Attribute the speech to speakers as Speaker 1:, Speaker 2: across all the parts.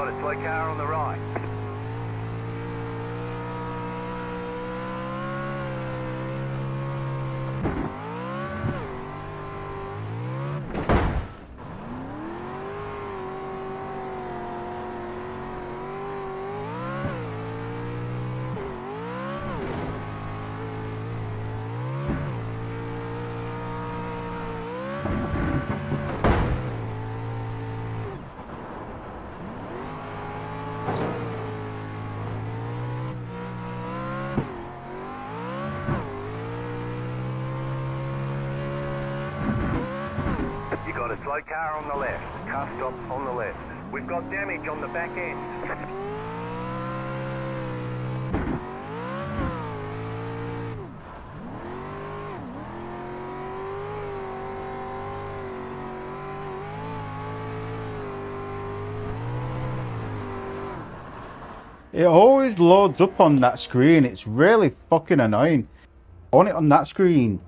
Speaker 1: got a slow car on the right. Got a slow car on the left. Car stop on the left. We've got damage on the back end.
Speaker 2: It always loads up on that screen. It's really fucking annoying. I want it on that screen.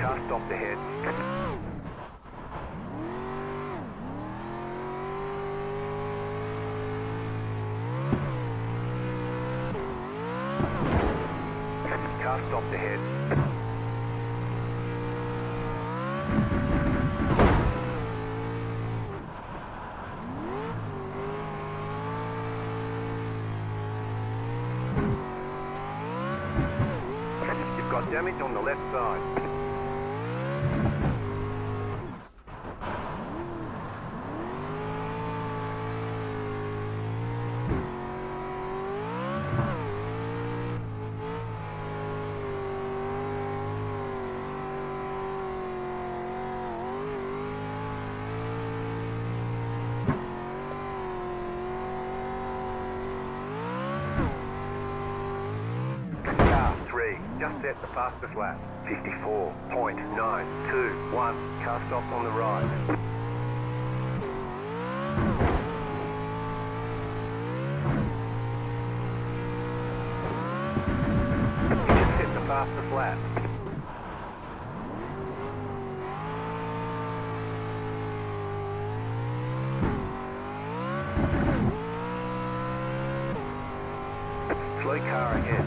Speaker 1: Car stopped ahead. Car stopped ahead. You've got damage on the left side. Just set the fastest lap. 54.921. Car stop on the right. You just set the fastest lap. Slow car ahead.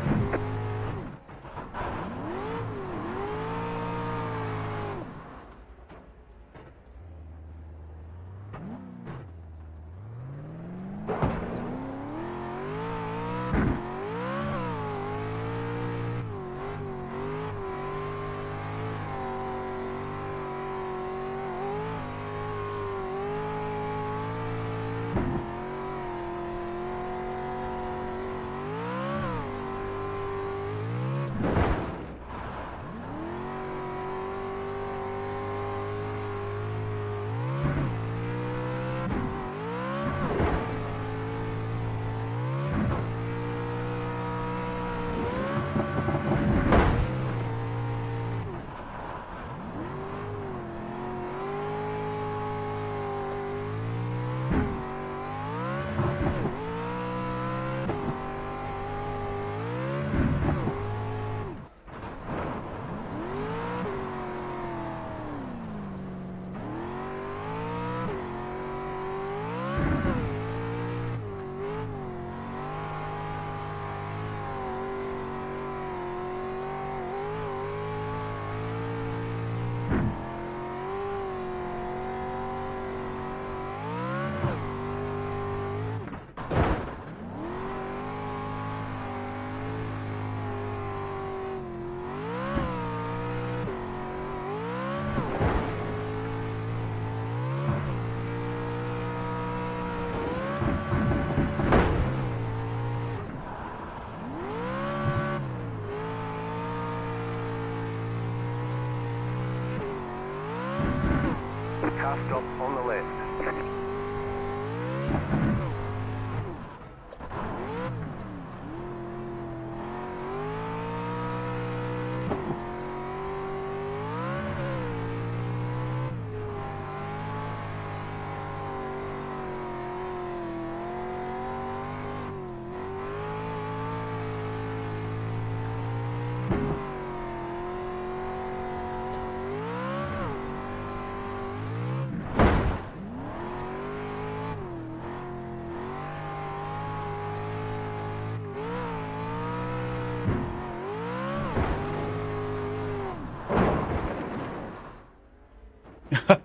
Speaker 1: It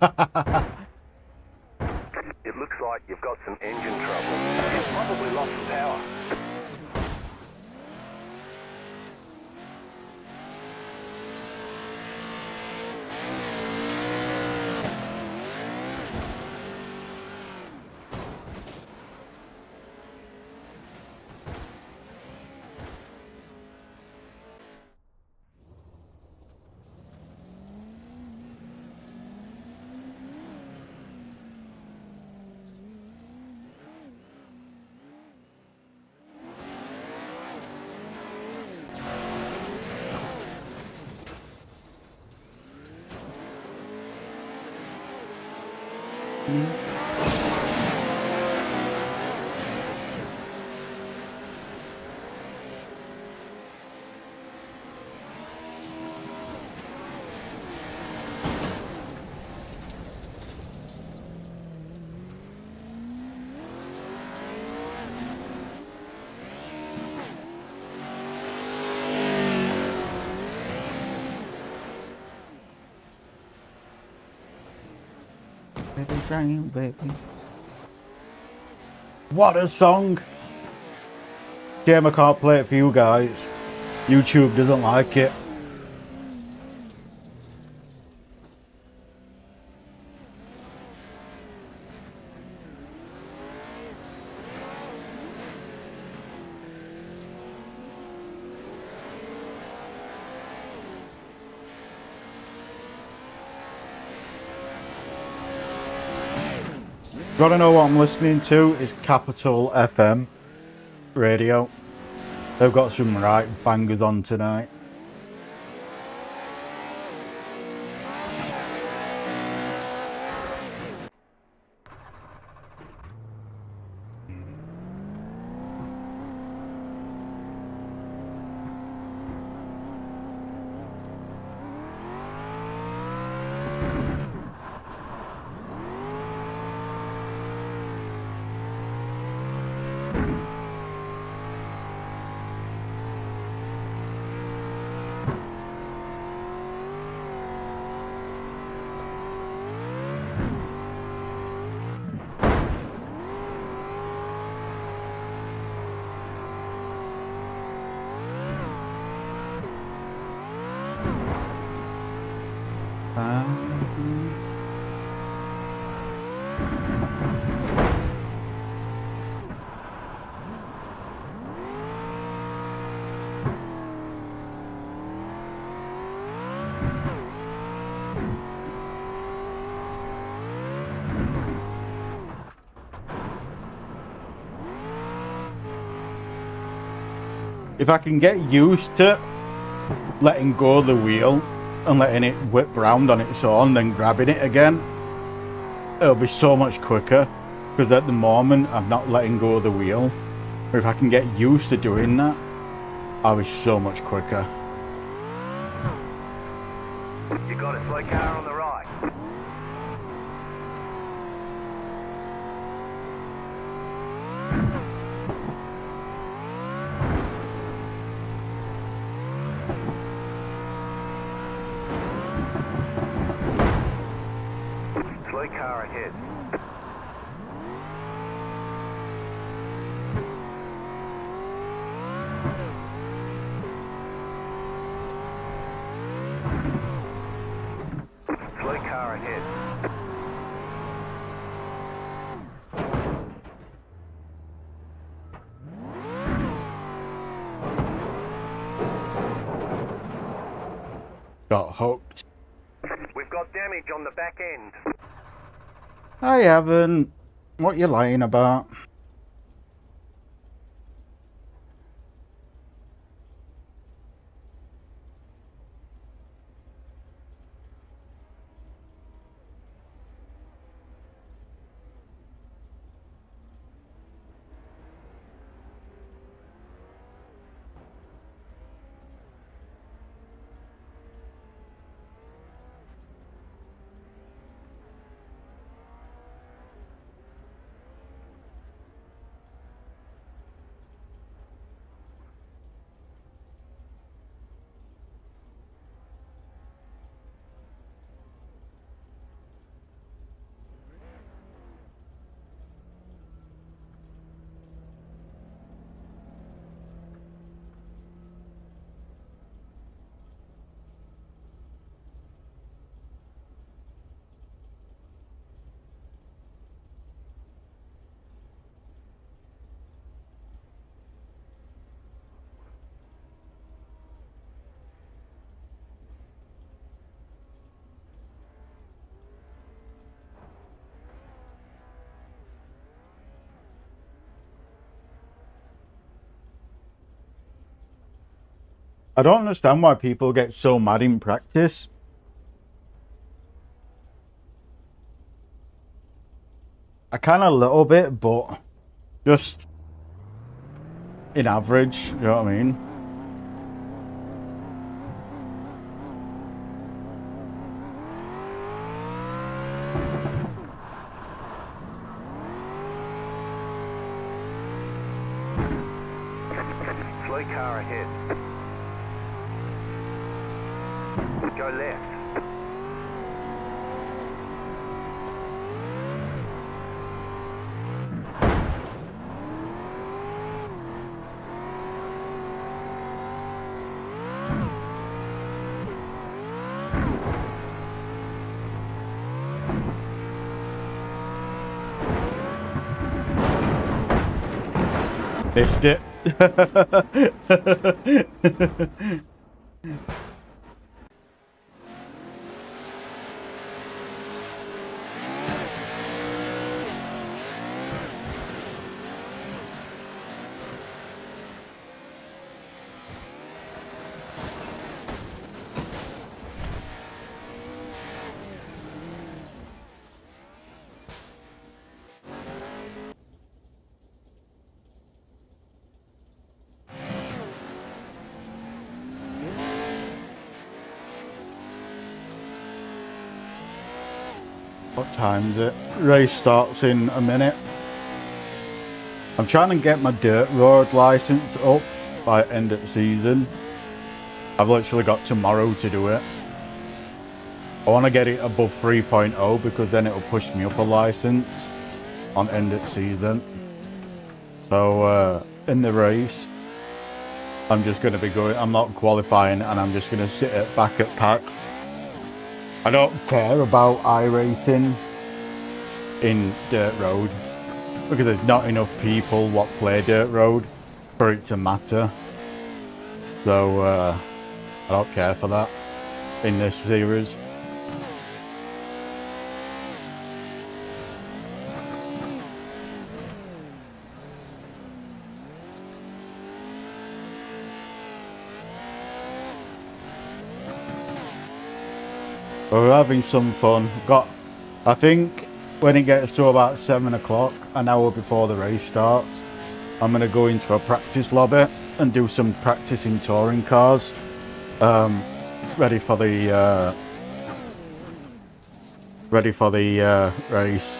Speaker 1: looks like you've got some engine trouble. You've probably lost some power.
Speaker 2: Baby, crying, baby. What a song! Shame I can't play it for you guys. YouTube doesn't like it. Gotta know what I'm listening to is Capital FM radio. They've got some right bangers on tonight. If I can get used to letting go of the wheel and letting it whip round on its own, then grabbing it again, it'll be so much quicker. Because at the moment, I'm not letting go of the wheel. But if I can get used to doing that, I'll be so much quicker.
Speaker 1: You got a slow car on the right. Slow car ahead. Slow car ahead.
Speaker 2: Got hooked.
Speaker 1: We've got damage on the back end.
Speaker 2: I haven't. What you lying about? I don't understand why people get so mad in practice. I can a little bit, but just in average, you know what I mean?
Speaker 1: Slow car ahead. Go left.
Speaker 2: Missed it. What time is it? Race starts in a minute. I'm trying to get my dirt road license up by end of season. I've literally got tomorrow to do it. I want to get it above 3.0 because then it'll push me up a license on end of season. So in the race, I'm just going to be going, I'm not qualifying and I'm just going to sit at back at pack. I don't care about I-rating in dirt road because there's not enough people what play dirt road for it to matter. So I don't care for that in this series. But we're having some fun. I think when it gets to about 7 o'clock, an hour before the race starts, I'm going to go into a practice lobby and do some practice in touring cars. Ready for the race.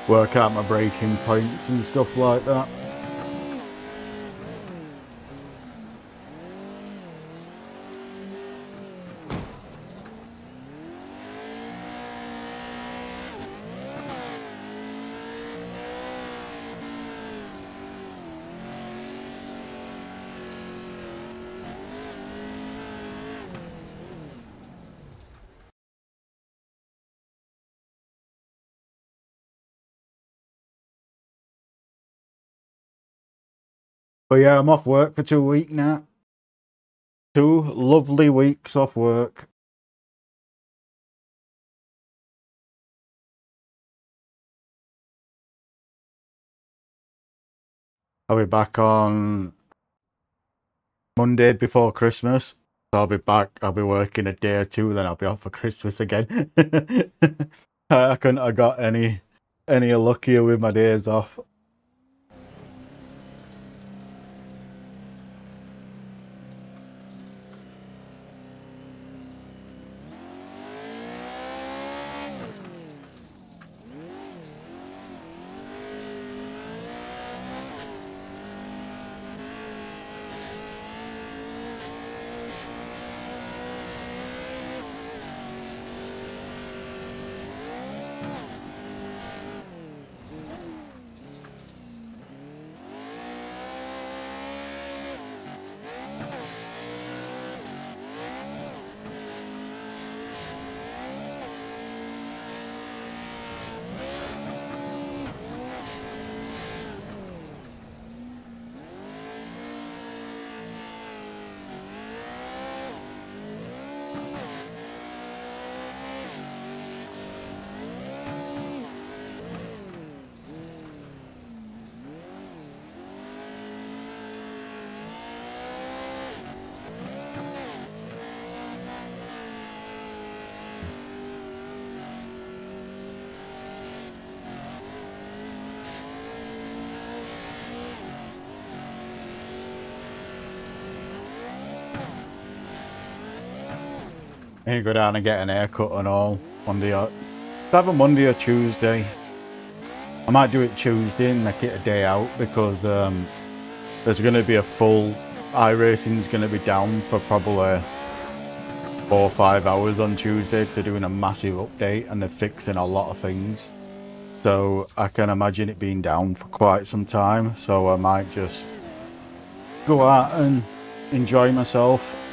Speaker 2: Work out my braking points and stuff like that. But yeah, I'm off work for 2 weeks now. 2 lovely weeks off work. I'll be back on Monday before Christmas. So I'll be back. I'll be working a day or 2, then I'll be off for Christmas again. I couldn't have got any luckier with my days off. And you go down and get an haircut and all. Monday or... Have a Monday or Tuesday. I might do it Tuesday and make it a day out because there's going to be a full... iRacing's going to be down for probably 4 or 5 hours on Tuesday because they're doing a massive update and they're fixing a lot of things. So I can imagine it being down for quite some time. So I might just go out and enjoy myself.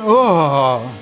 Speaker 2: Oh.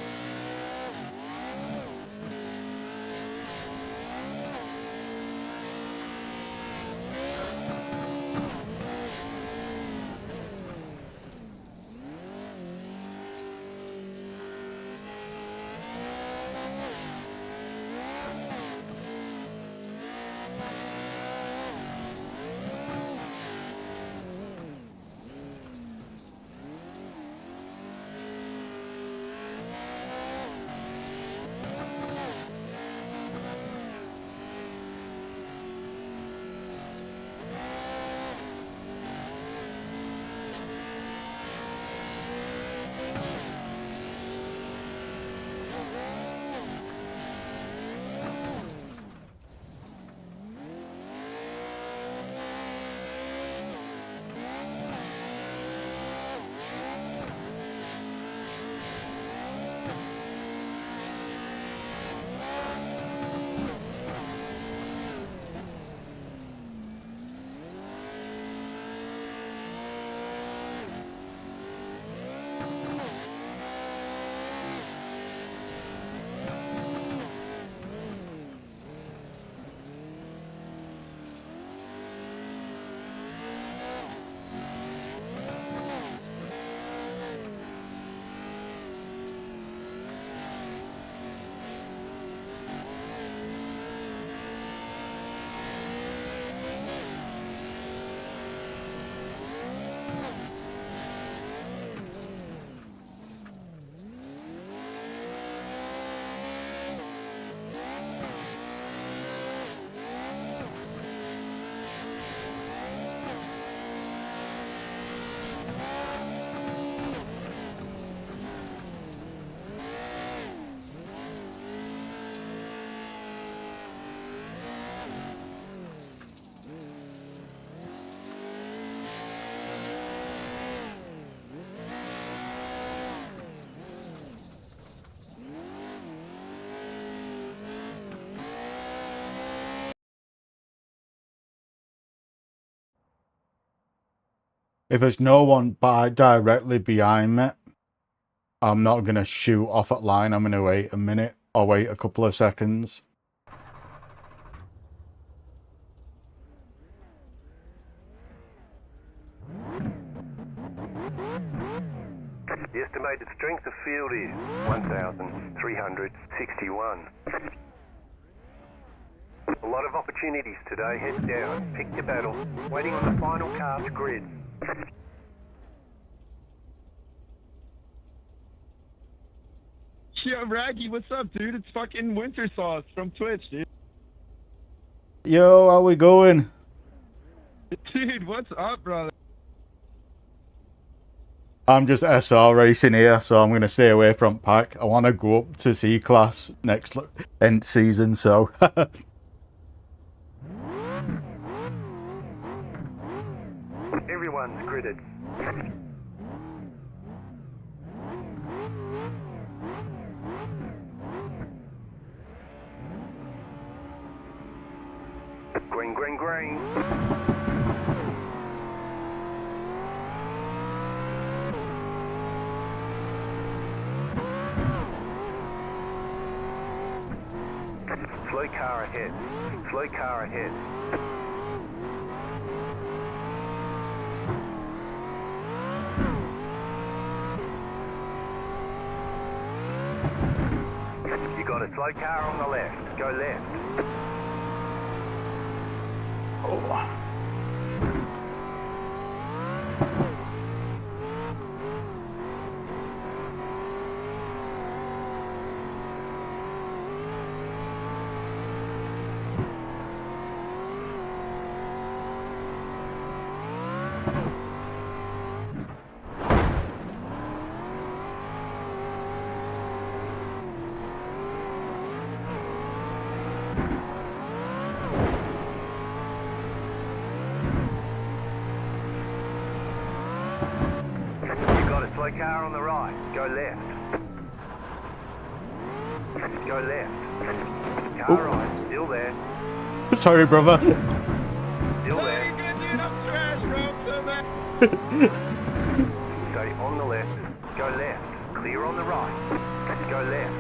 Speaker 2: If there's no one directly behind me, I'm not going to shoot off at line. I'm going to wait a minute or wait a couple of seconds.
Speaker 1: The estimated strength of field is 1,361. A lot of opportunities today. Head down. Pick your battle. Waiting on the final cast grid.
Speaker 3: Yo, Raggy, what's up, dude? It's fucking Winter Sauce from Twitch, dude.
Speaker 2: Yo, how we going?
Speaker 3: Dude, what's up, brother?
Speaker 2: I'm just SR racing here, so I'm going to stay away from pack. I want to go up to C class next end season, so.
Speaker 1: Everyone's gridded. Green, green, green. Slow car ahead. Slow car ahead. You got a slow car on the left. Go left.
Speaker 2: Oh.
Speaker 1: You got a slow car on the right. Go left. Go left. Car right. Still there.
Speaker 2: Sorry, brother.
Speaker 1: Still
Speaker 3: Hey,
Speaker 1: there.
Speaker 3: good dude, I'm trash, bro. I'm so bad.
Speaker 1: Stay on the left. Go left. Clear on the right. Go left.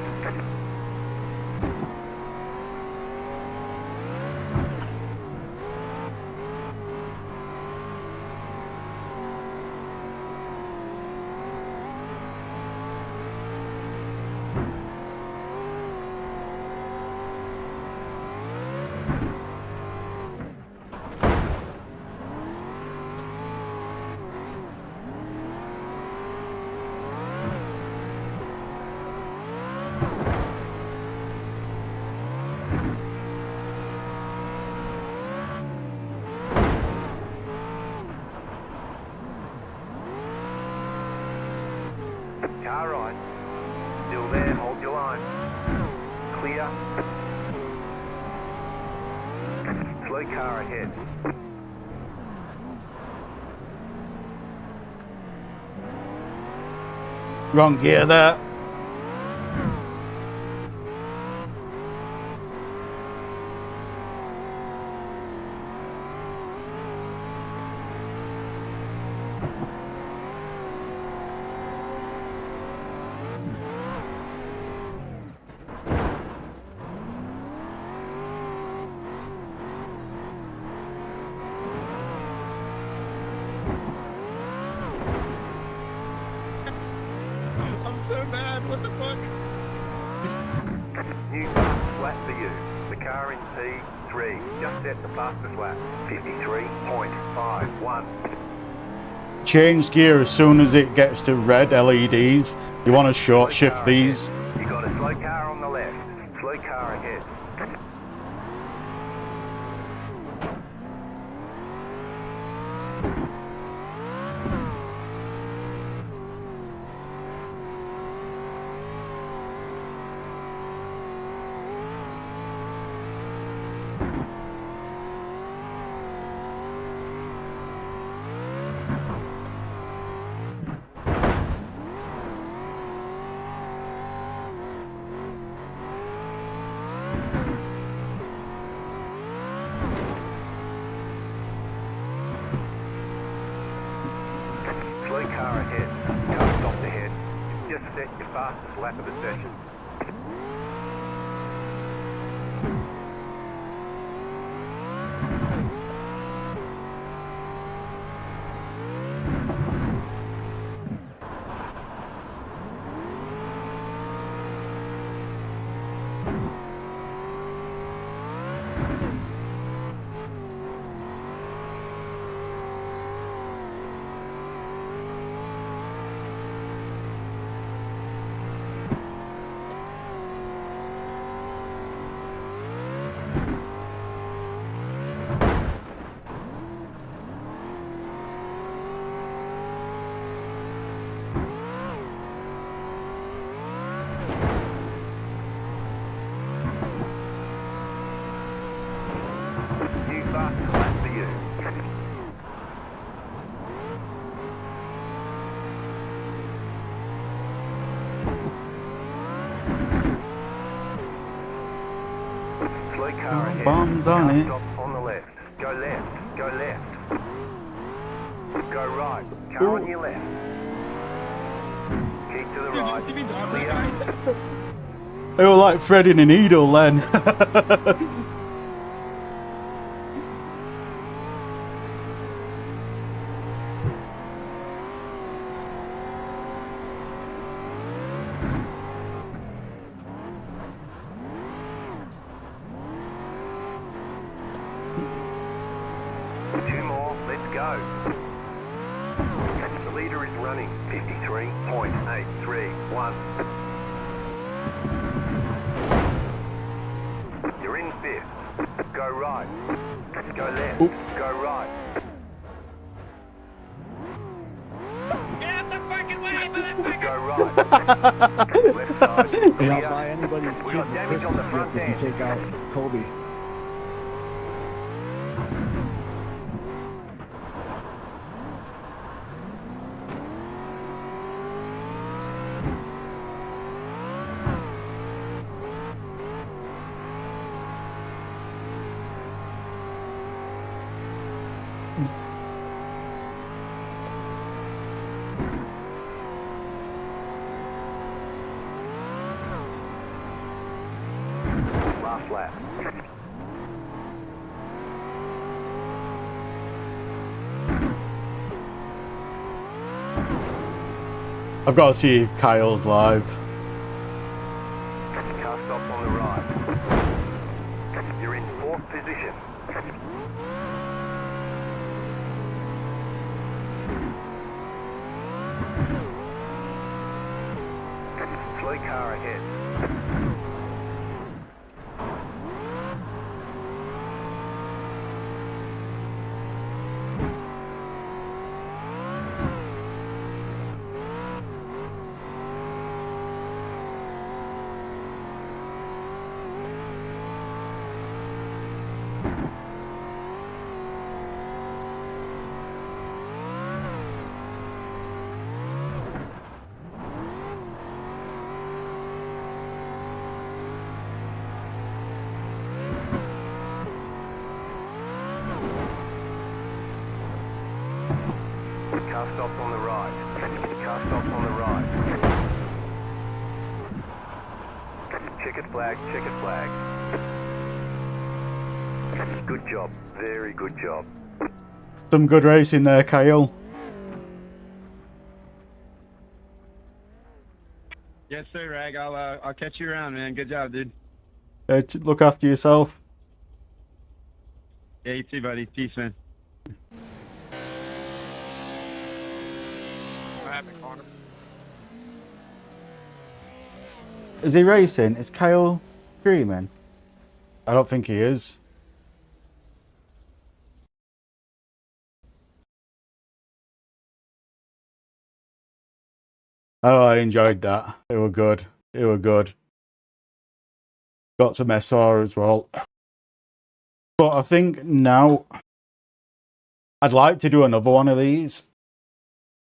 Speaker 1: Car right. Still there. Hold your line. Clear. Slow car ahead.
Speaker 2: Wrong gear there.
Speaker 3: I'm so bad. What the fuck?
Speaker 1: New fastest lap for you. The car in P3 just set the fastest lap. 53.51.
Speaker 2: Change gear as soon as it gets to red LEDs. You want to short
Speaker 1: Slow
Speaker 2: shift
Speaker 1: car
Speaker 2: these.
Speaker 1: ahead. You got a slow car on the left. Slow car ahead. Slow car ahead. Car stopped ahead. Just set your fastest lap of the session.
Speaker 2: Someone's on
Speaker 1: Car
Speaker 2: it.
Speaker 1: stop on the left. Go left. Go left. Go right. Car on your left. Keep to the
Speaker 3: Dude,
Speaker 1: right.
Speaker 3: did you see me dodge that
Speaker 1: Clear.
Speaker 3: guy?
Speaker 2: They were like threading a needle then.
Speaker 1: 2 more. Let's go. The leader is running 53.831. You're in 5th. Go right. Go left.
Speaker 2: Oop.
Speaker 1: Go right.
Speaker 3: Get out the fucking way, motherfucker!
Speaker 1: Go right. Left side.
Speaker 4: Hey, I'll
Speaker 1: Clear.
Speaker 4: buy anybody
Speaker 1: We got damage on the front
Speaker 4: if you
Speaker 1: end.
Speaker 4: take out Kobe.
Speaker 1: Last lap.
Speaker 2: I've got to see Kyle's live.
Speaker 1: Car stop on the right. You're in 4th position. Slow car ahead. Car stop on the right. Car stop on the right. Checkered flag, checkered flag. Good job. Very good job.
Speaker 2: Some good racing there, Kyle.
Speaker 3: Yes, sir, Rag. I'll catch you around, man. Good job, dude.
Speaker 2: Look after yourself.
Speaker 3: Yeah, you too, buddy. Peace, man. What happened, Connor?
Speaker 2: Is he racing? Is Kyle streaming? I don't think he is. Oh, I enjoyed that. They were good. They were good. Got some SR as well. But I think now I'd like to do another one of these,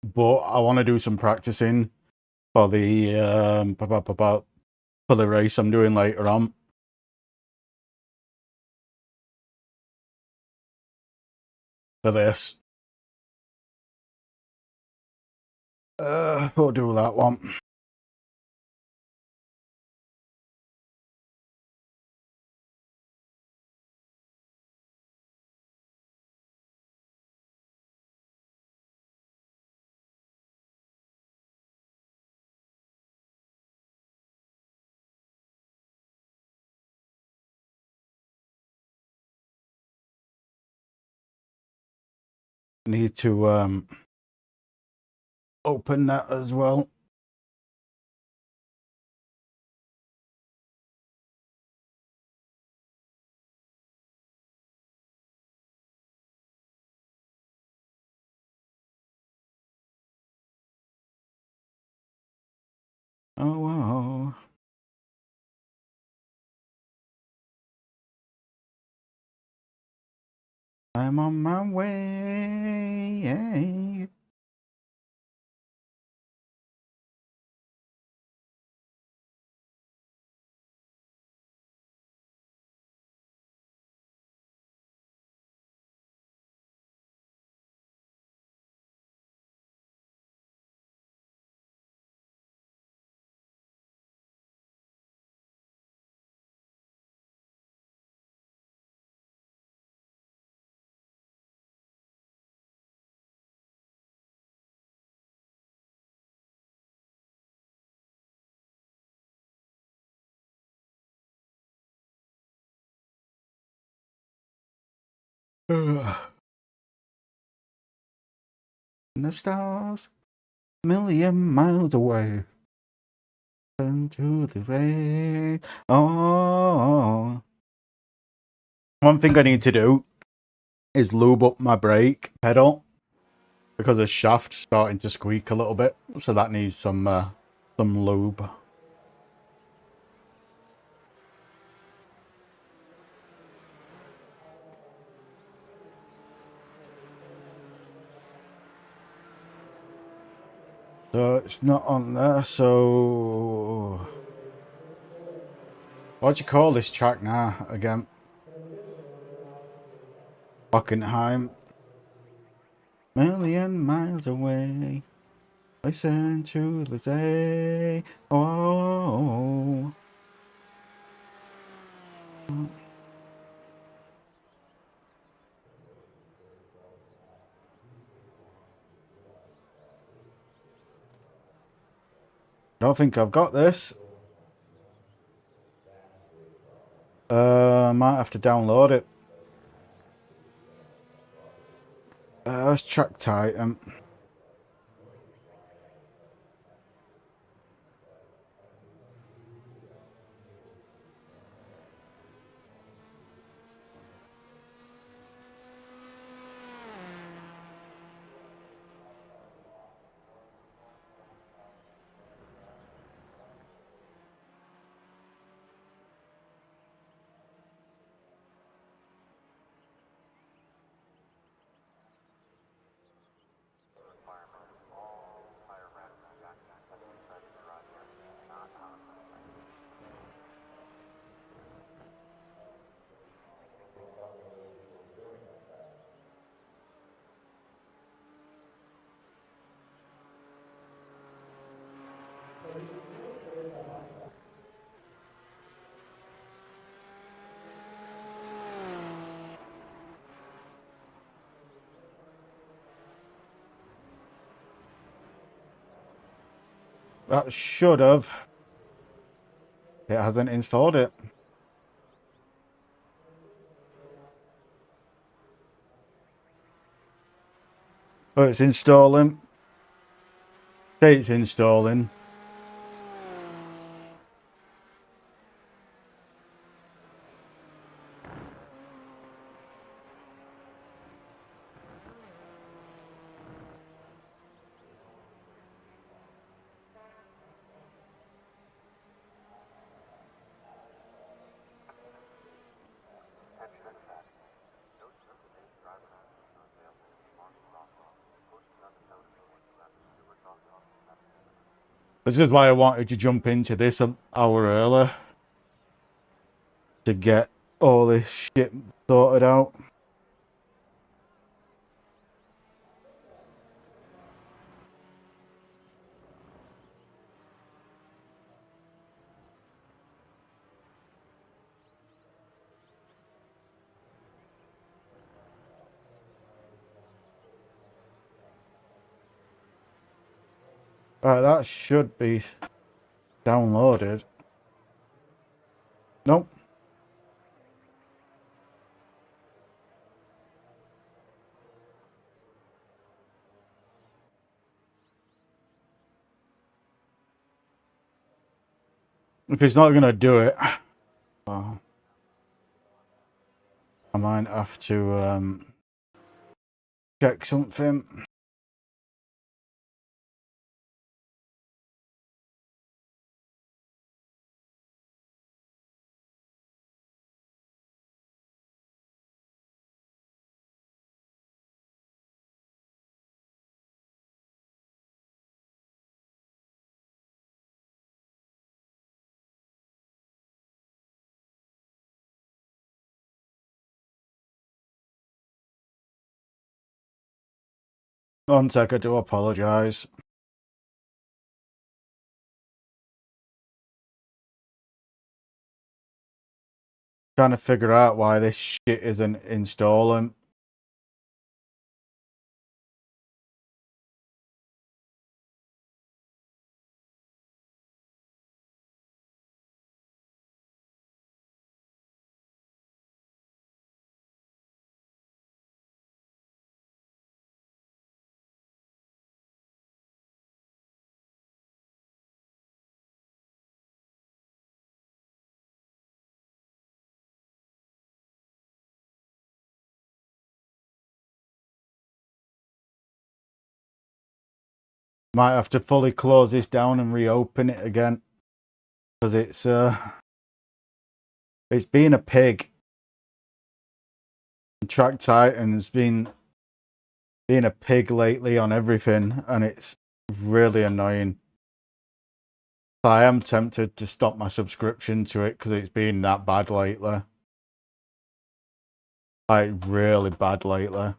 Speaker 2: but I want to do some practicing for the for the race I'm doing later on. For this. We'll do that one. Need to open that as well. Oh wow. I'm on my way. In the stars, million miles away, into the rain. Oh, one thing I need to do is lube up my brake pedal because the shaft's starting to squeak a little bit, so that needs some lube. So it's not on there, so what do you call this track now again? Hockenheim. Million miles away, listen to the day. Oh. I don't think I've got this. I might have to download it. Let's track Titan. That should have. It hasn't installed it. Oh, it's installing. Say it's installing. This is why I wanted to jump into this an hour earlier. To get all this shit sorted out. Right, that should be downloaded. Nope. If it's not gonna do it, well, I might have to check something. One sec, I do apologise. Trying to figure out why this shit isn't installing. Might have to fully close this down and reopen it again. Because it's been a pig. Track Titan's been a pig lately on everything, and it's really annoying. I am tempted to stop my subscription to it because it's been that bad lately. Like, really bad lately.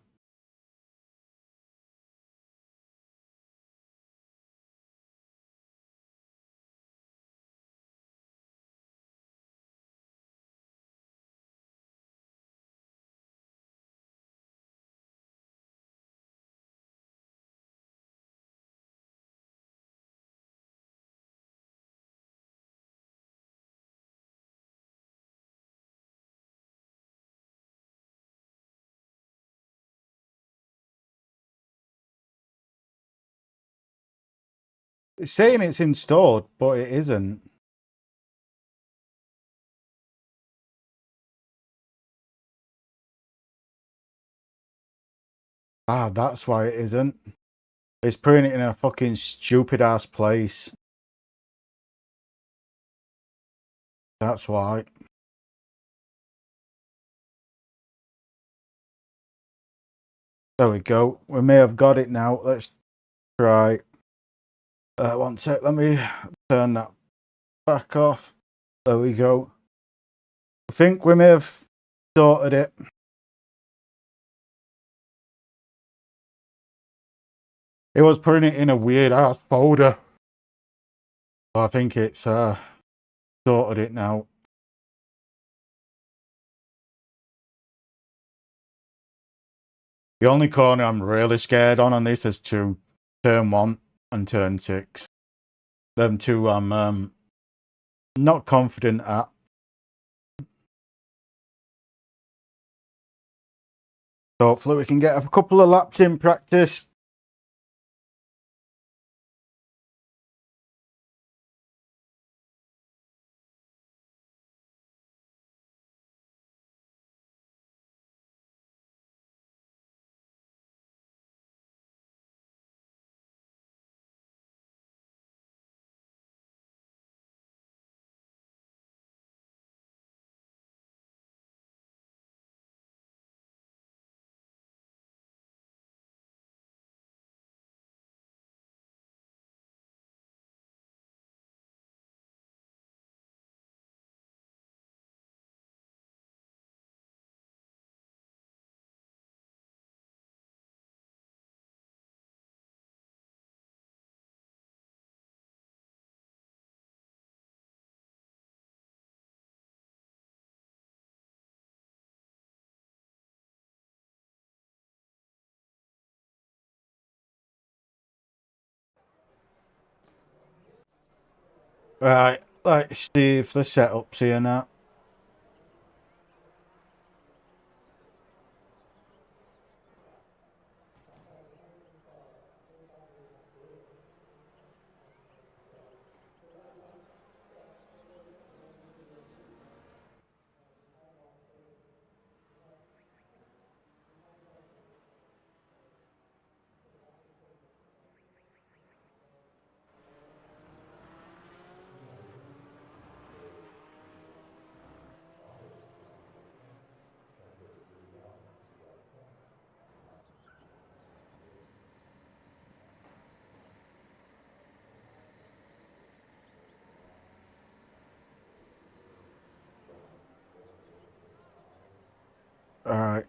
Speaker 2: It's saying it's installed, but it isn't. Ah, that's why it isn't. It's putting it in a fucking stupid ass place. That's why. There we go. We may have got it now. Let's try. One sec. Let me turn that back off. There we go. I think we may have sorted it. It was putting it in a weird ass folder. I think it's sorted it now. The only corner I'm really scared on this is to turn 1 and turn 6. Them two I'm not confident at. So hopefully we can get a couple of laps in practice. Right, let's see if the setup's here now. Alright.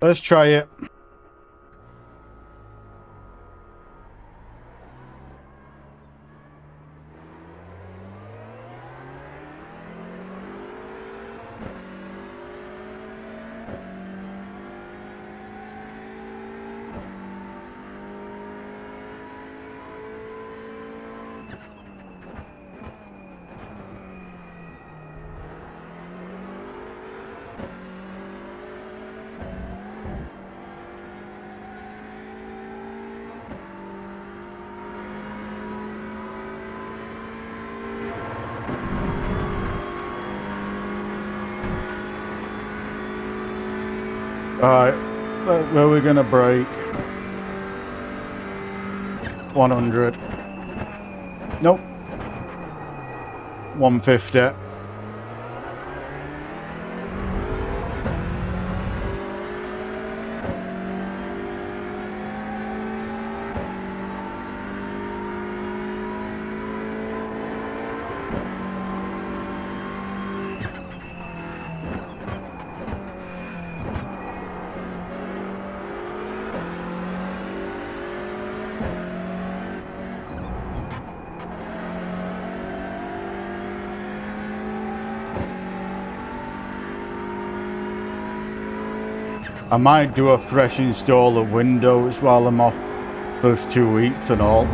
Speaker 2: Let's try it. Alright, where we're gonna brake. 100. Nope. 150. I might do a fresh install of Windows while I'm off those 2 weeks and all.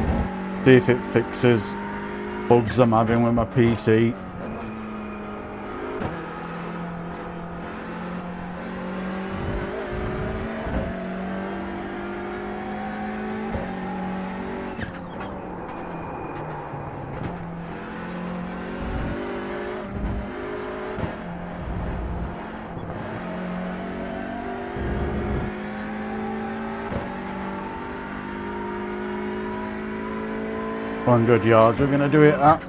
Speaker 2: See if it fixes bugs I'm having with my PC. Good yards we're gonna do it at.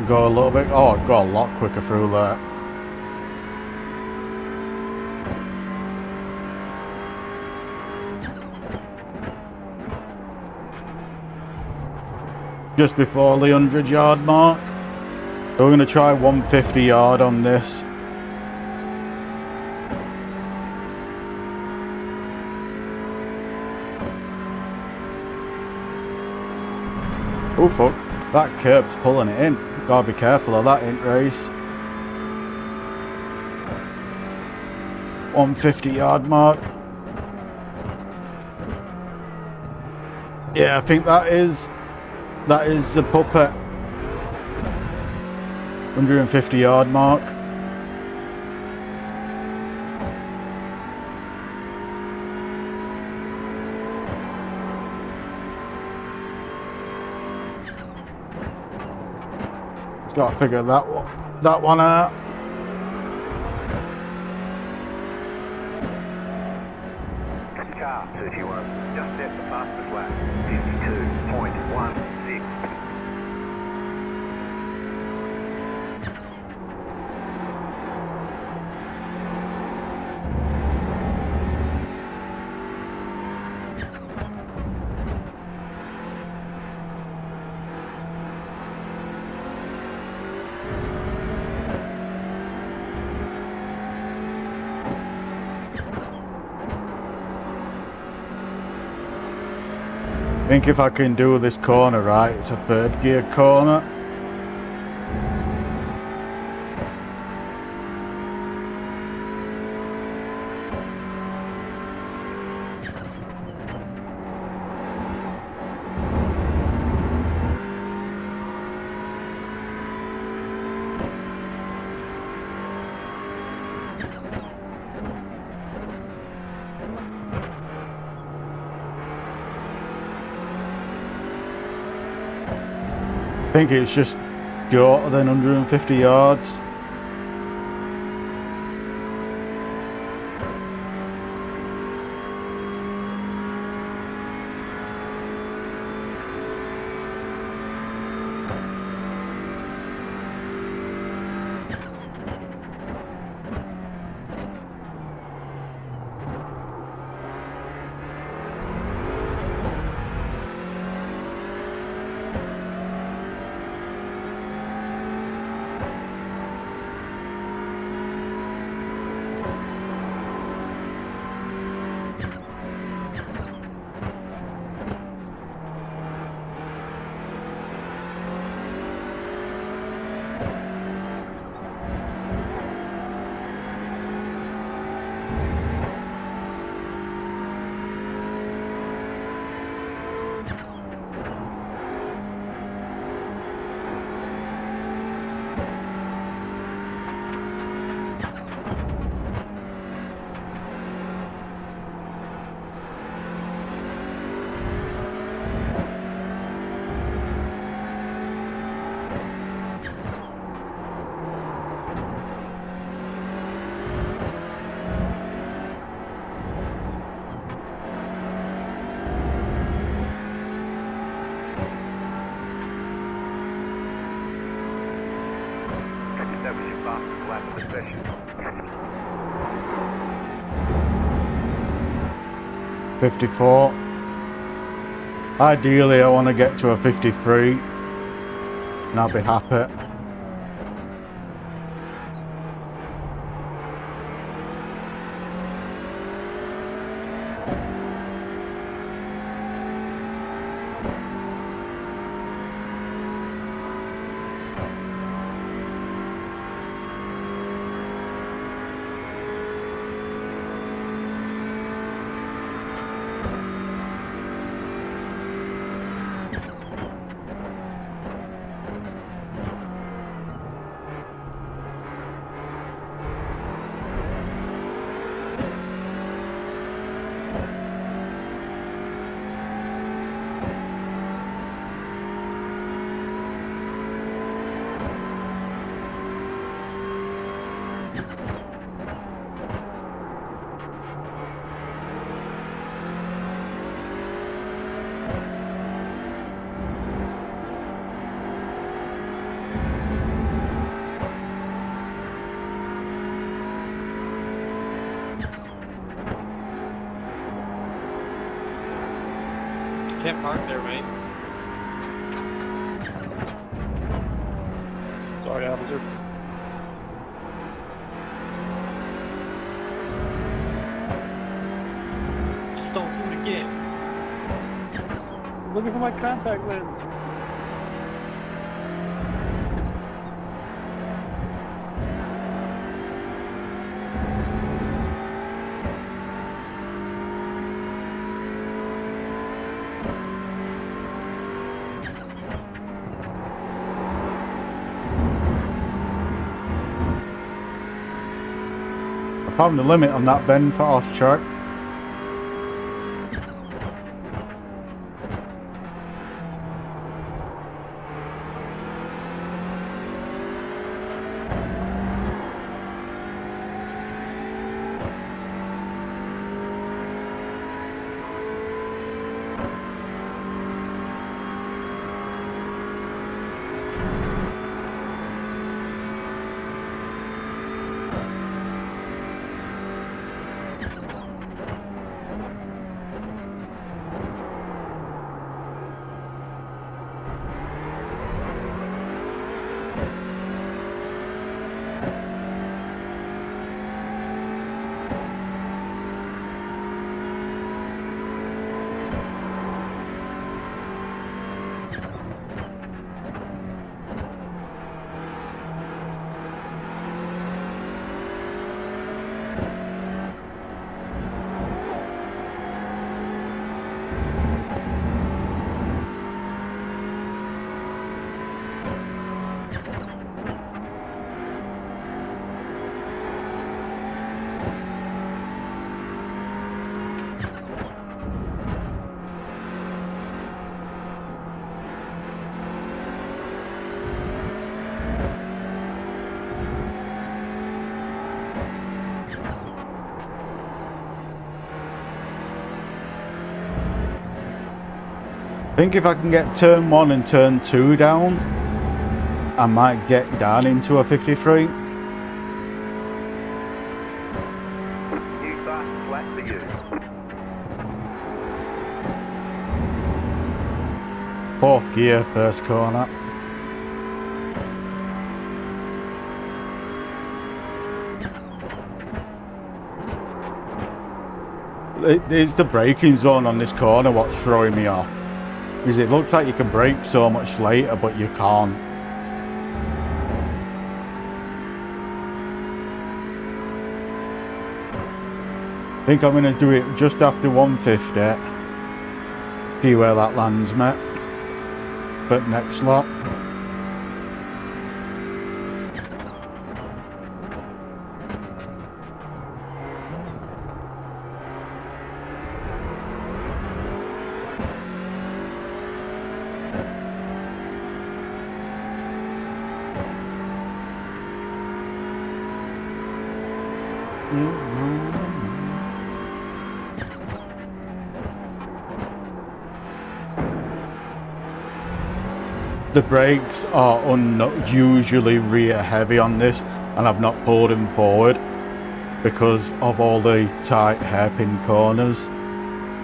Speaker 2: Go a little bit. Oh, I'd go a lot quicker through there. Just before the 100-yard mark. So we're gonna try 150 yard on this. Oh fuck, that curb's pulling it in. Gotta be careful of that int race. 150-yard mark. Yeah, I think that is the puppet. 150-yard mark. Got to figure that one out.
Speaker 1: Car 31, just set the fastest lap, 52.16.
Speaker 2: I think if I can do this corner right, it's a third gear corner. I think it's just shorter than 150 yards. 54. Ideally, I want to get to a 53, and I'll be happy.
Speaker 4: Can't park there, mate. Sorry, officer. Just don't do it again. I'm looking for my contact lens.
Speaker 2: Found the limit on that bend for off track. I think if I can get turn 1 and turn 2 down, I might get down into a 53.
Speaker 1: New fast flat for you.
Speaker 2: Fourth gear, first corner. It's the braking zone on this corner what's throwing me off. Because it looks like you can brake so much later, but you can't. I think I'm going to do it just after 150. See where that lands me. But next lap. The brakes are unusually rear heavy on this, and I've not pulled them forward because of all the tight hairpin corners.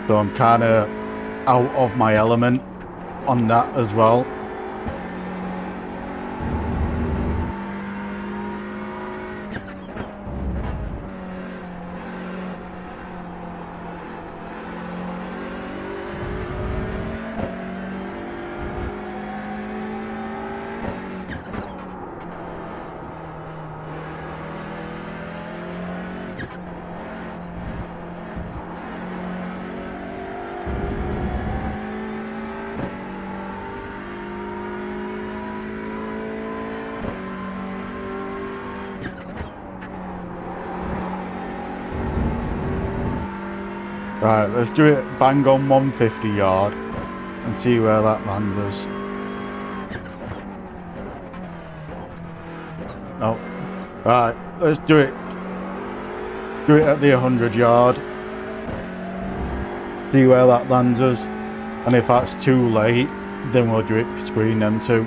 Speaker 2: So I'm kind of out of my element on that as well. Right, let's do it bang on 150 yard and see where that lands us. Oh, right, let's do it. Do it at the 100 yard. See where that lands us. And if that's too late, then we'll do it between them two.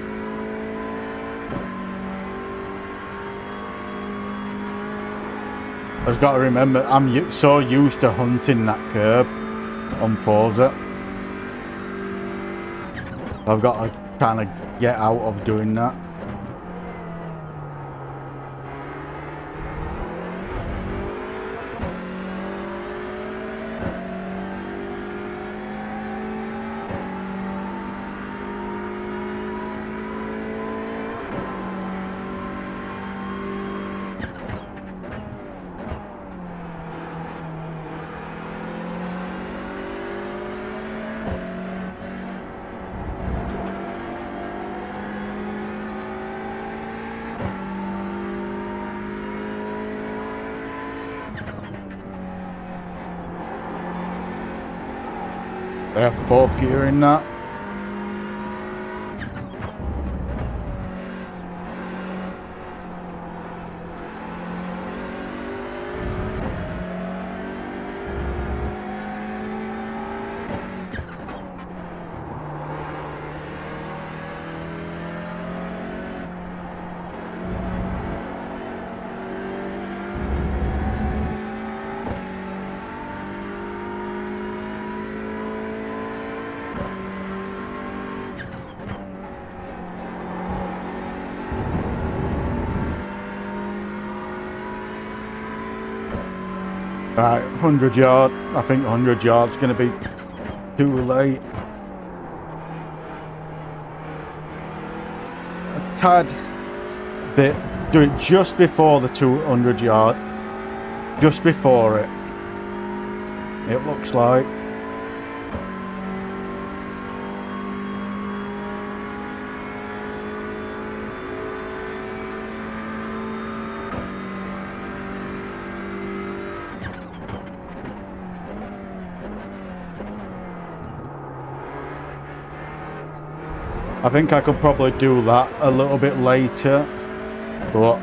Speaker 2: I've got to remember, I'm so used to hunting that curb on Forza. I've got to kind of get out of doing that. I have fourth gear in that. Right, 100 yard. I think 100 yards going to be too late. A tad bit. Do it just before the 200 yard. Just before it. It looks like. I think I could probably do that a little bit later, but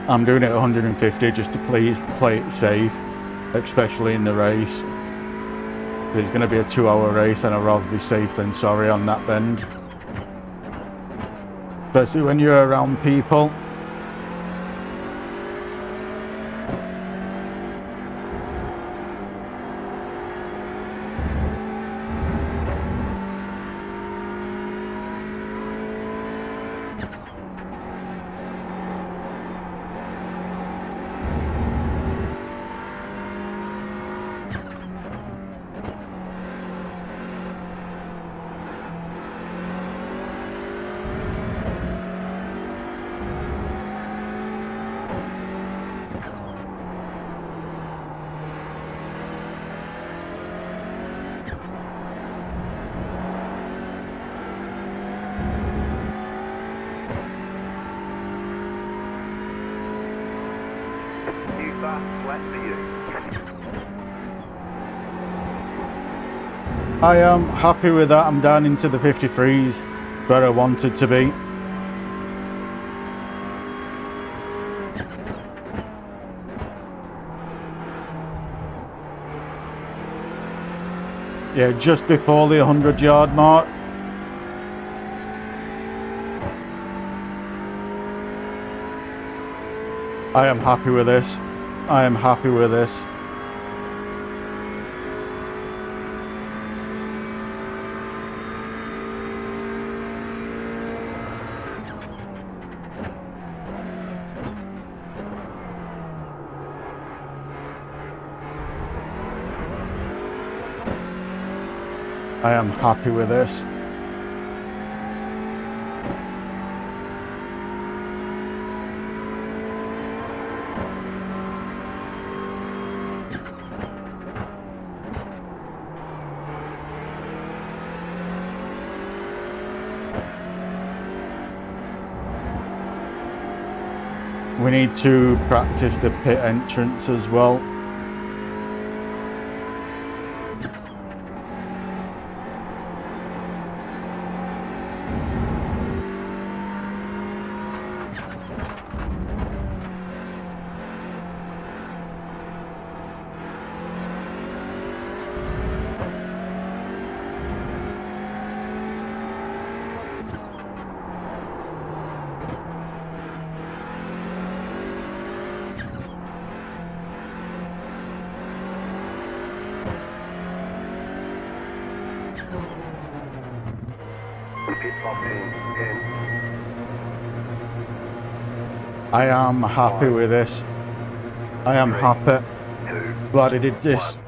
Speaker 2: I'm doing it at 150 just to play it safe, especially in the race. It's going to be a 2-hour race and I'd rather be safe than sorry on that bend. Especially when you're around people. I am happy with that. I'm down into the 53s where I wanted to be. Yeah, just before the 100 yard mark. I am happy with this. I am happy with this. I am happy with this. We need to practice the pit entrance as well.
Speaker 1: Pit box in 10,
Speaker 2: I am happy with this. I am happy.
Speaker 1: 2,
Speaker 2: Glad I did this.
Speaker 1: 1.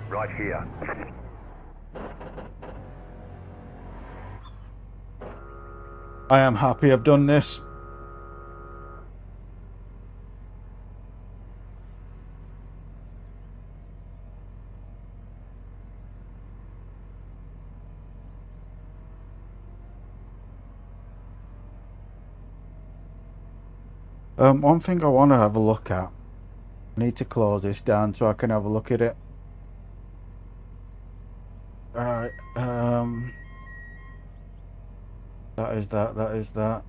Speaker 1: Right here.
Speaker 2: I am happy I've done this. One thing I want to have a look at. I need to close this down so I can have a look at it. Alright, that is that, that is that.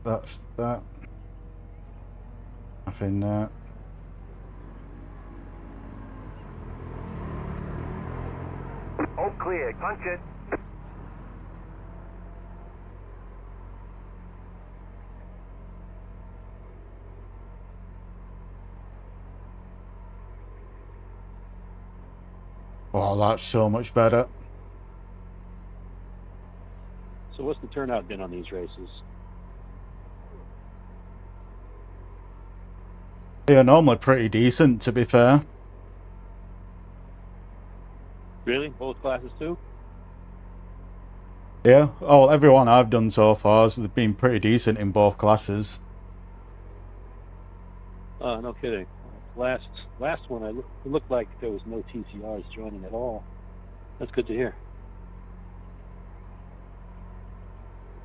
Speaker 2: That's that. Nothing there.
Speaker 1: All clear. Punch it.
Speaker 2: Oh, that's so much better.
Speaker 4: So what's the turnout been on these races?
Speaker 2: Yeah, normally pretty decent, to be fair.
Speaker 4: Really? Both classes too?
Speaker 2: Yeah, oh, everyone I've done so far has been pretty decent in both classes.
Speaker 4: No kidding. Last one, it looked like there was no TCRs joining at all. That's good to hear.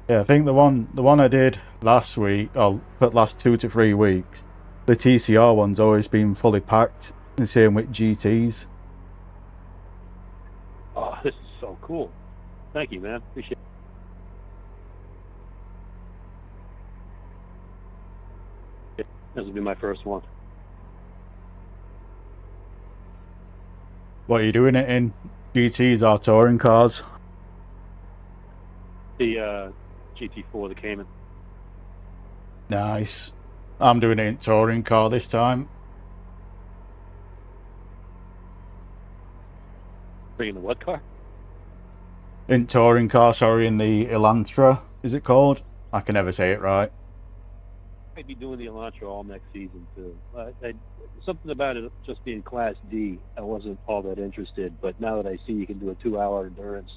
Speaker 2: Yeah, I think the one I did last week, or for the last 2 to 3 weeks, the TCR one's always been fully packed. The same with GTs.
Speaker 4: Oh, this is so cool. Thank you, man. Appreciate it. This will be my first one.
Speaker 2: What are you doing it in? GTs or touring cars?
Speaker 4: The GT4, the Cayman.
Speaker 2: Nice. I'm doing it in touring car this time.
Speaker 4: Bringing the what car?
Speaker 2: In touring car, sorry, in the Elantra, is it called? I can never say it right.
Speaker 4: I'd be doing the Elantra all next season too. Something about it just being Class D, I wasn't all that interested. But now that I see you can do a 2-hour endurance,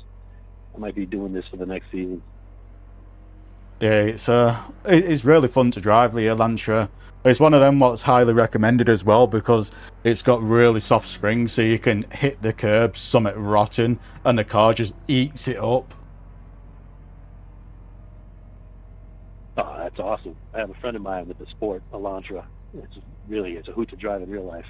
Speaker 4: I might be doing this for the next season.
Speaker 2: Yeah, it's really fun to drive the Elantra. It's one of them what's highly recommended as well because it's got really soft springs, so you can hit the curbs, something rotten, and the car just eats it up.
Speaker 4: Oh, that's awesome. I have a friend of mine with the sport Elantra. It's a hoot to drive in real life.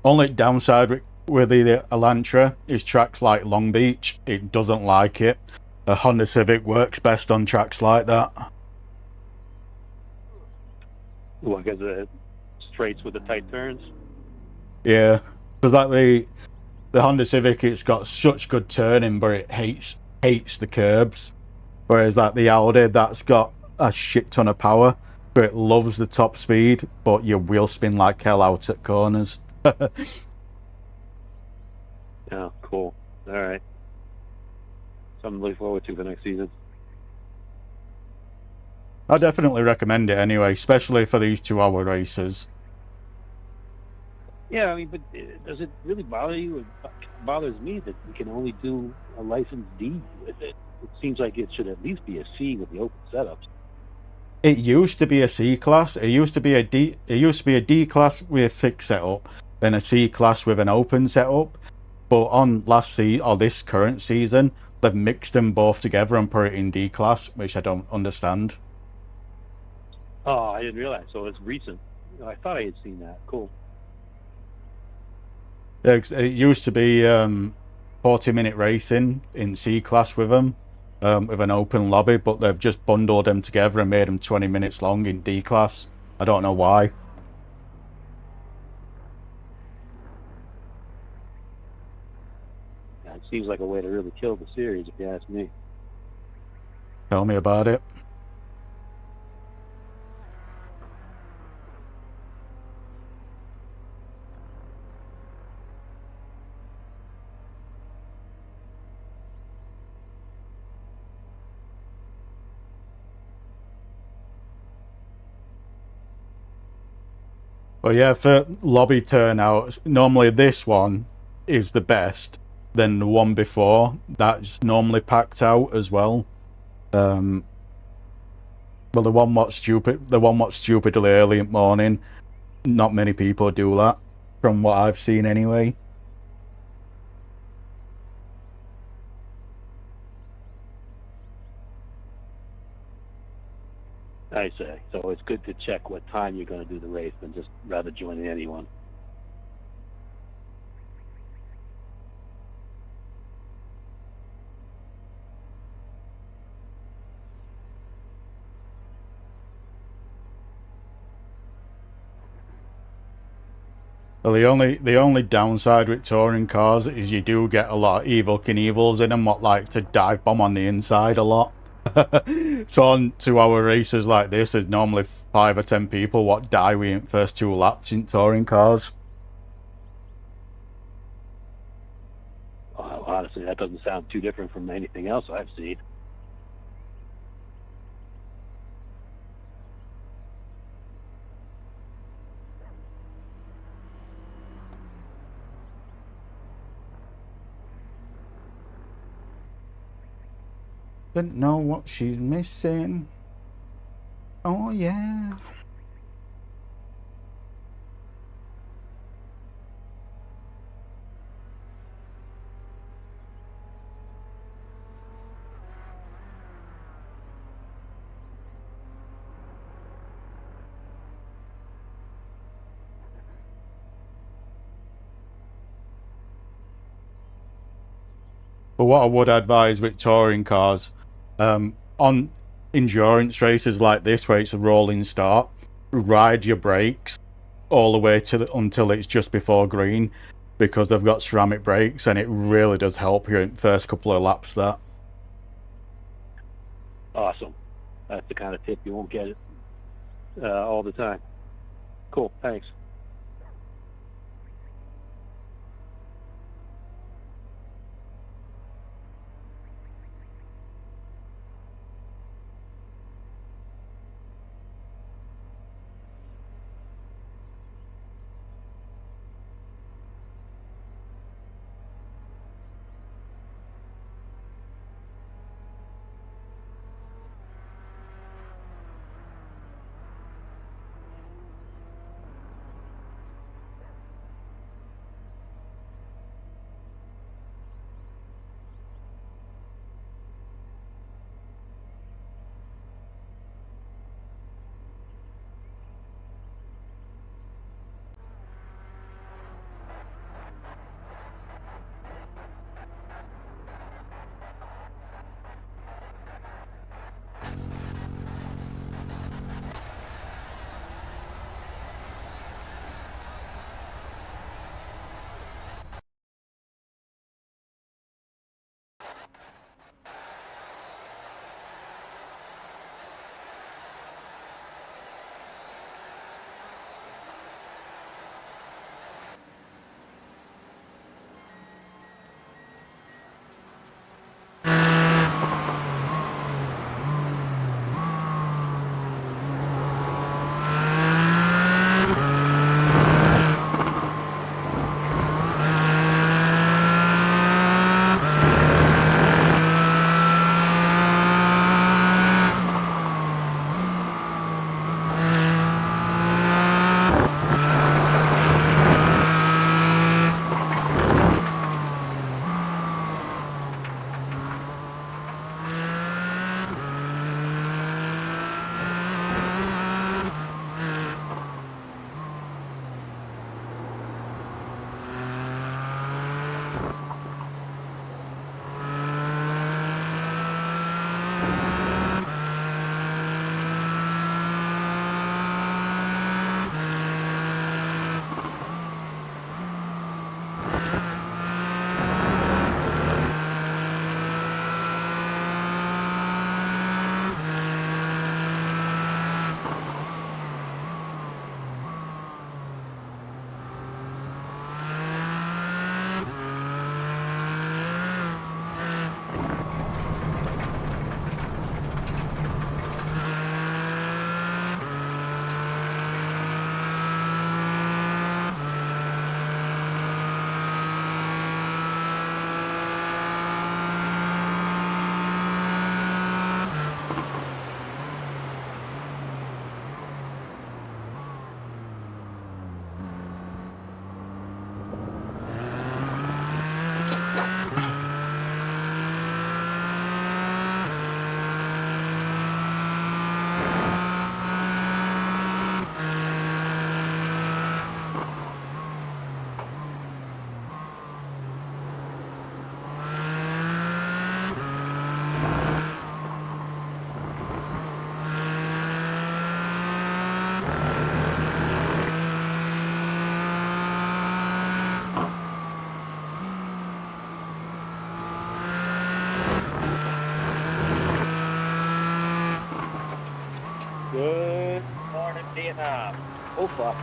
Speaker 2: Only downside with the Elantra is tracks like Long Beach. It doesn't like it. A Honda Civic works best on tracks like that.
Speaker 4: Well, because the straights with the tight turns.
Speaker 2: Yeah, because like the Honda Civic, it's got such good turning, but it hates the curbs. Whereas like the Audi, that's got a shit ton of power, but it loves the top speed, but your wheel spin like hell out at corners.
Speaker 4: Yeah, cool. All right. Something to look forward to for next season.
Speaker 2: I definitely recommend it anyway, especially for these 2-hour races.
Speaker 4: Yeah, I mean, but does it really bother you? It bothers me that we can only do a license D with it. It seems like it should at least be a C with the open setups.
Speaker 2: It used to be a C class. It used to be a D. It used to be a D class with a fixed setup, then a C class with an open setup. But on this current season, they've mixed them both together and put it in D class, which I don't understand.
Speaker 4: Oh, I didn't realize. So it's recent. I thought I had seen that. Cool.
Speaker 2: It used to be 40-minute racing in C class with them, with an open lobby, but they've just bundled them together and made them 20 minutes long in D class. I don't know why.
Speaker 4: Yeah, it seems like a way to really kill the series, if you ask me.
Speaker 2: Tell me about it. But yeah, for lobby turnout, normally this one is the best. Then the one before, that's normally packed out as well. Well, the one what's stupidly early in the morning, not many people do that, from what I've seen anyway.
Speaker 4: I say. So it's good to check what time you're going to do the race than just rather join anyone.
Speaker 2: Well, the only downside with touring cars is you do get a lot of evil Knievils in them what like to dive bomb on the inside a lot. So on 2 hour races like this, there's normally 5 or 10 people what die within the first 2 laps in touring cars.
Speaker 4: Honestly, that doesn't sound too different from anything else I've seen.
Speaker 2: Didn't know what she's missing. Oh yeah. But what I would advise with touring cars, on endurance races like this where it's a rolling start, ride your brakes all the way until it's just before green, because they've got ceramic brakes and it really does help you in the first couple of laps there.
Speaker 4: Awesome. That's the kind of tip you won't get all the time. Cool. Thanks. fuck.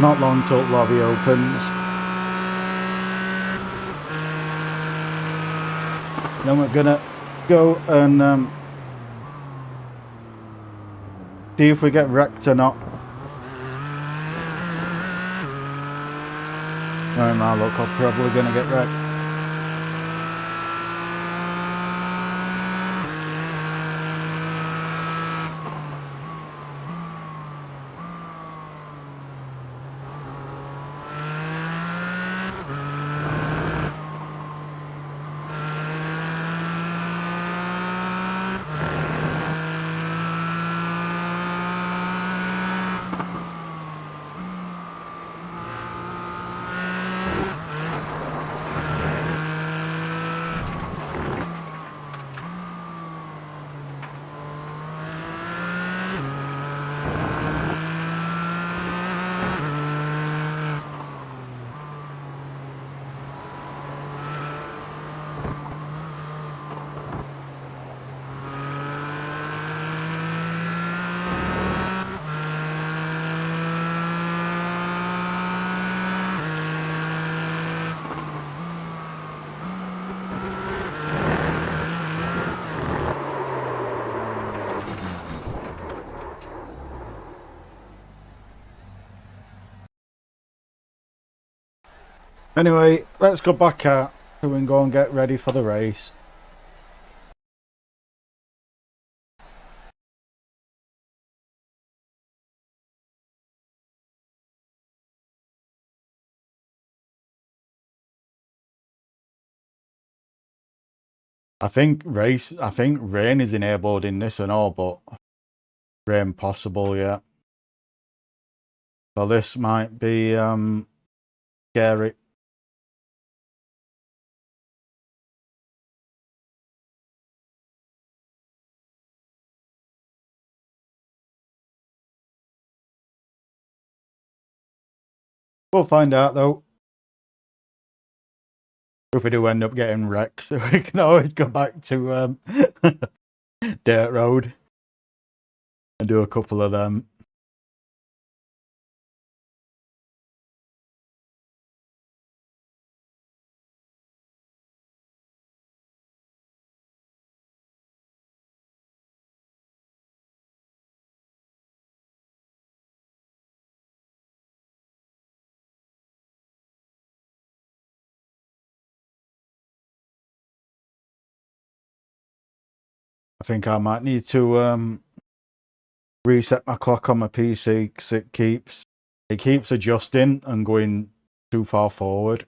Speaker 2: Not long till lobby opens. Then we're gonna go and see if we get wrecked or not. Oh my look, I'm probably gonna get wrecked. Anyway, let's go back out so we can go and get ready for the race. I think rain is enabled in this and all, but rain possible, yeah. So this might be scary. We'll find out though. If we do end up getting wrecked, so we can always go back to dirt road and do a couple of them. I think I might need to reset my clock on my PC because it keeps adjusting and going too far forward.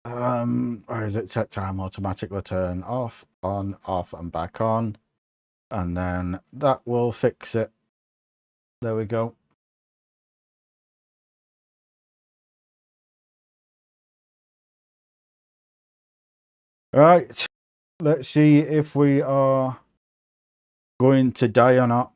Speaker 2: Or is it set time automatically turn off, on, off, and back on, and then that will fix it. There we go. Right, let's see if we are going to die or not.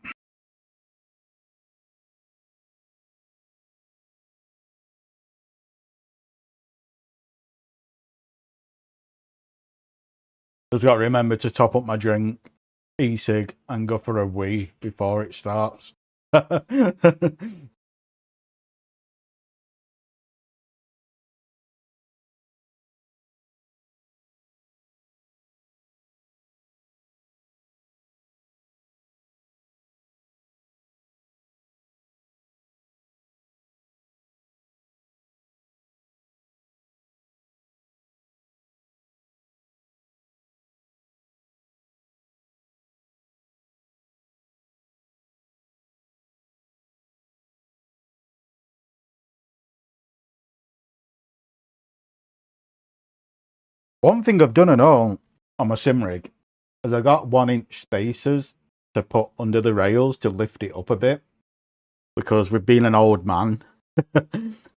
Speaker 2: Just got to remember to top up my drink, e-cig, and go for a wee before it starts. One thing I've done and all on my sim rig is I got 1-inch spacers to put under the rails to lift it up a bit, because with being an old man,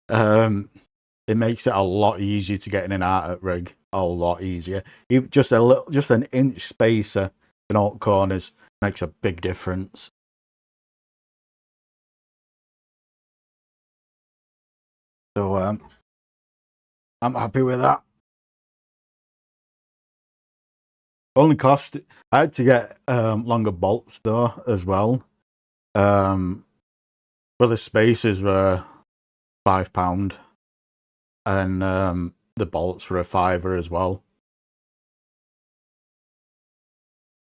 Speaker 2: it makes it a lot easier to get in and out at rig. A lot easier. Just an inch spacer in all corners makes a big difference. So I'm happy with that. Only cost, I had to get longer bolts though as well. But the spacers were £5, and the bolts were a £5 as well.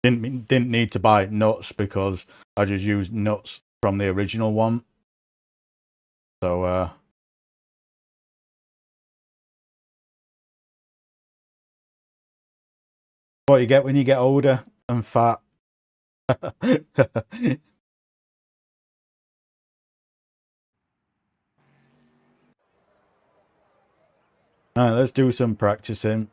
Speaker 2: Didn't need to buy nuts because I just used nuts from the original one. So what you get when you get older and fat. Alright, let's do some practicing.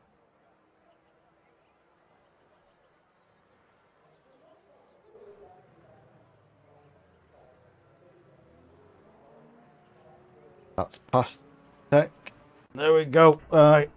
Speaker 2: That's past tech. There we go. Alright.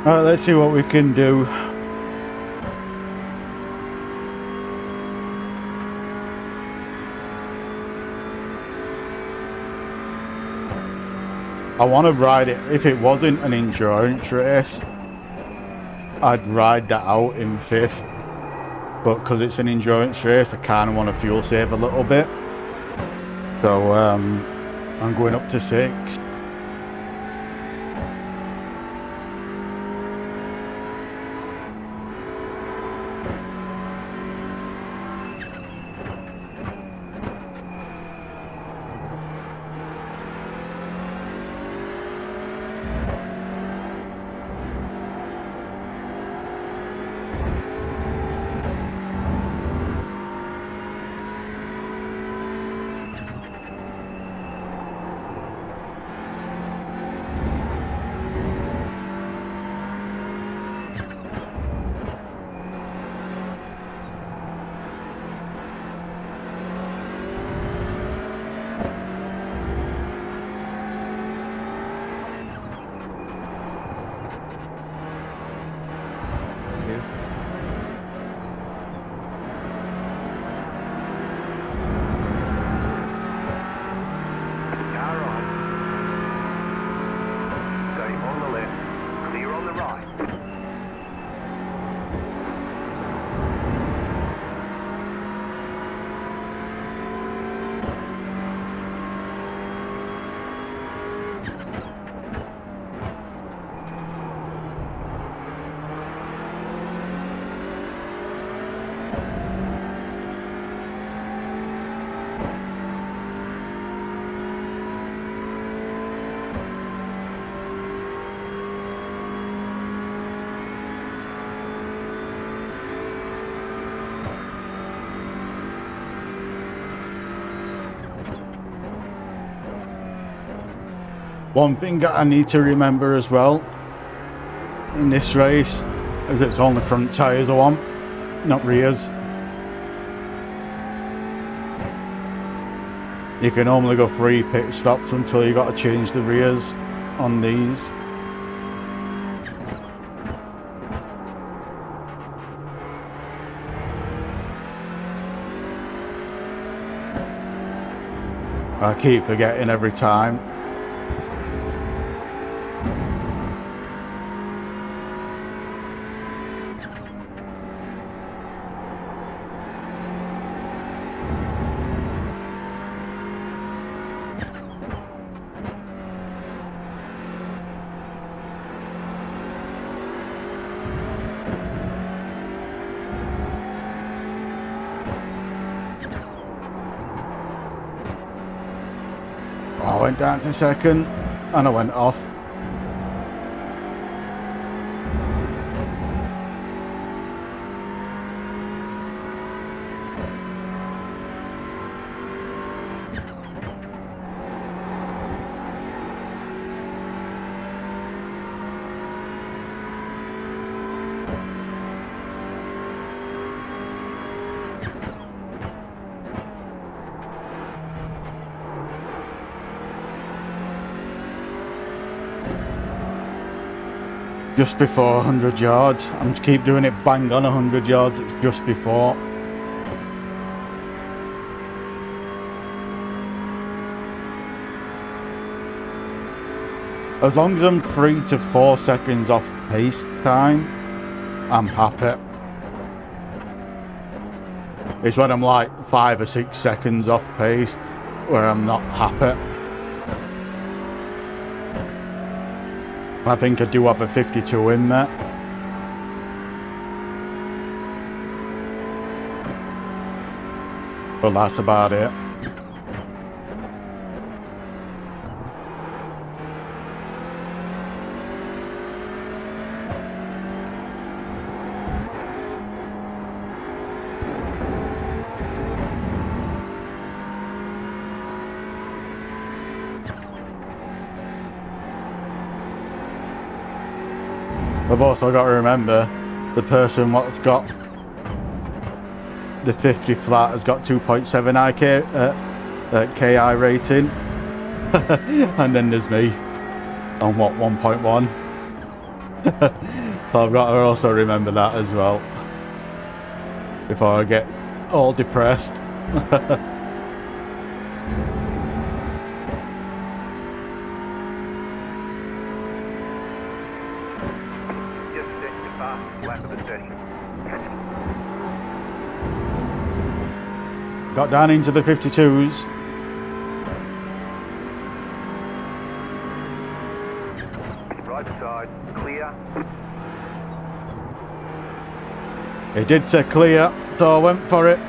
Speaker 2: Alright, let's see what we can do. I want to ride it. If it wasn't an endurance race, I'd ride that out in 5th. But because it's an endurance race, I kind of want to fuel save a little bit. So I'm going up to 6th. One thing I need to remember as well in this race is it's only front tyres I want, not rears. You can only go 3 pit stops until you got to change the rears on these. I keep forgetting every time. went down to second and I went off. Just before 100 yards. I'm just keep doing it bang on 100 yards. It's just before. As long as I'm 3 to 4 seconds off pace time, I'm happy. It's when I'm like 5 or 6 seconds off pace where I'm not happy. I think I do have a 52 in there. But that's about it. I've also got to remember the person what's got the 50 flat has got 2.7 KI rating. And then there's me on what, 1.1. So I've got to also remember that as well before I get all depressed. Got down into the 52s.
Speaker 1: Right side, clear.
Speaker 2: It did say clear, so I went for it.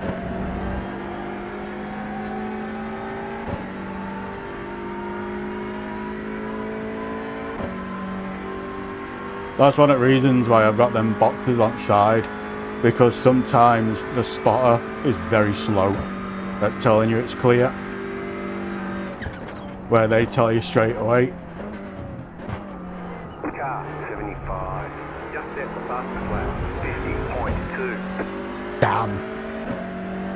Speaker 2: That's one of the reasons why I've got them boxes on side, because sometimes the spotter is very slow at telling you it's clear, where they tell you straight away.
Speaker 1: Car 75, just at the bus flat, 50.2.
Speaker 2: Damn.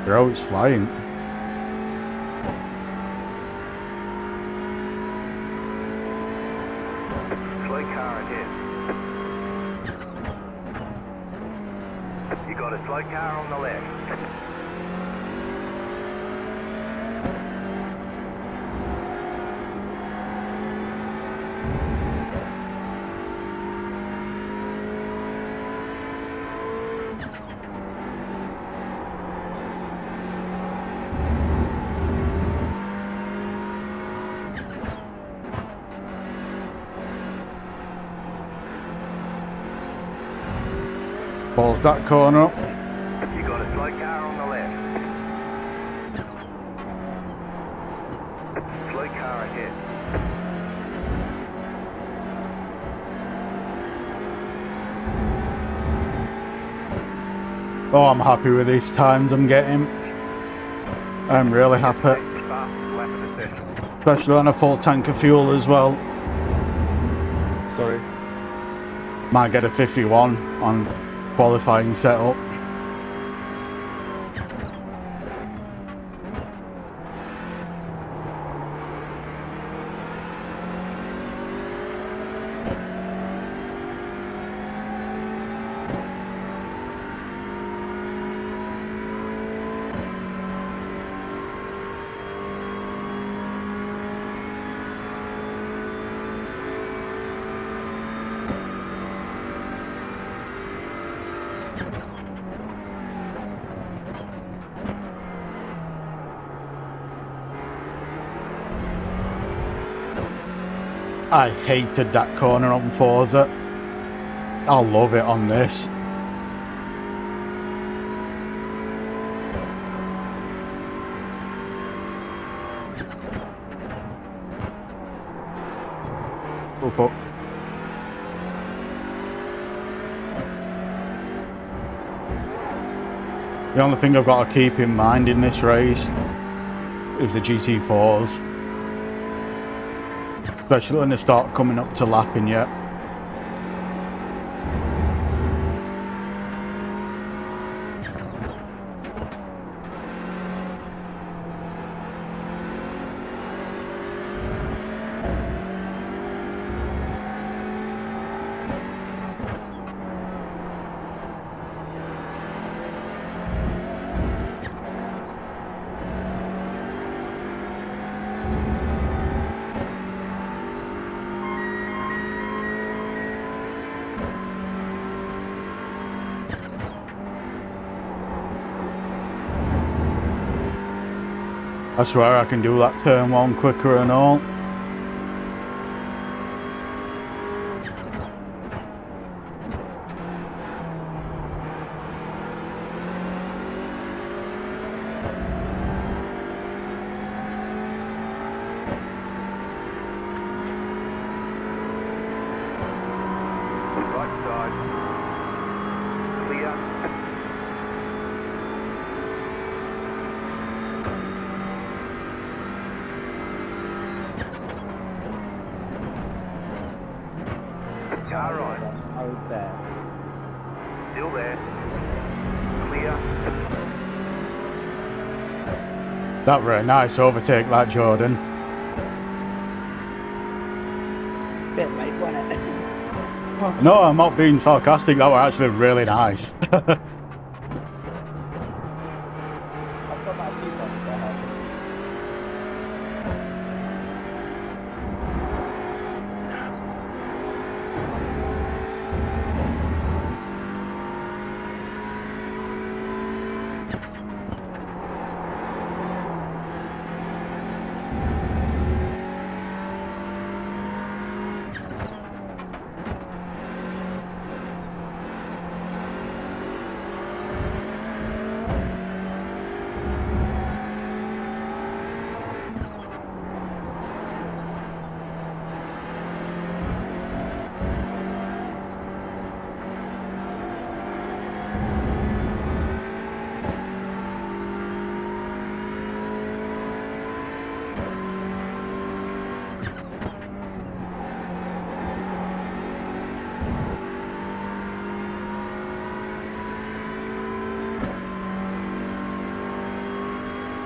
Speaker 2: They're always flying.
Speaker 1: Slow car ahead. You got a slow car on the left.
Speaker 2: Balls that corner up.
Speaker 1: You got a slow car on the left. Slow car ahead.
Speaker 2: Oh, I'm happy with these times I'm getting. I'm really happy.
Speaker 1: Fastest lap of the session.
Speaker 2: Especially on a full tank of fuel as well.
Speaker 4: Sorry.
Speaker 2: Might get a 51 on qualifying setup. I hated that corner on Forza. I love it on this. Oh, fuck. The only thing I've got to keep in mind in this race is the GT4s. Especially when they start coming up to lapping yet. I swear I can do that turn one quicker and all.
Speaker 1: Right side. Clear. Car right. Still there. Clear.
Speaker 2: That were a nice overtake, that, Jordan.
Speaker 5: Bit late, wasn't it?
Speaker 2: No, I'm not being sarcastic. That were actually really nice.
Speaker 5: I've got my teeth on there.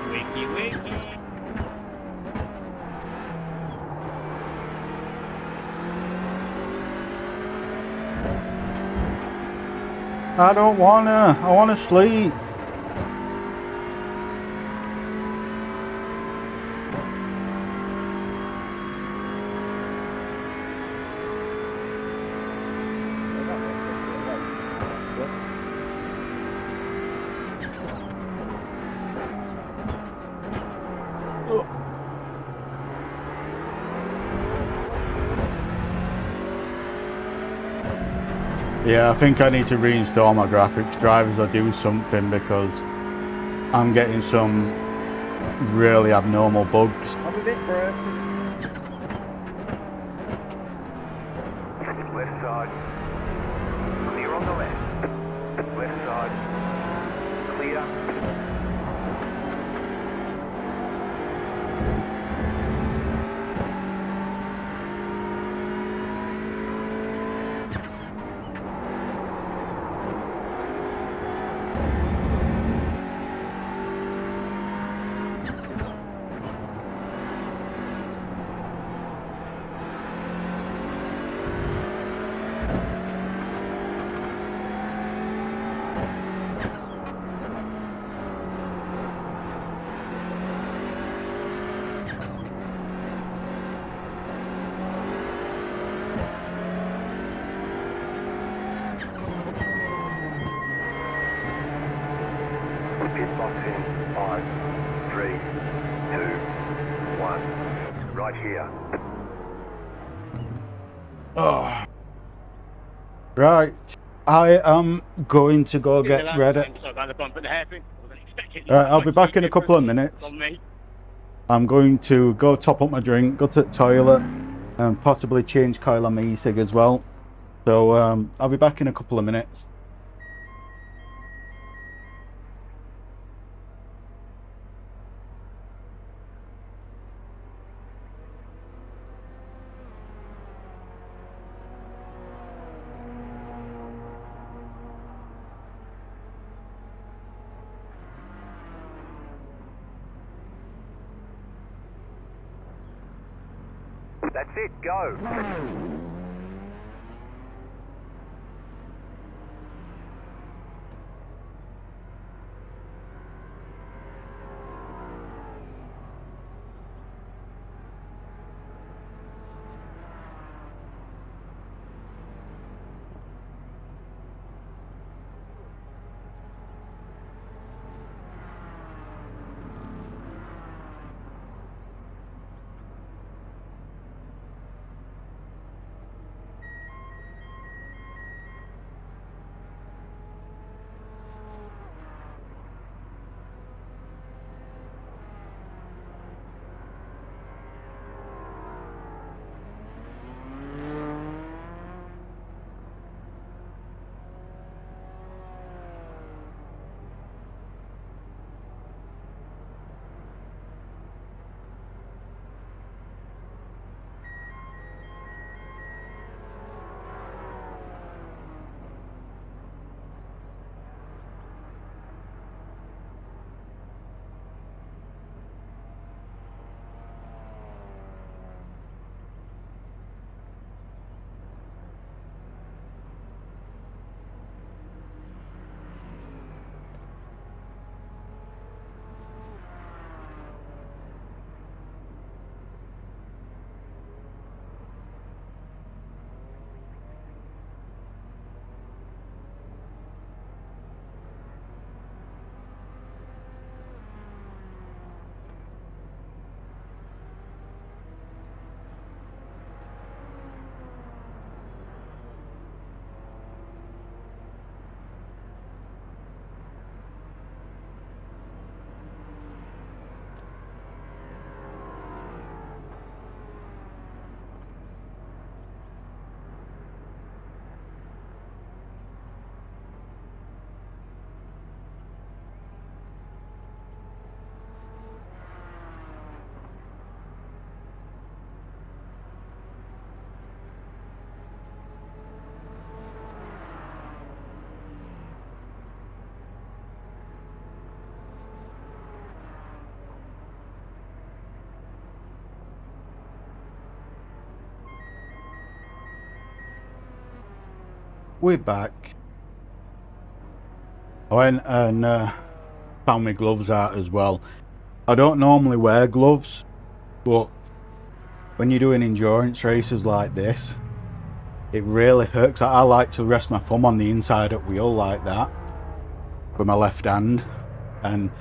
Speaker 6: Wakey, wakey.
Speaker 2: I don't wanna. I wanna sleep. Yeah, I think I need to reinstall my graphics drivers or do something because I'm getting some really abnormal bugs.
Speaker 5: I'm a bit broken.
Speaker 1: Left side. Clear on the left. Left side. Clear. Pit box in 5, 3, 2, 1. Right here.
Speaker 2: Oh. Right, I am going to go get ready. I'll be back in a couple of minutes. I'm going to go top up my drink, go to the toilet, and possibly change coil on my e-cig as well. So I'll be back in a couple of minutes.
Speaker 1: That's it, go.
Speaker 2: We're back. I went and found my gloves out as well. I don't normally wear gloves, but when you're doing endurance races like this, it really hurts. I like to rest my thumb on the inside of the wheel like that with my left hand, and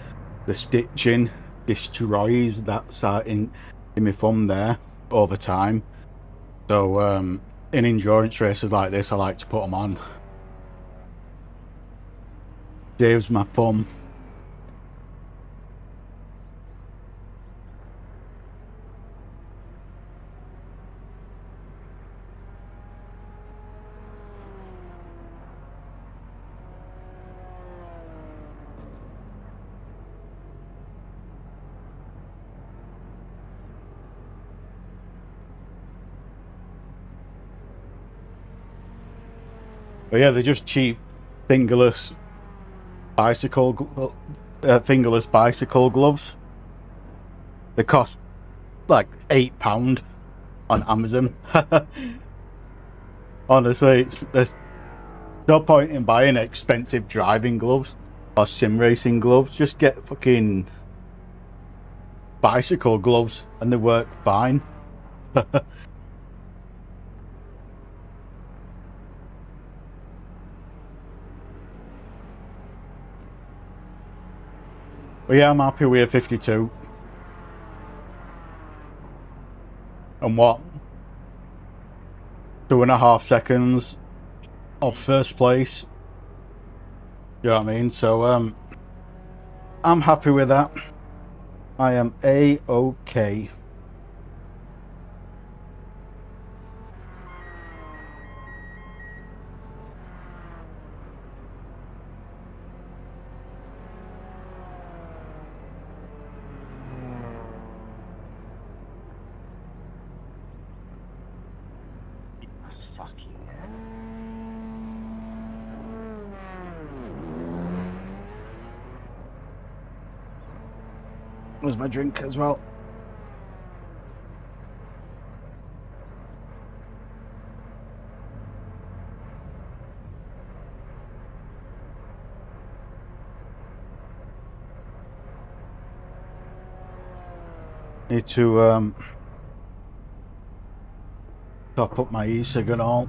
Speaker 2: the stitching destroys that side in my thumb there over time. So in endurance races like this, I like to put them on. Saves my thumb. But yeah, they're just cheap fingerless bicycle gloves. They cost like £8 on Amazon. Honestly, there's no point in buying expensive driving gloves or sim racing gloves. Just get fucking bicycle gloves and they work fine. But yeah, I'm happy with 52. And what? 2.5 seconds of first place. You know what I mean? So I'm happy with that. I am A-OK. Where's my drink as well? Need to top up my e-cig and all.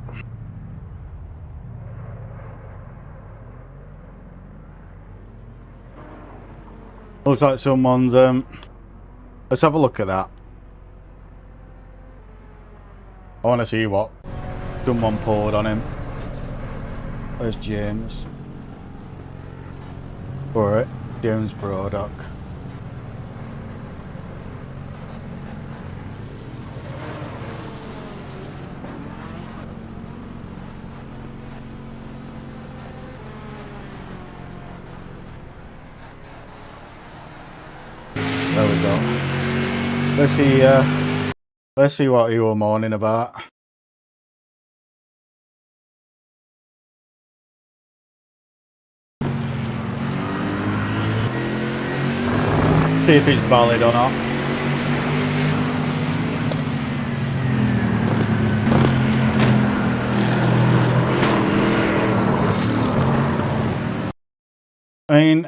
Speaker 2: Looks like someone's let's have a look at that. I want to see what someone poured on him. Where's James? Alright, James Broddock. There we go. Let's see what you were moaning about. See if it's valid or not. I mean,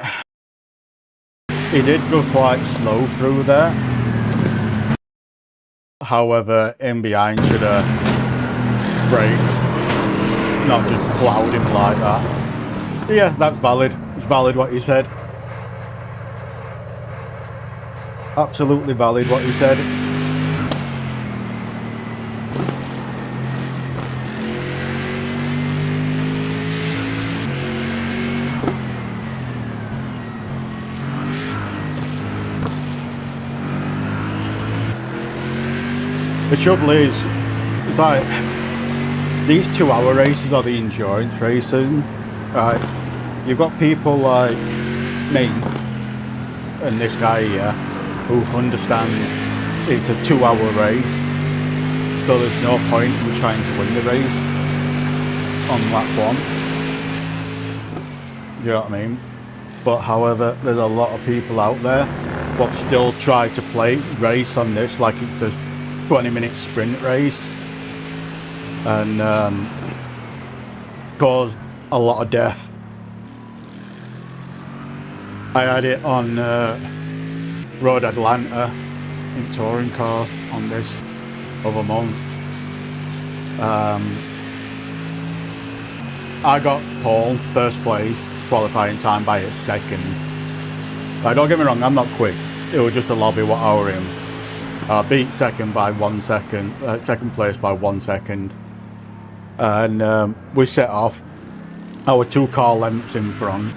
Speaker 2: he did go quite slow through there. However, in behind should have braked, not just plowed him like that. But yeah, that's valid. It's valid what you said. Absolutely valid what you said. The trouble is, it's like these 2-hour races are the endurance races. Right? You've got people like me and this guy here who understand it's a 2-hour race, so there's no point in trying to win the race on lap 1. You know what I mean? But however, there's a lot of people out there that still try to race on this like it's a 20-minute sprint race, and caused a lot of death. I had it on Road Atlanta in touring car on this other month. I got pole, first place, qualifying time by a second. Like, don't get me wrong, I'm not quick. It was just a lobby what I were in. I beat second by 1 second, second place by 1 second. And we set off. Our 2 car lengths in front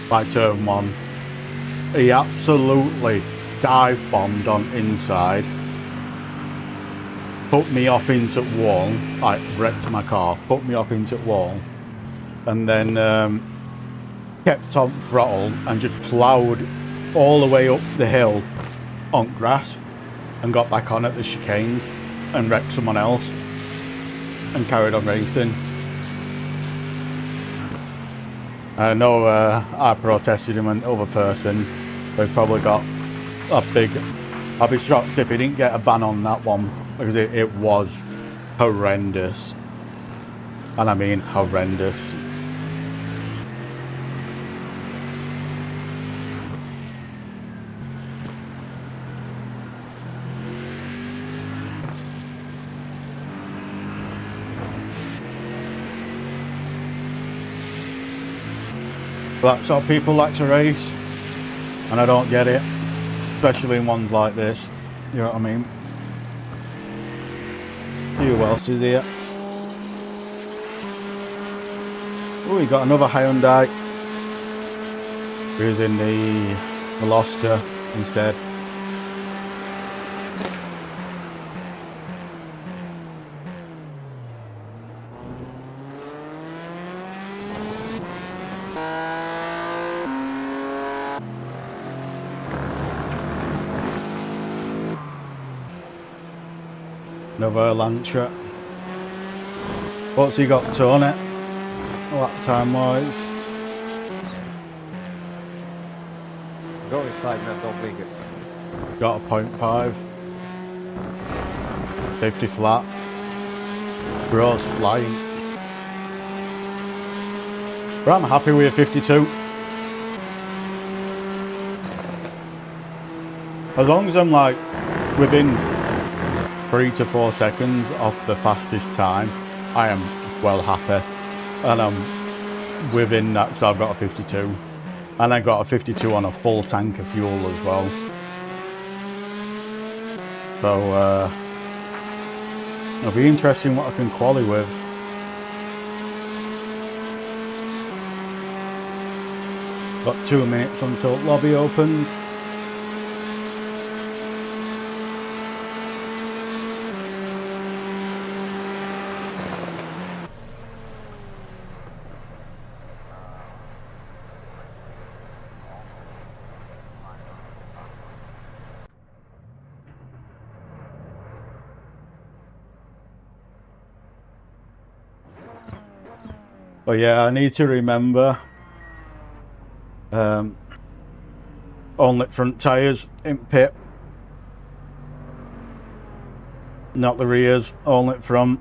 Speaker 2: by turn 1. He absolutely dive bombed on inside. Put me off into wall, like wrecked my car, put me off into wall. And then kept on throttle and just ploughed all the way up the hill on grass and got back on at the chicanes and wrecked someone else and carried on racing. I know I protested him and the other person, but probably got a big... I'd be shocked if he didn't get a ban on that one, because it was horrendous. And I mean horrendous. That's how people like to race, and I don't get it, especially in ones like this. You know what I mean? Who else is here? Oh, we got another Hyundai. Who's in the Veloster instead. Another Elantra. What's he got, Tony? Lap time wise.
Speaker 6: go inside, man. Don't make it.
Speaker 2: Got a 0.5. 50 flat. Bro's flying. But I'm happy with a 52. As long as I'm like within 3 to 4 seconds off the fastest time, I am well happy. And I'm within that because I've got a 52. And I got a 52 on a full tank of fuel as well. So it'll be interesting what I can quali with. Got 2 minutes until lobby opens. But yeah, I need to remember only front tyres in pit, not the rears, only front.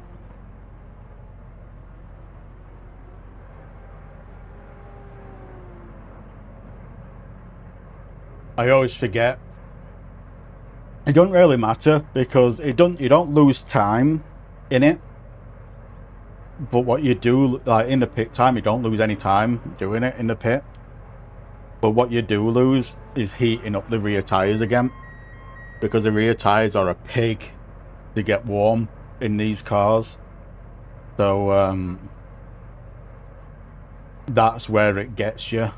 Speaker 2: I always forget. It don't really matter because you don't lose time in it. But what you do, like in the pit time, you don't lose any time doing it in the pit. But what you do lose is heating up the rear tyres again. Because the rear tyres are a pig to get warm in these cars. So that's where it gets you.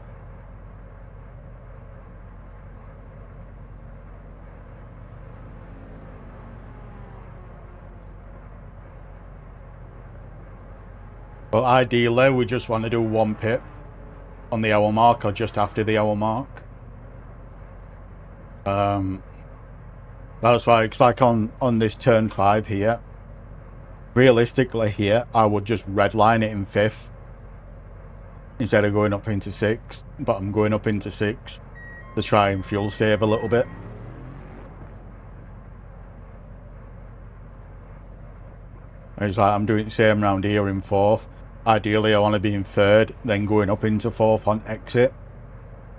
Speaker 2: But ideally, we just want to do 1 pit on the hour mark or just after the hour mark. That's why it's like on this turn 5 here. Realistically here, I would just redline it in 5th instead of going up into 6th. But I'm going up into 6th to try and fuel save a little bit. It's like I'm doing the same round here in 4th. Ideally, I want to be in 3rd, then going up into 4th on exit.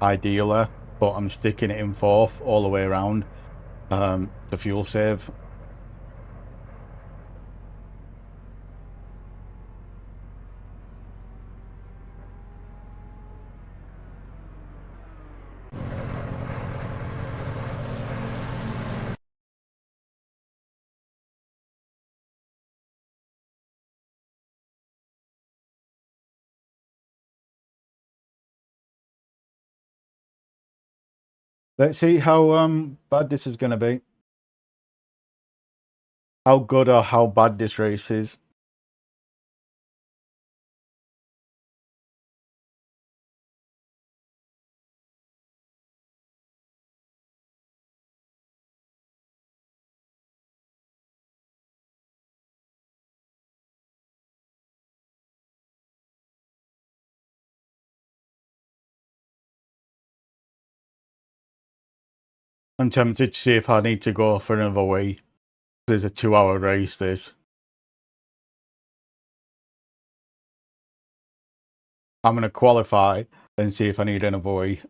Speaker 2: Ideally, but I'm sticking it in 4th all the way around to fuel save. Let's see how bad this is going to be. How good or how bad this race is. I'm tempted to see if I need to go for another wee. There's a 2-hour race, this. I'm going to qualify and see if I need another wee.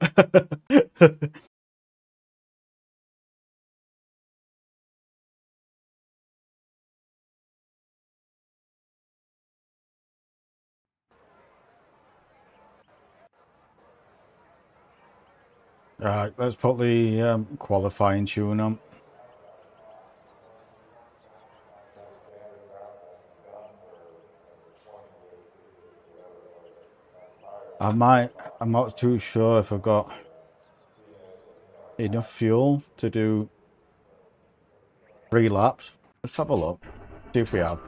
Speaker 2: Alright, let's put the qualifying tune on. I'm not too sure if I've got enough fuel to do 3 laps. Let's have a look. See if we have.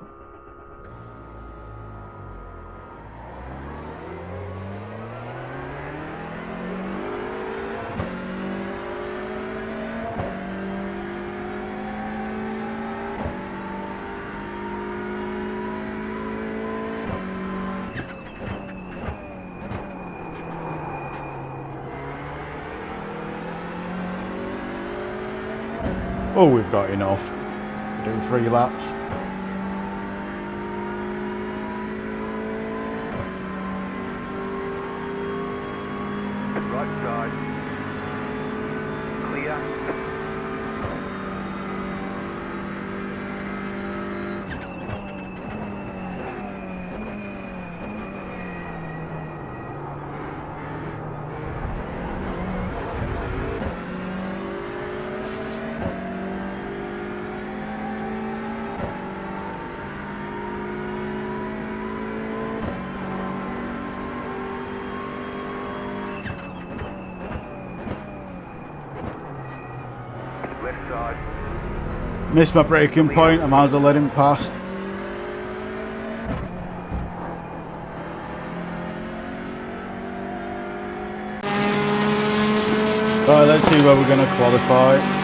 Speaker 2: Oh, we've got enough to do 3 laps.
Speaker 1: Right side. Clear. Left side.
Speaker 2: Missed my braking point, I might as well let him past. Right, let's see where we're going to qualify.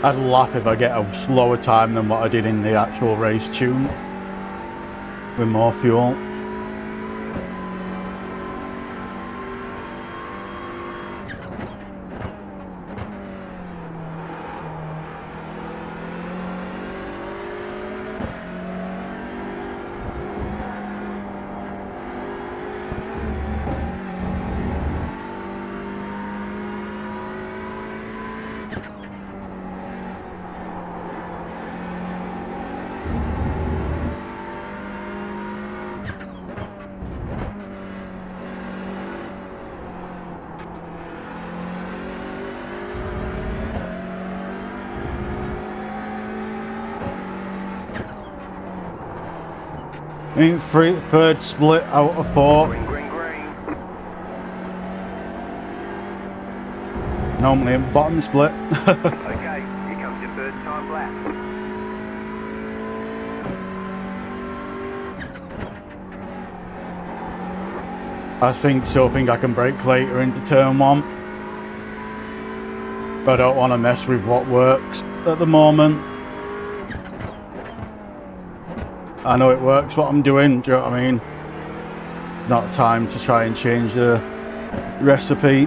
Speaker 2: I'd lap if I get a slower time than what I did in the actual race tune with more fuel. In third split out of 4.
Speaker 1: Green, green, green.
Speaker 2: Normally in bottom split.
Speaker 1: Okay, here comes your first time lap.
Speaker 2: I think I can brake later into turn 1. But I don't want to mess with what works at the moment. I know it works what I'm doing, do you know what I mean? Not time to try and change the recipe.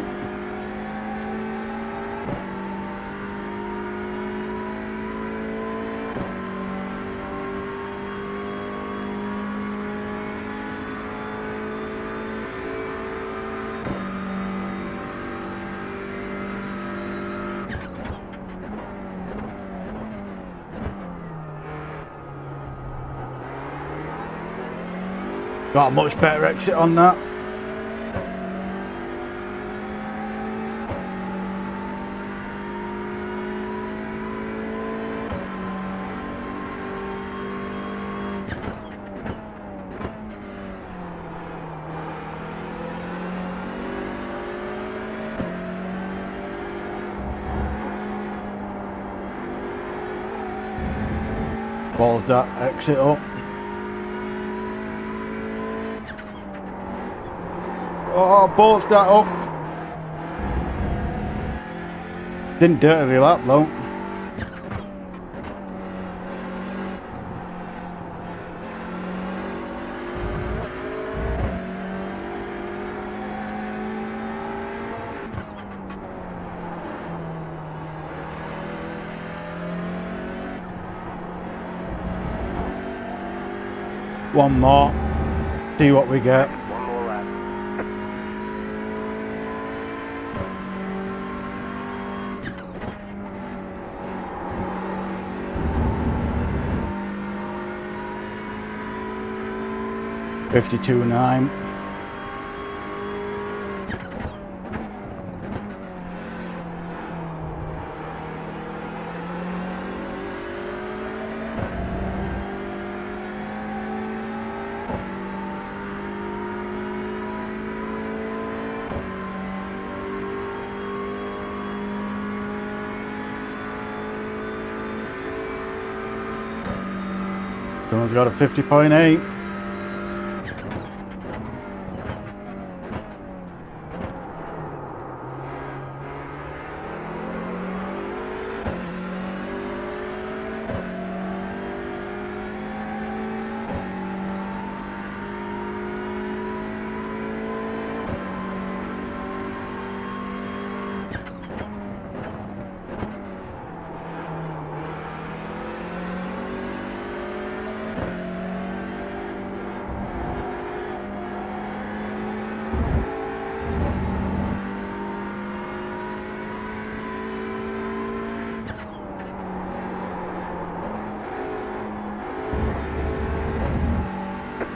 Speaker 2: Got a much better exit on that. Balls that exit up. Oh, bolts that up. Didn't dirty the lap though. One more. See what we get.
Speaker 1: One more lap.
Speaker 2: $52.9. Someone's got a 50.8.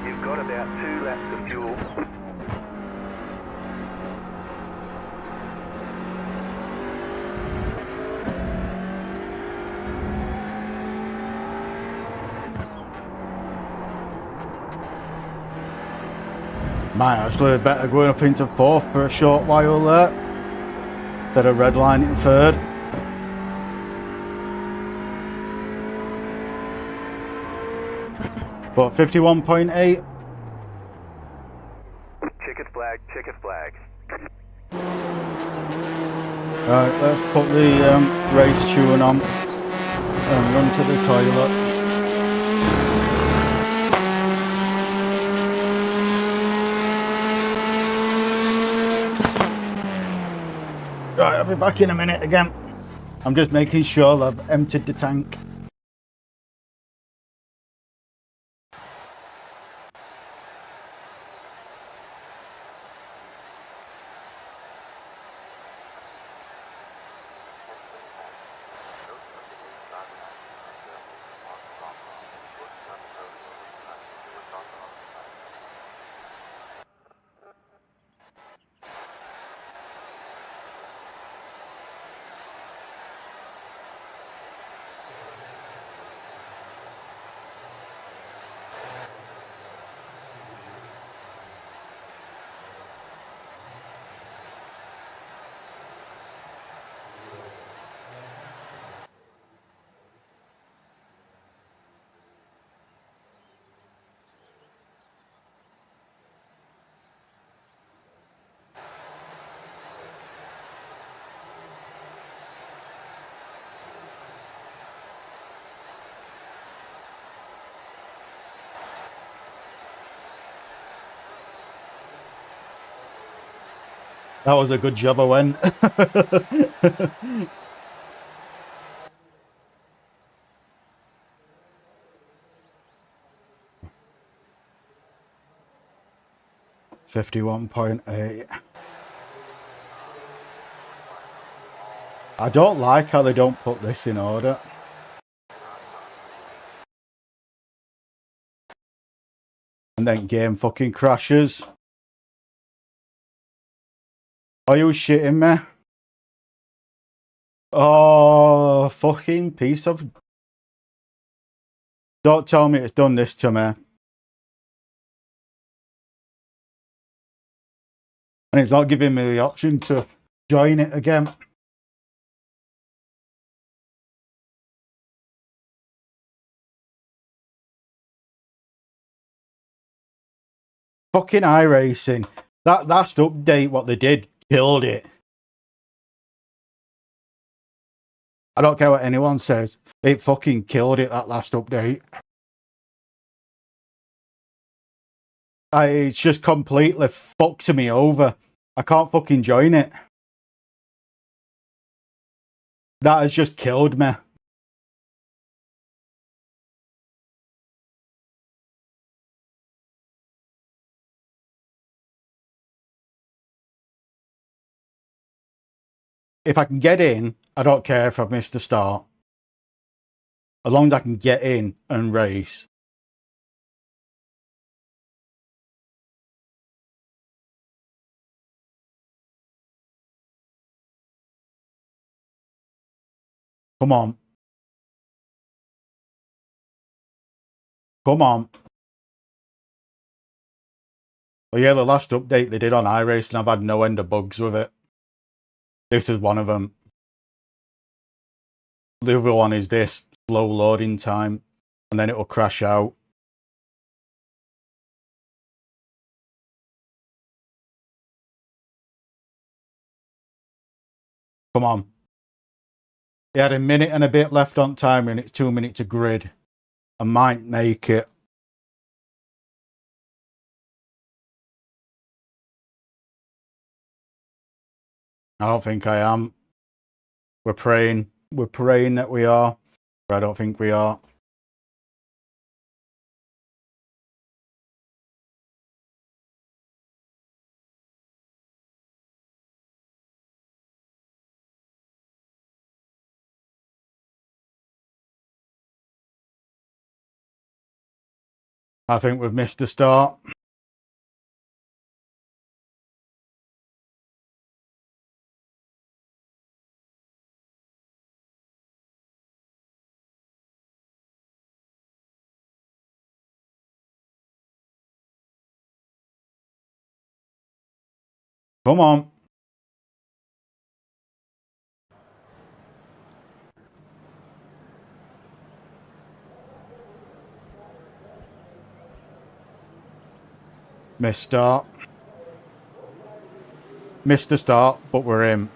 Speaker 1: You've got about 2 laps of fuel.
Speaker 2: Might actually better going up into fourth for a short while there. Instead of redlining third. But 51.8.
Speaker 1: Checkered flag, checkered flag.
Speaker 2: Right, let's put the race tune on and run to the toilet. Right, I'll be back in a minute again. I'm just making sure I've emptied the tank. That was a good job I went. $51.8. I don't like how they don't put this in order. And then game fucking crashes. Are you shitting me? Oh, fucking piece of... Don't tell me it's done this to me. And it's not giving me the option to join it again. Fucking iRacing. That last update, what they did, killed it. I don't care what anyone says. It fucking killed it, that last update. It's just completely fucked me over. I can't fucking join it. That has just killed me. If I can get in, I don't care if I've missed the start. As long as I can get in and race. Come on. Come on. Oh yeah, the last update they did on iRacing, I've had no end of bugs with it. This is one of them. The other one is this slow loading time, and then it will crash out. Come on. He had a minute and a bit left on timer, and it's 2 minutes to grid. I might make it. I don't think I am. We're praying. We're praying that we are. But I don't think we are. I think we've missed the start. Come on. Missed start. Missed the start, but we're in.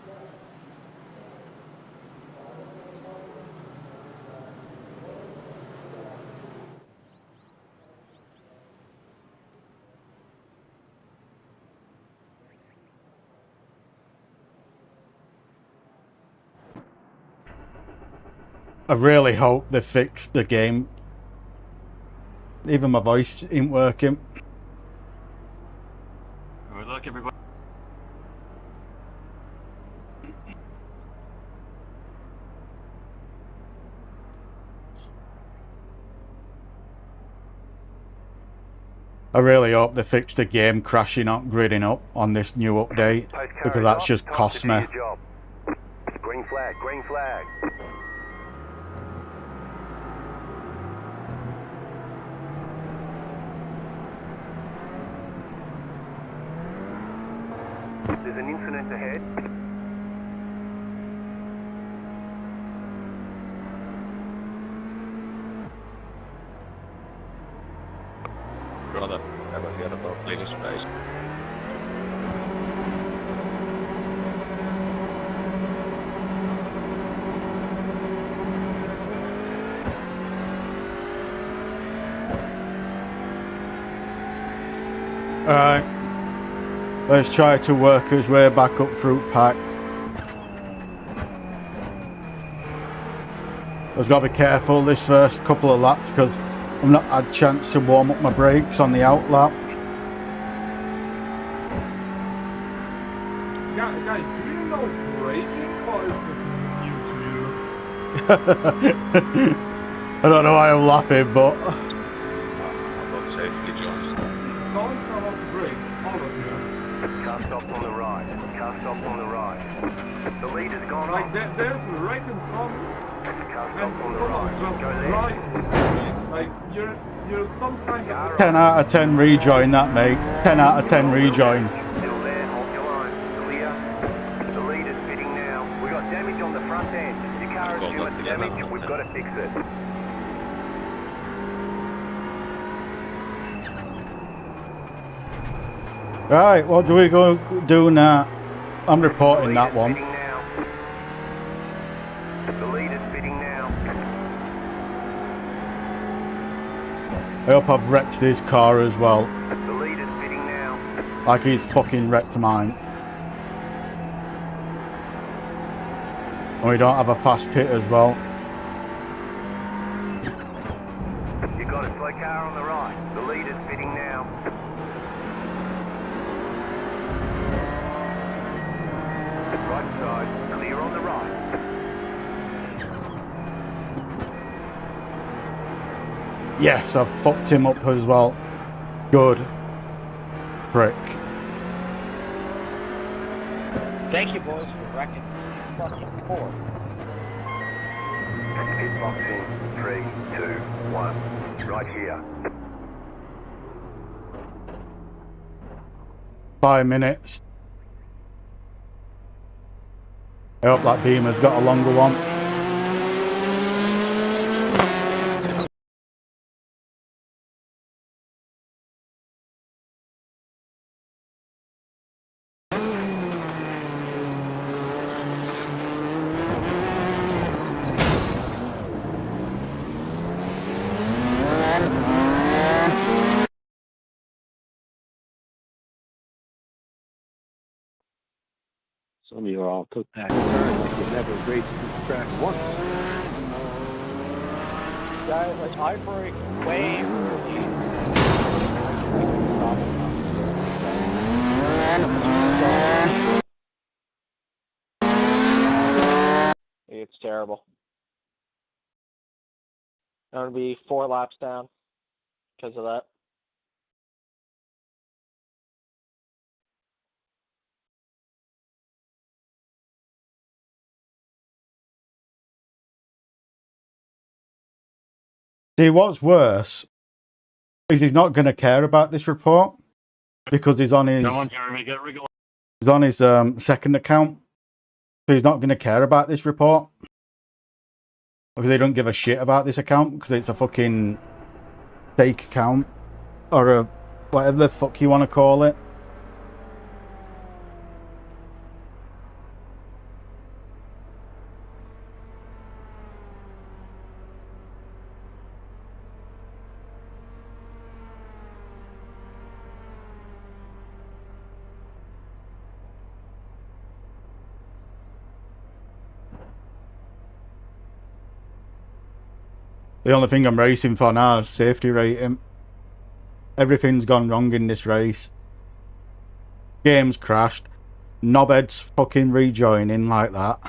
Speaker 2: I really hope they fixed the game. Even my voice ain't working.
Speaker 3: Good luck, everybody.
Speaker 2: I really hope they fixed the game crashing up, gridding up on this new update, because that's just cost me.
Speaker 1: Green flag, green flag. There's an incident ahead.
Speaker 4: Brother, ever heard about latest space?
Speaker 2: Alright. Let's try to work his way back up Fruit Pack. I've got to be careful this first couple of laps because I've not had a chance to warm up my brakes on the out lap.
Speaker 6: Guys, do you know braking or is this new to you?
Speaker 2: I don't know why I'm laughing, but
Speaker 4: About safety, John.
Speaker 6: Don't come off the brake, all of you.
Speaker 1: Car stopped on the right. Car stopped on the right. The leader's gone
Speaker 6: Like
Speaker 1: off.
Speaker 6: there's right in front.
Speaker 1: Car
Speaker 6: And
Speaker 1: stopped on the
Speaker 6: come on,
Speaker 1: right.
Speaker 6: just
Speaker 1: Go there.
Speaker 6: right. Like you're sometimes.
Speaker 1: Car
Speaker 2: 10 out of 10 rejoin that, mate. 10 out of 10 rejoin.
Speaker 1: Still there, hold your line. Clear. The leader's pitting now. We got damage on the front end. Your car is due at damage. We've got to fix it.
Speaker 2: Right, what do we go do now? I'm reporting that one.
Speaker 1: The leader's pitting now.
Speaker 2: I hope I've wrecked his car as well.
Speaker 1: The leader's pitting now.
Speaker 2: Like he's fucking wrecked mine. And we don't have a fast pit as well.
Speaker 1: You've got a slow car on the right. The leader's pitting now. Right side. Clear
Speaker 2: Yes, I've fucked him up as well. Good. Prick.
Speaker 5: Thank you, boys, for wrecking fucking four.
Speaker 1: Pit box in 3, 2, 1. Right here.
Speaker 2: 5 minutes. I hope that Beamer's got a longer one.
Speaker 4: Some of you are all took back turn like you never raced this track once.
Speaker 5: Guys, like, I break way early. It's terrible. I'm going to be 4 laps down because of that.
Speaker 2: See, what's worse is he's not going to care about this report because he's on his second account. So he's not going to care about this report because they don't give a shit about this account because it's a fucking fake account or a whatever the fuck you want to call it. The only thing I'm racing for now is safety rating. Everything's gone wrong in this race. Game's crashed. Knobhead's fucking rejoining like that.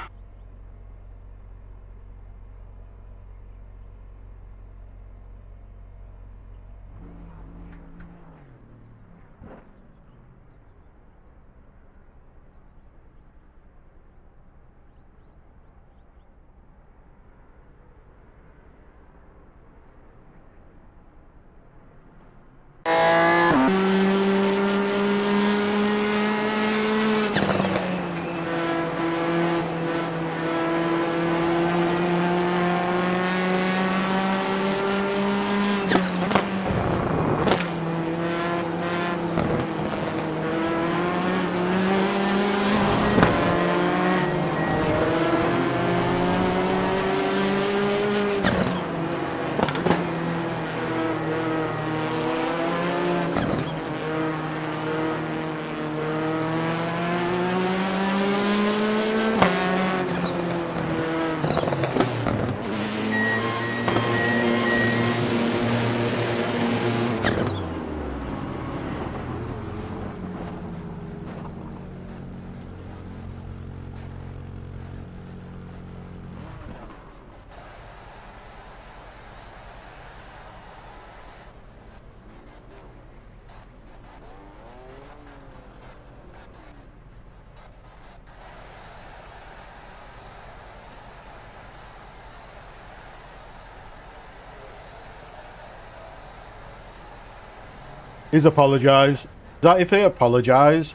Speaker 2: He's apologised. That if he apologise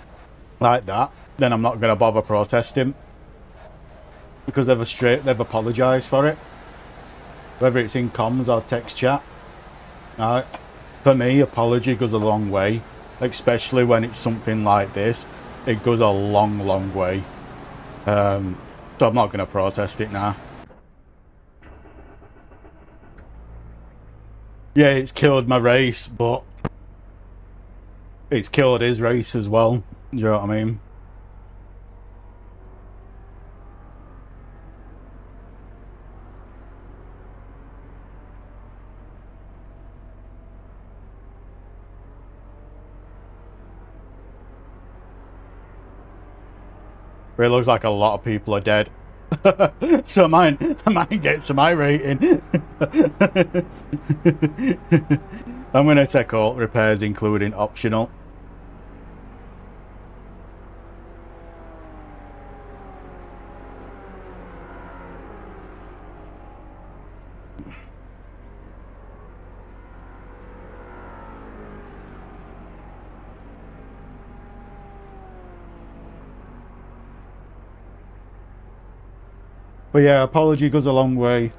Speaker 2: like that, then I'm not going to bother protesting because they've apologised for it, whether it's in comms or text chat. Right? For me, apology goes a long way, especially when it's something like this. It goes a long way. So I'm not going to protest it now. Yeah, it's killed my race, but it's killed his race as well. You know what I mean? It looks like a lot of people are dead. So I might get some high rating. I'm gonna take all repairs, including optional. But yeah, apology goes a long way,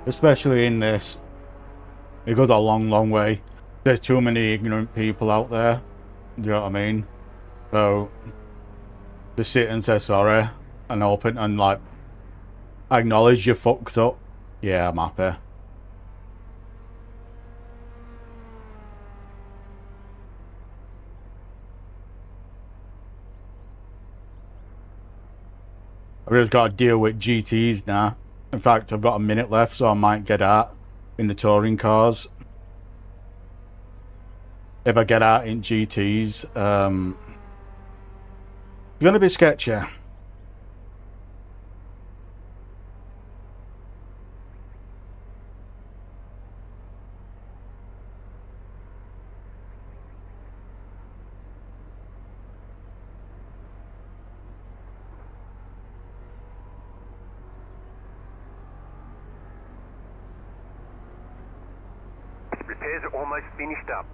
Speaker 2: especially in this. It goes a long, long way. There's too many ignorant people out there. Do you know what I mean? So, to sit and say sorry and open and like acknowledge you fucked up. Yeah, I'm happy. I've just got to deal with GTs now. In fact, I've got a minute left, so I might get out in the touring cars. If I get out in GTs, it's going to be sketchy.
Speaker 1: Repairs are almost finished up.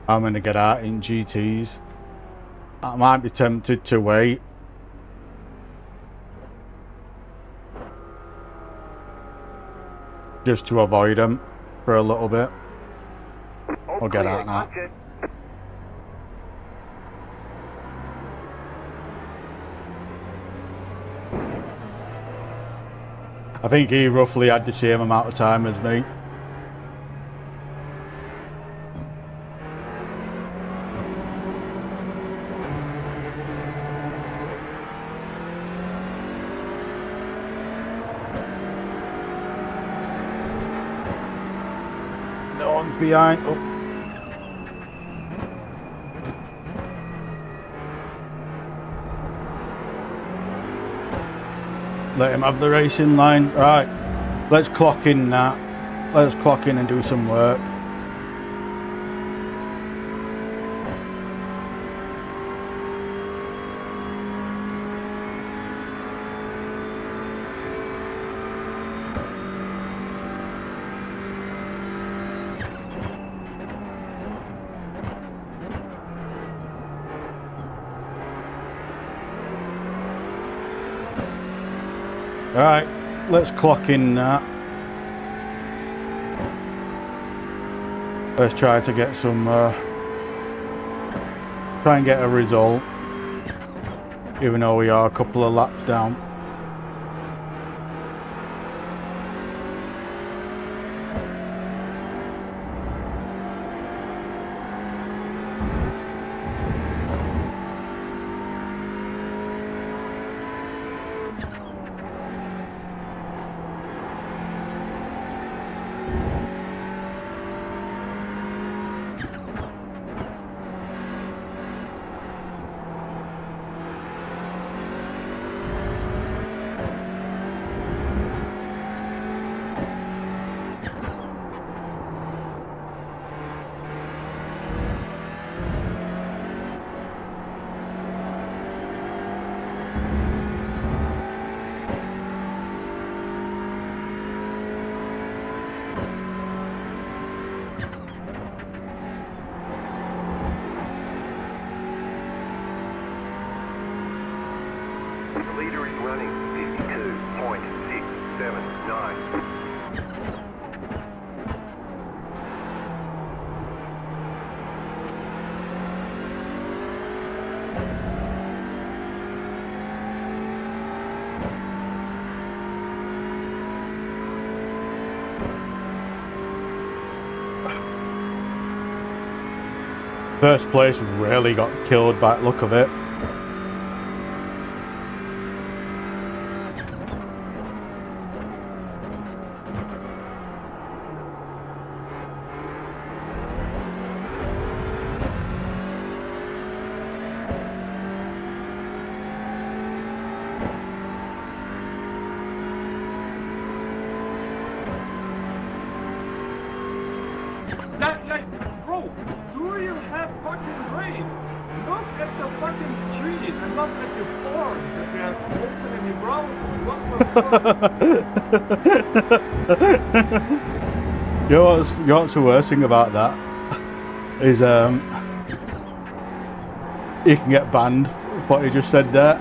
Speaker 2: I'm going to get out in GTs. I might be tempted to wait. Just to avoid them for a little bit. I'll get out now. I think he roughly had the same amount of time as me. No one's behind. Oh. Let him have the racing line. Right, let's clock in now. Let's clock in and do some work. Alright, let's clock in now. Let's try to get some, try and get a result, even though we are a couple of laps down.
Speaker 1: Leader is running 52.679.
Speaker 2: First place really got killed by the look of it.
Speaker 6: not let you form that you have to open in your browser. What the fuck?
Speaker 2: You know what's the worst thing about that is you can get banned for what you just said there.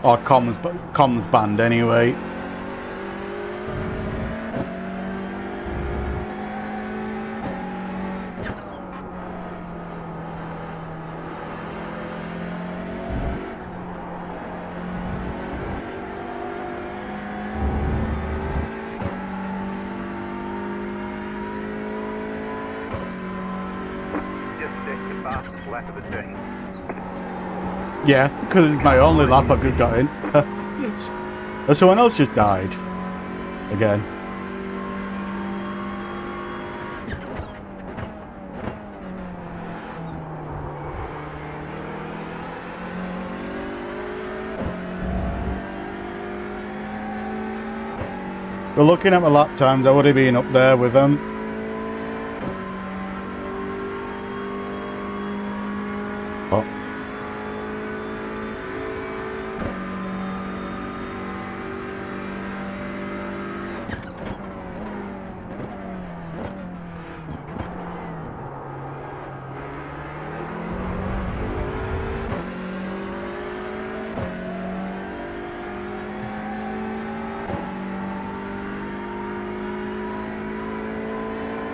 Speaker 2: Or comms banned anyway. Yeah, because it's my only lap I've just got in. And someone else just died. Again. But looking at my lap times, I would have been up there with them. Oh.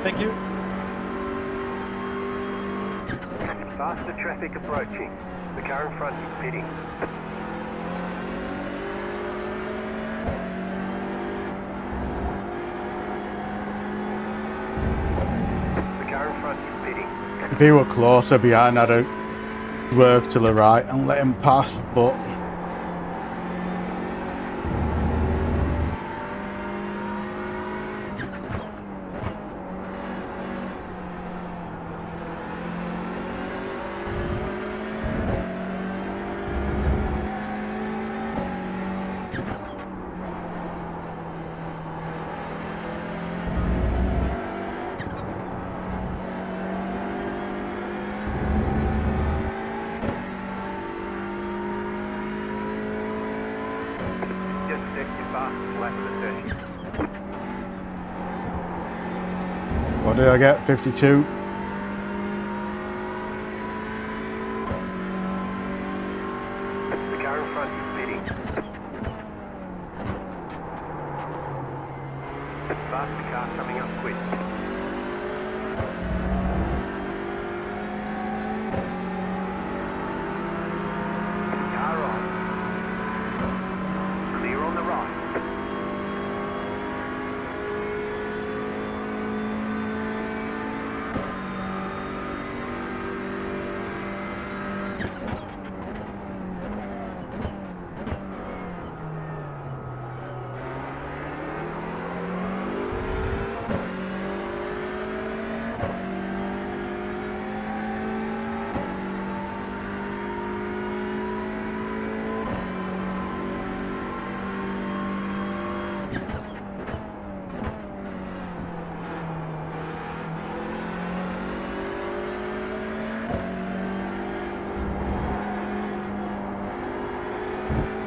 Speaker 4: Thank you.
Speaker 1: Faster traffic approaching. The car in front is pitting. The car in front is pitting.
Speaker 2: If he were closer behind, I'd have swerved to the right and let him pass, but... What did I get? 52?
Speaker 1: The car in front is pitting. Faster car coming up quick. Car on. Clear on the right.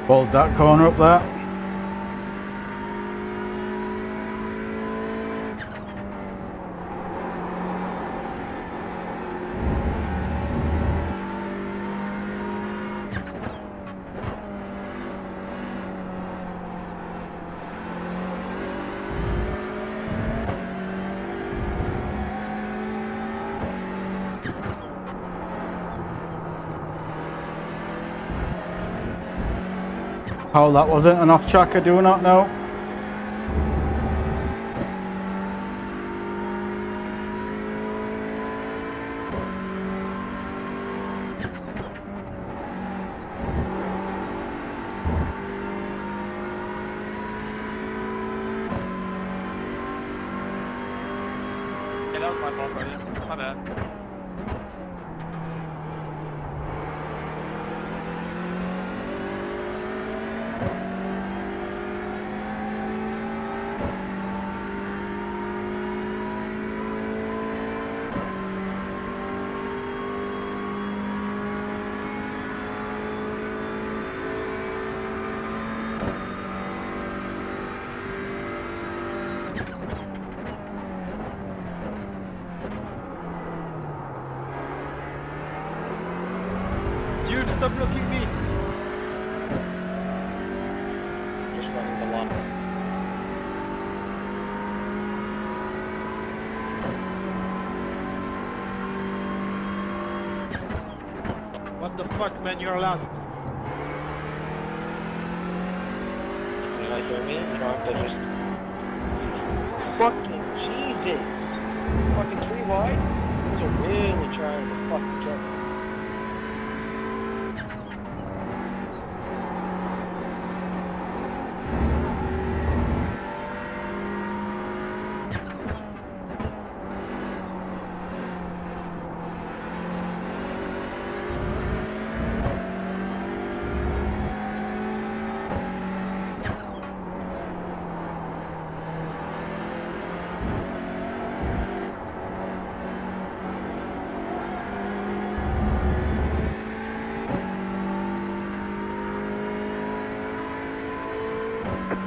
Speaker 2: Hold that corner up there. How that wasn't an off track, I do not know.
Speaker 7: Yeah, that was my fault, buddy. My bad.
Speaker 3: stop blocking me.
Speaker 5: Just running the line.
Speaker 3: What the fuck, man? You're last.
Speaker 5: You guys hear me? You don't have to just... Fucking Jesus! Fucking 3 wide? These are really trying to fucking get me.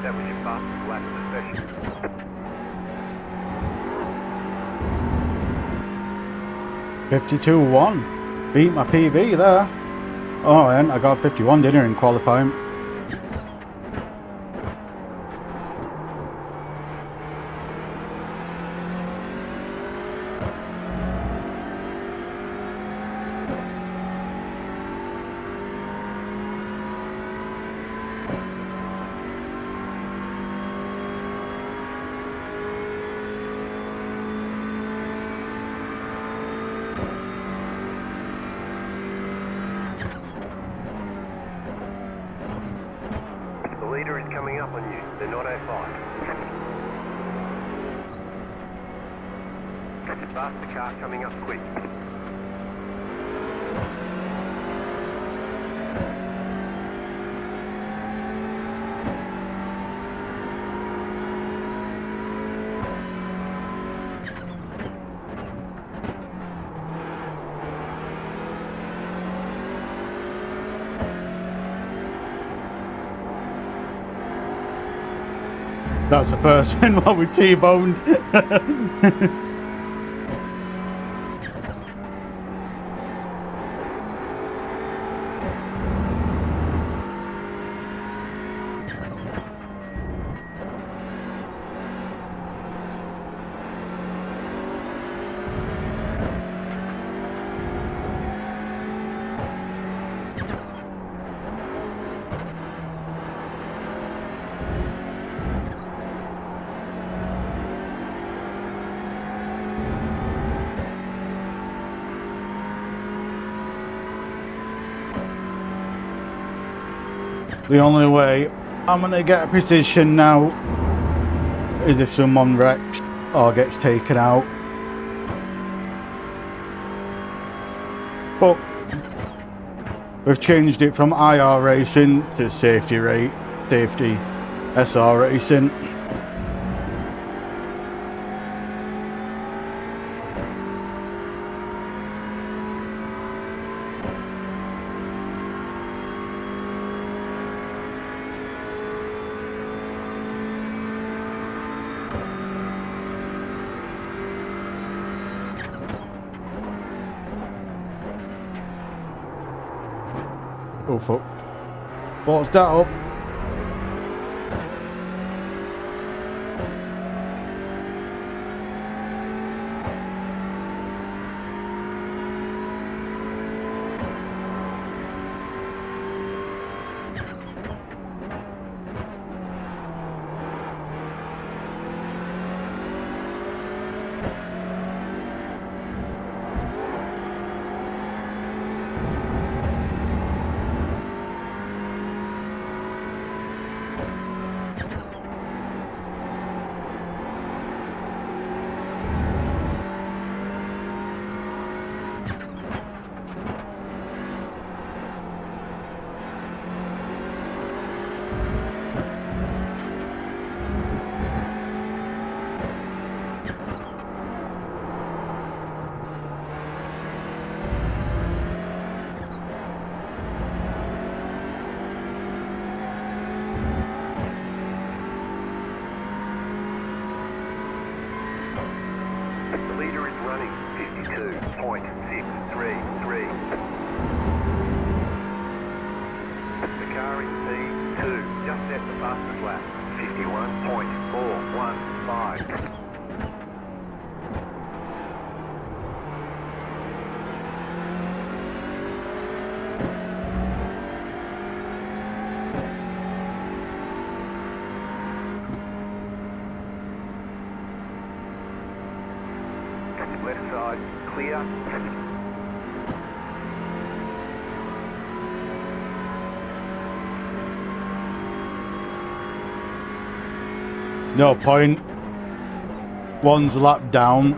Speaker 1: That was your fastest lap of the session.
Speaker 2: 52-1. Beat my PB there. Oh, and I got 51 dinner in qualifying.
Speaker 1: The leader is coming up on you. They're not A5. Faster car coming up quick.
Speaker 2: That's a person while we T-boned. The only way I'm gonna get a position now is if someone wrecks or gets taken out. But we've changed it from IR racing to safety SR racing. Oh fuck. What's that up?
Speaker 1: The leader is running 52.633. The car in P2 just set the fastest lap. 51.415. Left side, clear.
Speaker 2: No point. One's laps down,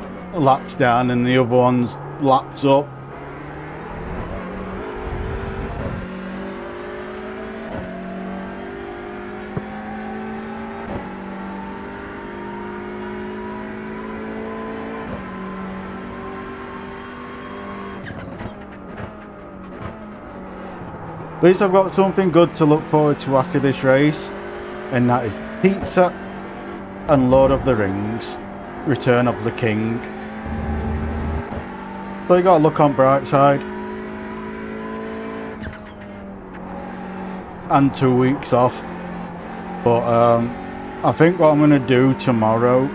Speaker 2: and the other one's laps up. At least I've got something good to look forward to after this race, and that is pizza and Lord of the Rings, Return of the King. So you gotta look on bright side. And 2 weeks off. But I think what I'm gonna do tomorrow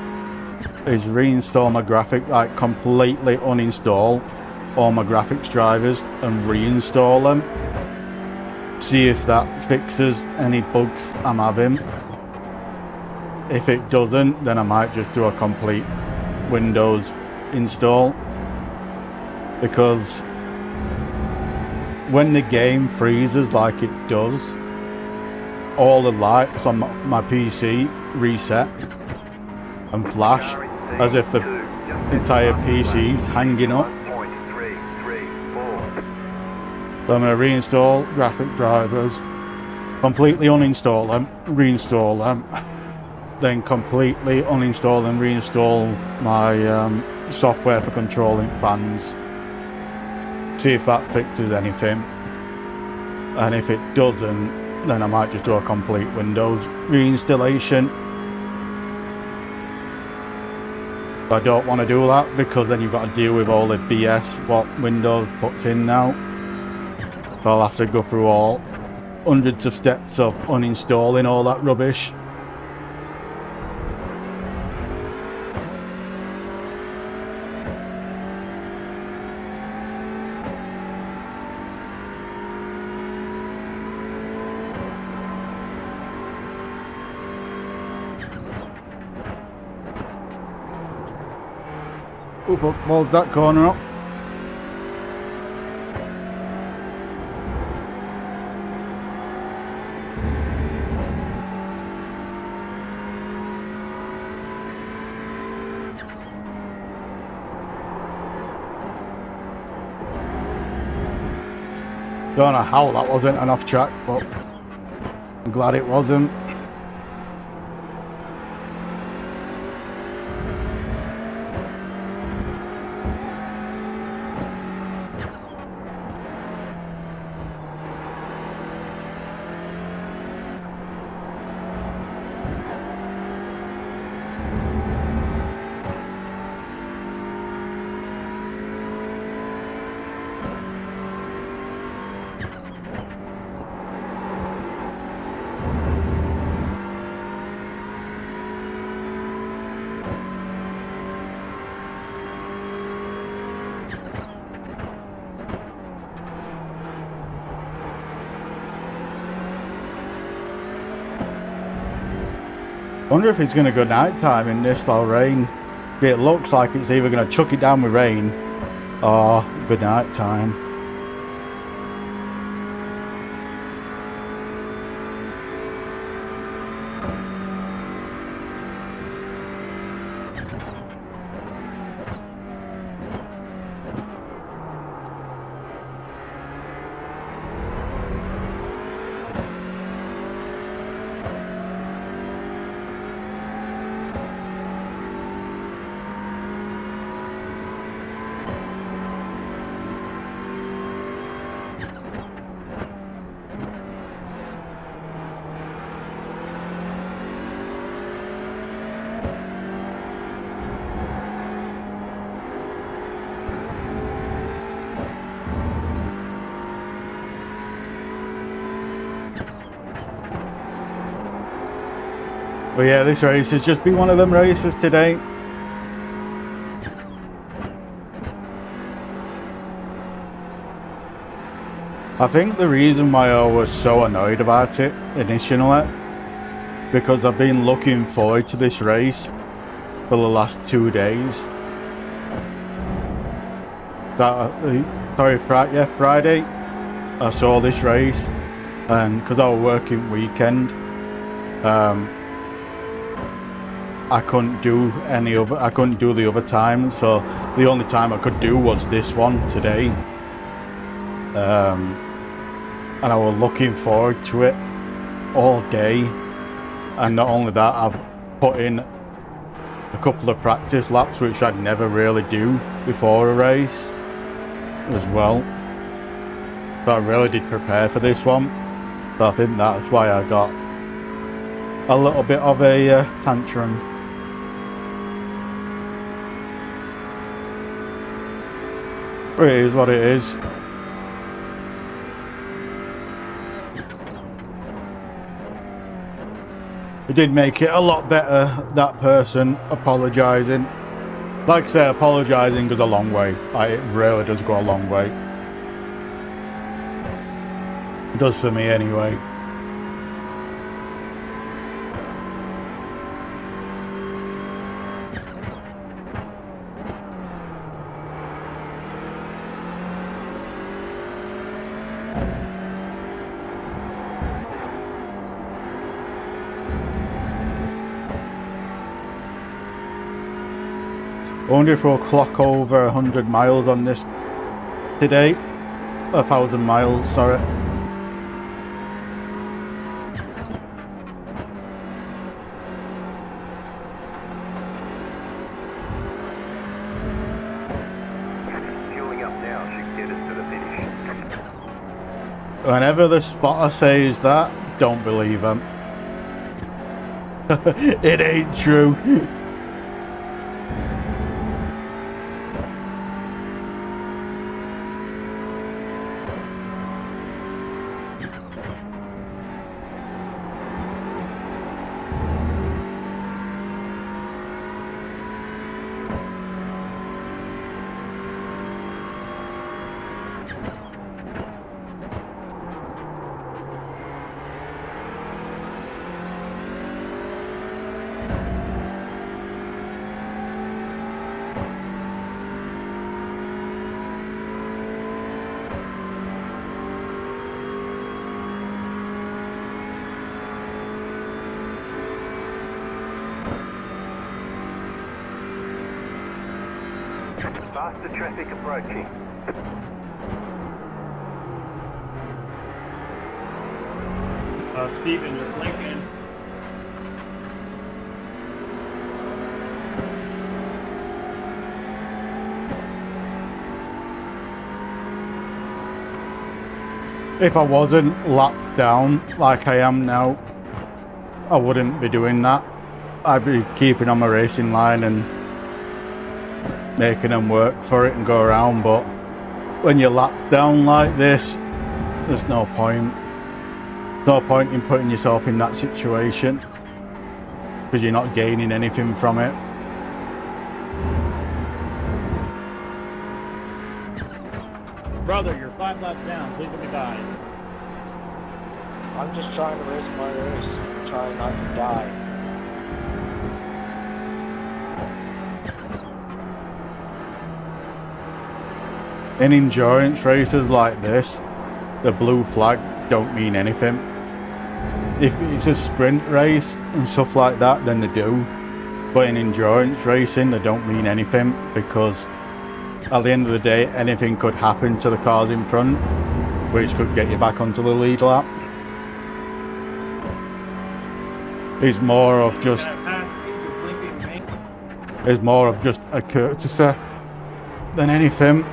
Speaker 2: is reinstall my like completely uninstall all my graphics drivers and reinstall them. See if that fixes any bugs I'm having. If it doesn't, then I might just do a complete Windows install, because when the game freezes like it does, all the lights on my PC reset and flash as if the entire PC's hanging up. So I'm going to reinstall graphic drivers, completely uninstall them, reinstall them, then completely uninstall and reinstall my software for controlling fans. See if that fixes anything. And if it doesn't, then I might just do a complete Windows reinstallation. I don't want to do that, because then you've got to deal with all the BS what Windows puts in now. So I'll have to go through all hundreds of steps of uninstalling all that rubbish. Oh fuck, balls that corner up. Don't know how that wasn't an off track, but I'm glad it wasn't. I wonder if it's going to go night time in this or rain. It looks like it's either going to chuck it down with rain or good night time. But yeah, this race has just been one of them races today. I think the reason why I was so annoyed about it initially, because I've been looking forward to this race for the last 2 days. Friday I saw this race, and because I was working weekend, I couldn't do the other times, so the only time I could do was this one today. And I was looking forward to it all day. And not only that, I've put in a couple of practice laps, which I'd never really do before a race as well. But I really did prepare for this one. So I think that's why I got a little bit of a tantrum. But it is what it is. It did make it a lot better, that person apologising. Like I say, apologising goes a long way. It really does go a long way. It does for me anyway. I wonder if we'll clock over 100 miles on this today. 1,000 miles, sorry.
Speaker 1: Fueling up now should get us to the finish.
Speaker 2: Whenever the spotter says that, don't believe him. It ain't true.
Speaker 1: Faster traffic approaching.
Speaker 3: Steven, you're blinking.
Speaker 2: If I wasn't lapped down like I am now, I wouldn't be doing that. I'd be keeping on my racing line and making them work for it and go around. But when you're lapped down like this, there's no point. No point in putting yourself in that situation because you're not gaining anything from it.
Speaker 3: Brother, you're 5 laps down. Please let me die.
Speaker 5: I'm just trying to race my race. I'm trying not to die.
Speaker 2: In endurance races like this, the blue flag don't mean anything. If it's a sprint race and stuff like that, then they do. But in endurance racing, they don't mean anything because at the end of the day, anything could happen to the cars in front, which could get you back onto the lead lap. It's more of just a courtesy than anything.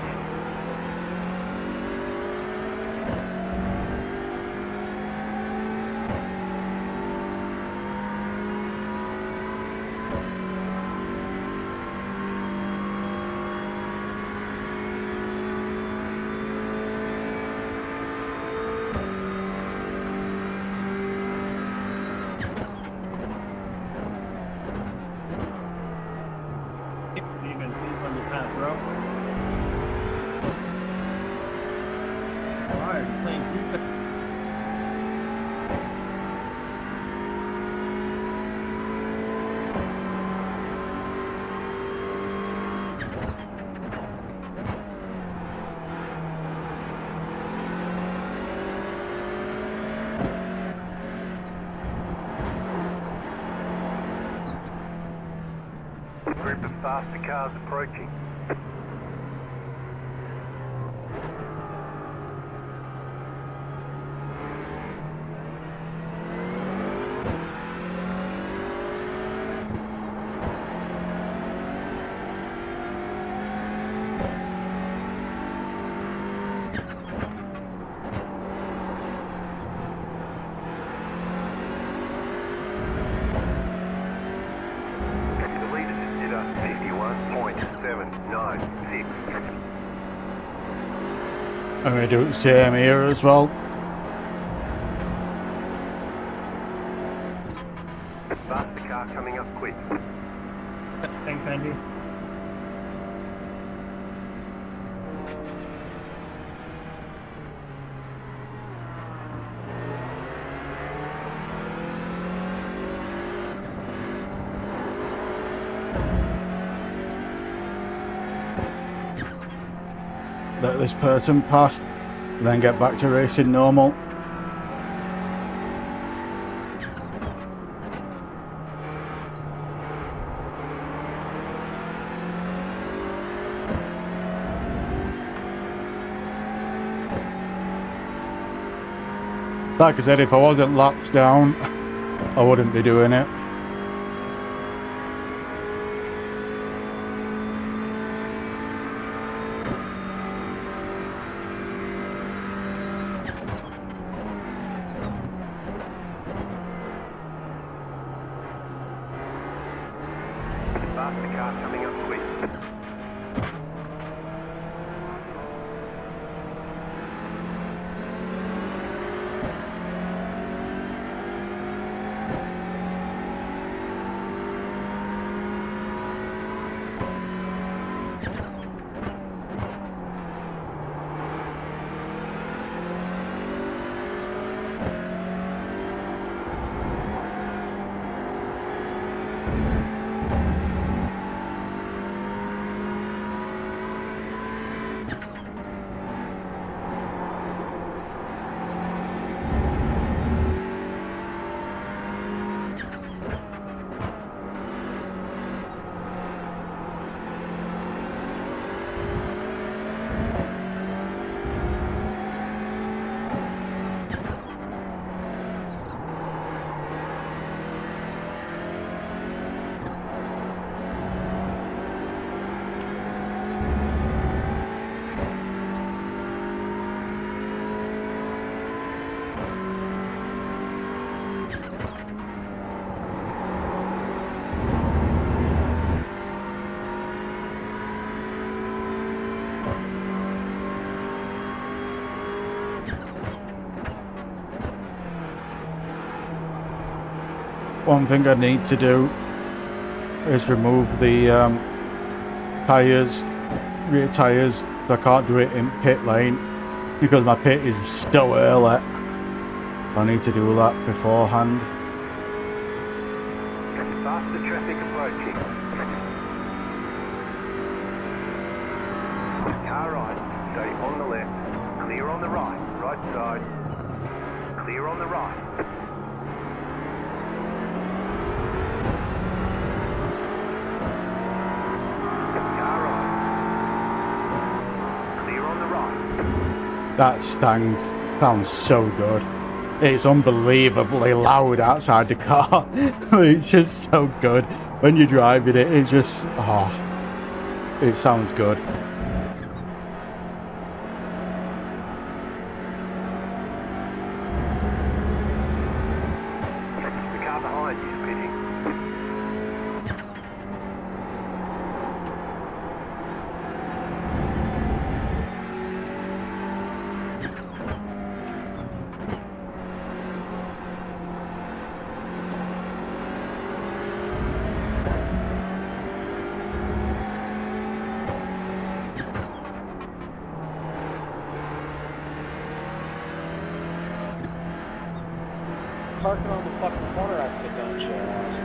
Speaker 6: playing defense.
Speaker 1: Group of faster cars approaching. The leader just did a 51.796.
Speaker 2: I'm going to do the same here as well.
Speaker 1: Faster car coming up quick.
Speaker 6: Thanks, Andy.
Speaker 2: Let this person pass, then get back to racing normal. Like I said, if I wasn't laps down, I wouldn't be doing it.
Speaker 1: Faster car coming up quick.
Speaker 2: One thing I need to do is remove the tyres, rear tyres. I can't do it in pit lane because my pit is so early. I need to do that beforehand.
Speaker 1: Faster traffic approaching. Car right, stay on the left. Clear on the right, right side. Clear on the right. Car right. Clear on the right.
Speaker 2: That sounds so good. It's unbelievably loud outside the car. It's just so good. When you're driving it, it's just, oh, it sounds good.
Speaker 1: The car behind you is pitting.
Speaker 5: parking on the fucking corner I could have done shit last.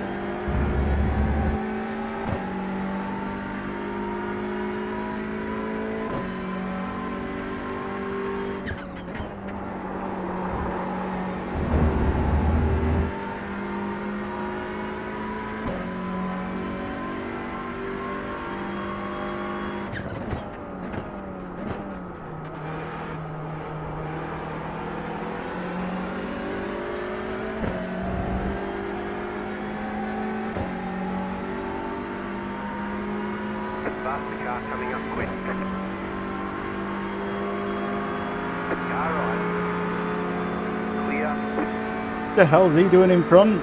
Speaker 1: Faster car coming up quick. Car right. Clear.
Speaker 2: What the hell's he doing in front?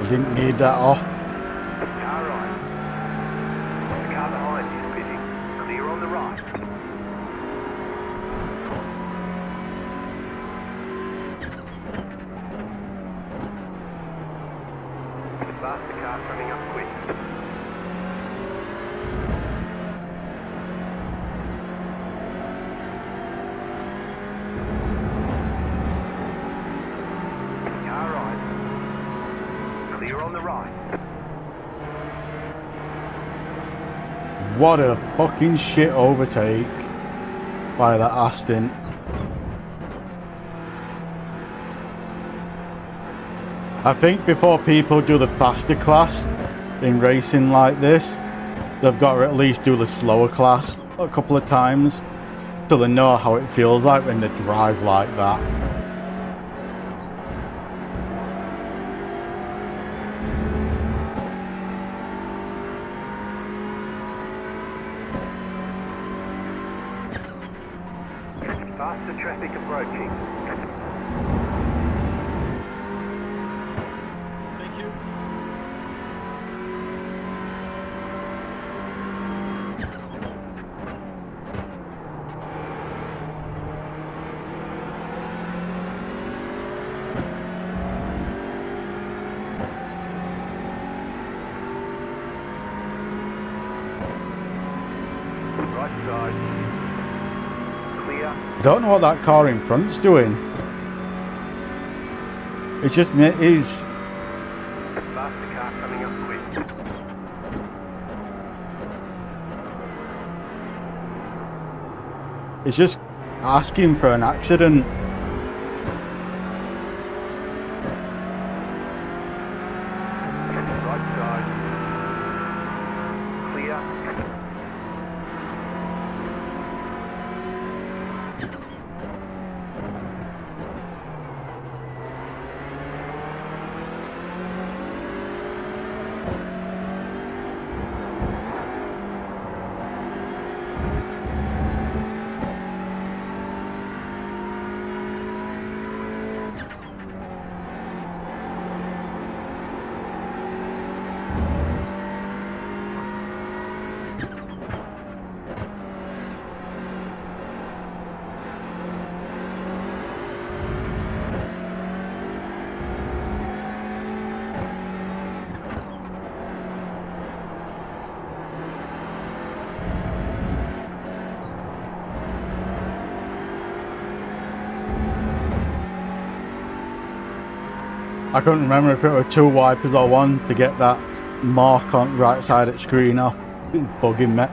Speaker 2: I didn't need that off.
Speaker 1: Car right. The car behind you is pitting. Clear on the right. Faster car coming up quick. Car right. Clear on the right.
Speaker 2: What a fucking shit overtake by that Aston. I think before people do the faster class in racing like this, they've got to at least do the slower class a couple of times till they know how it feels like when they drive like that.
Speaker 1: Faster traffic approaching.
Speaker 5: Thank you.
Speaker 1: Right side. Clear.
Speaker 2: I don't know what that car in front's doing. It's just me, it is.
Speaker 1: Faster car coming up quick.
Speaker 2: It's just asking for an accident.
Speaker 1: Right side. Clear.
Speaker 2: I couldn't remember if it were two wipers or one to get that mark on right side of the screen off. It was bugging me.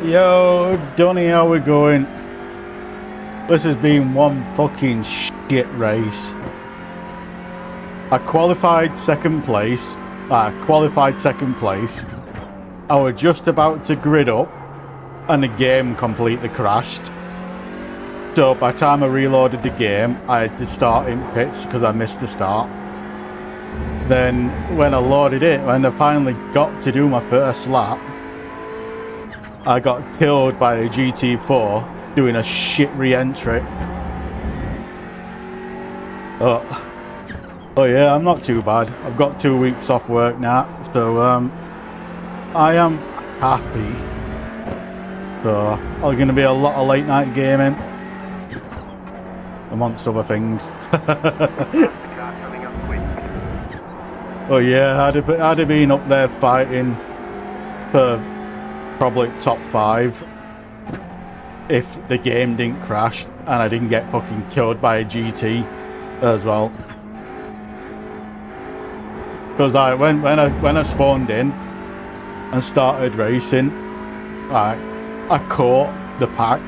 Speaker 2: Yo, Donny, how we going? This has been one fucking shit race. I qualified second place. I was just about to grid up, and the game completely crashed. So by the time I reloaded the game, I had to start in pits because I missed the start. Then when I loaded it, when I finally got to do my first lap, I got killed by a GT4 doing a shit re-entry. Oh yeah, I'm not too bad. I've got 2 weeks off work now, so I am happy. So there's going to be a lot of late night gaming, amongst other things. Oh yeah, I'd have been up there fighting for probably top 5 if the game didn't crash and I didn't get fucking killed by a GT as well. Because when I spawned in and started racing, I caught the pack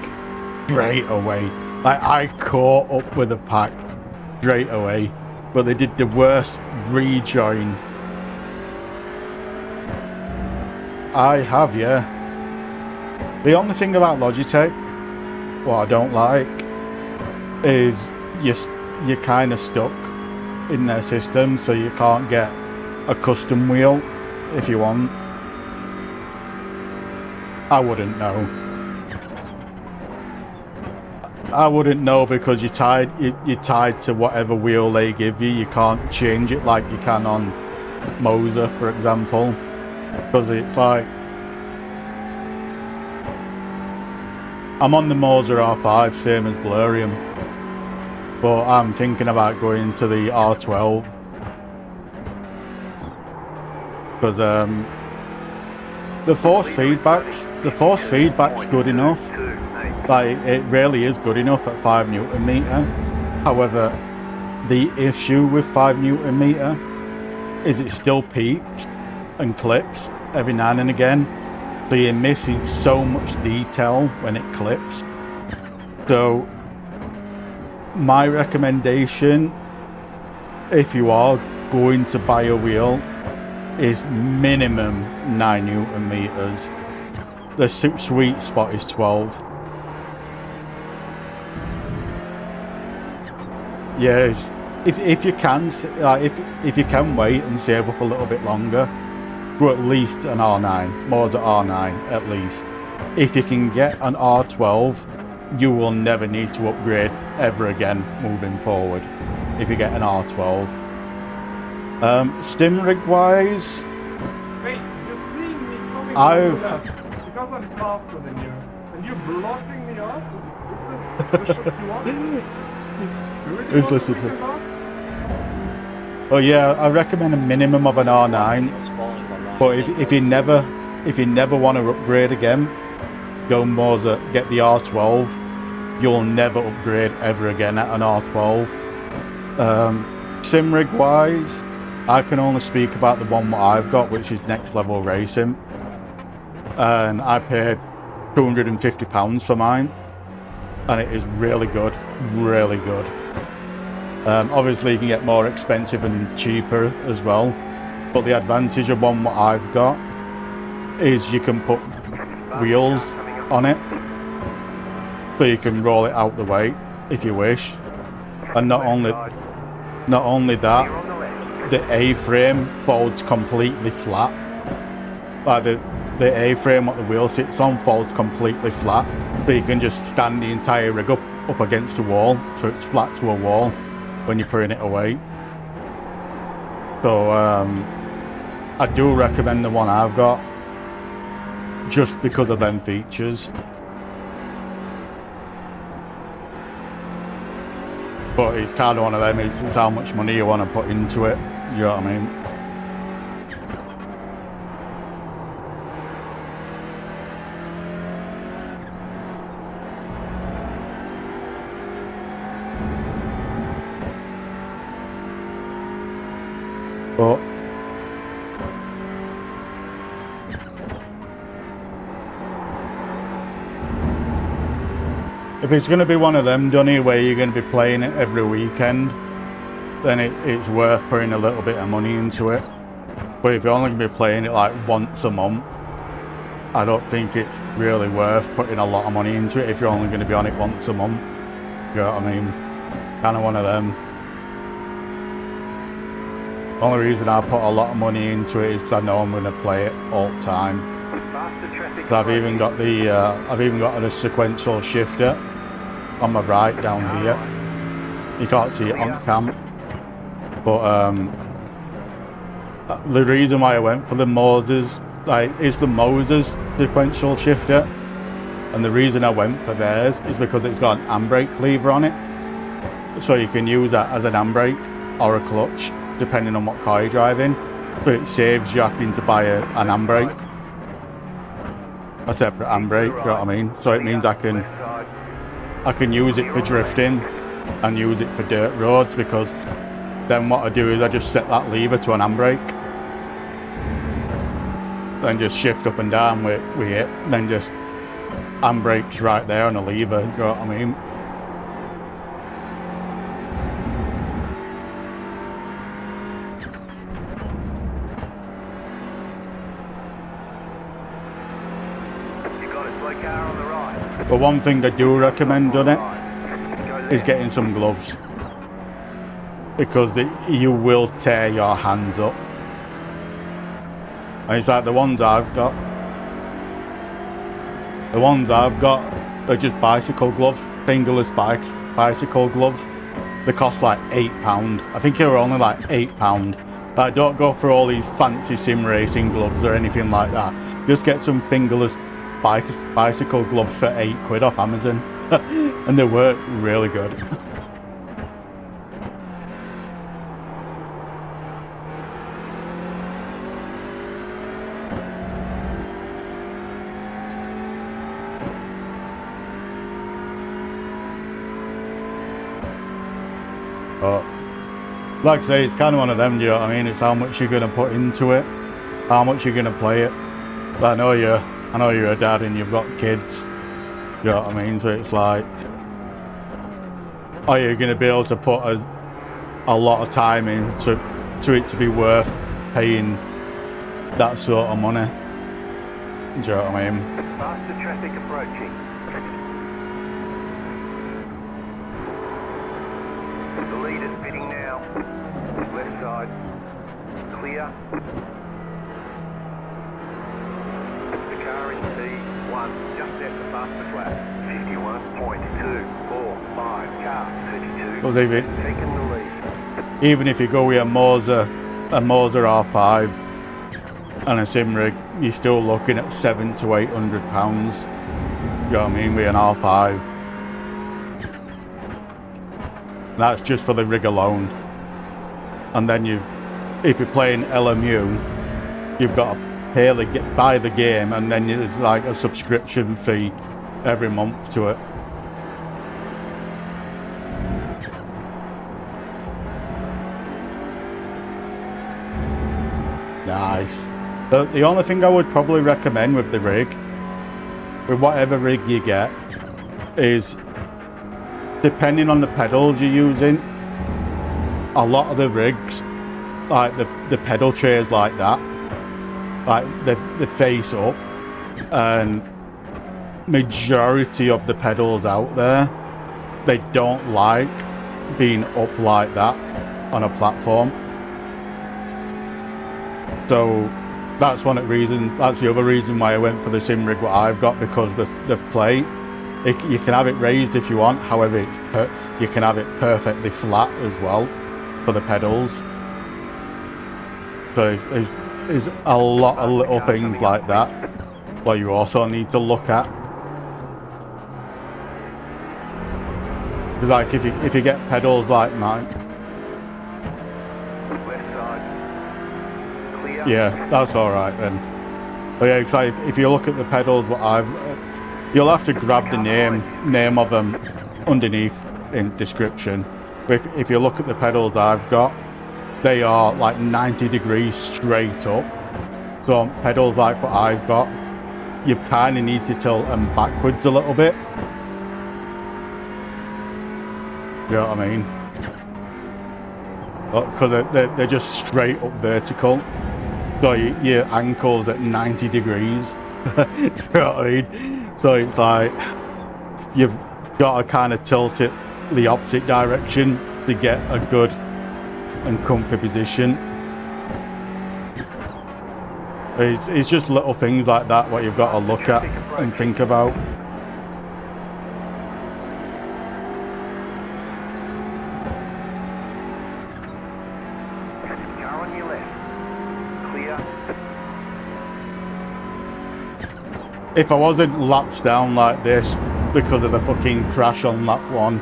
Speaker 2: straight away. Like, I caught up with the pack straight away, but they did the worst rejoin. I have, yeah. The only thing about Logitech, what I don't like, is you're kind of stuck in their system, so you can't get a custom wheel if you want. I wouldn't know. I wouldn't know because you're tied to whatever wheel they give you. You can't change it like you can on Moser, for example, because it's like, I'm on the Moser R5, same as Blurium, but I'm thinking about going to the R12 because the force feedback's good enough. Like, it really is good enough at 5 Newton meter. However, the issue with 5 Newton meter is it still peaks and clips every now and again. So you're missing so much detail when it clips. So my recommendation, if you are going to buy a wheel, is minimum 9 Newton meters. The sweet spot is 12. Yes, if you can, if you can wait and save up a little bit longer, go at least an R9, more than R9 at least. If you can get an R12, you will never need to upgrade ever again moving forward. If you get an R12, sim rig wise,
Speaker 6: Wait, you're seeing me coming
Speaker 2: I've
Speaker 6: because I'm faster than you, and you're blocking me off. Is this the shit you want?
Speaker 2: Who's listening to? Oh yeah, I recommend a minimum of an R9. But if you never want to upgrade again, go Moser, get the R12. You'll never upgrade ever again at an R12. Sim rig wise, I can only speak about the one that I've got, which is Next Level Racing, and I paid £250 for mine, and it is really good, really good. Obviously you can get more expensive and cheaper as well, but the advantage of one that I've got is you can put wheels on it, so you can roll it out the way if you wish. And not only that, the A-frame folds completely flat. Like the A-frame what the wheel sits on folds completely flat, so you can just stand the entire rig up against the wall, so it's flat to a wall when you're putting it away. So I do recommend the one I've got, just because of them features. But it's kind of one of them, it's how much money you want to put into it, you know what I mean? But if it's going to be one of them, Dunny, where you're going to be playing it every weekend, then it's worth putting a little bit of money into it. But if you're only going to be playing it like once a month, I don't think it's really worth putting a lot of money into it if you're only going to be on it once a month. You know what I mean? Kind of one of them. The only reason I put a lot of money into it is because I know I'm going to play it all the time. So I've even got the sequential shifter on my right down here. You can't see it on cam, but the reason why I went for the Moses, is the Moses sequential shifter, and the reason I went for theirs is because it's got an handbrake lever on it, so you can use that as an handbrake or a clutch depending on what car you're driving, but it saves you having to buy an handbrake, a separate handbrake. You know what I mean? So it means I can use it for drifting and use it for dirt roads, because then what I do is I just set that lever to an handbrake, then just shift up and down with it, then just handbrake's right there on the lever. You know what I mean? But one thing I do recommend on it is getting some gloves, because you will tear your hands up. And it's like the ones I've got are just bicycle gloves, fingerless bicycle gloves. They cost like £8. I think they were only like £8. But don't go for all these fancy sim racing gloves or anything like that. Just get some fingerless bicycle gloves for £8 off Amazon. And they work really good. But like I say, it's kind of one of them, you know what I mean? It's how much you're going to put into it, how much you're going to play it. But I know you're a dad and you've got kids, you know what I mean? So it's like, are you going to be able to put a lot of time into it to be worth paying that sort of money? Do you know what I mean?
Speaker 1: Faster traffic approaching. The lead is pitting now. Left side. Clear. The car in C1 just at the fastest lap. 51.245. Car 32.
Speaker 2: Well,
Speaker 1: Taking the lead.
Speaker 2: Even if you go with a Moser R5 and a sim rig, you're still looking at £700 to £800. You know what I mean? With an R5. That's just for the rig alone. And then if you're playing LMU, you've got to buy the game, and then there's like a subscription fee every month to it. Nice. The only thing I would probably recommend with the rig, with whatever rig you get, is depending on the pedals you're using, a lot of the rigs, like the pedal trays like that, like the face up, and majority of the pedals out there, they don't like being up like that on a platform. So that's the other reason why I went for the sim rig what I've got, because the plate, you can have it raised if you want, however you can have it perfectly flat as well for the pedals. So there's a lot of little things like that what you also need to look at. Because like if you get pedals like mine, yeah, that's all right then. But yeah, because if you look at the pedals, you'll have to grab the name of them underneath in description. But if you look at the pedals I've got, they are like 90 degrees straight up. So pedals like what I've got, you kind of need to tilt them backwards a little bit. You know what I mean? because they're just straight up vertical. So your ankle's at 90 degrees. You know what I mean? So it's like you've got to kind of tilt it the opposite direction to get a good and comfy position. It's just little things like that what you've got to look at and think about.
Speaker 1: Car on your left. Clear.
Speaker 2: If I wasn't laps down like this because of the fucking crash on lap 1,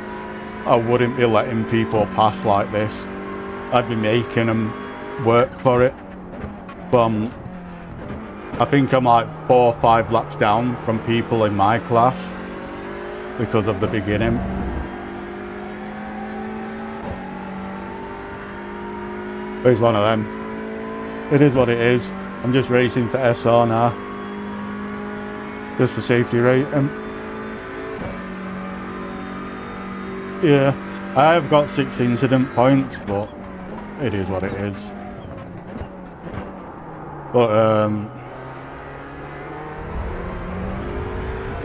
Speaker 2: I wouldn't be letting people pass like this. I'd be making them work for it. But I think I'm like 4 or 5 laps down from people in my class because of the beginning. It's one of them. It is what it is. I'm just racing for SR now. Just for safety rating. Yeah, I have got 6 incident points, but it is what it is. But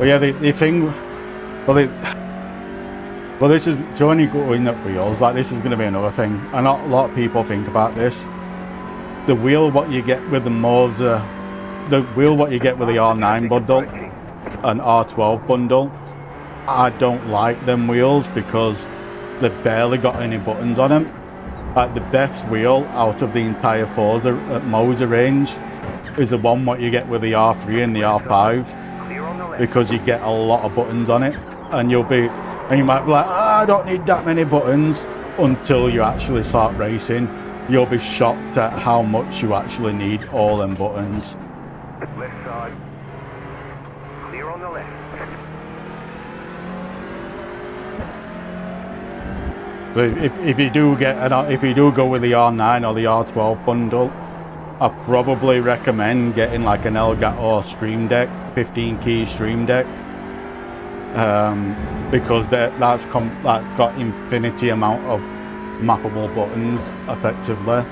Speaker 2: yeah, the thing, well, this is Johnny going at wheels. Like, this is going to be another thing, and not a lot of people think about this. The wheel what you get with the Moser, the wheel what you get with the R9 bundle and R12 bundle, I don't like them wheels because they've barely got any buttons on them. Like, the best wheel out of the entire Forza Moser range is the one what you get with the R3 and the R5, because you get a lot of buttons on it, and you might be like, oh, I don't need that many buttons, until you actually start racing. You'll be shocked at how much you actually need all them buttons.
Speaker 1: Left side. Clear on the left.
Speaker 2: So if you do go with the R9 or the R12 bundle, I probably recommend getting like an Elgato Stream Deck, 15 key Stream Deck, because that's got infinity amount of mappable buttons effectively.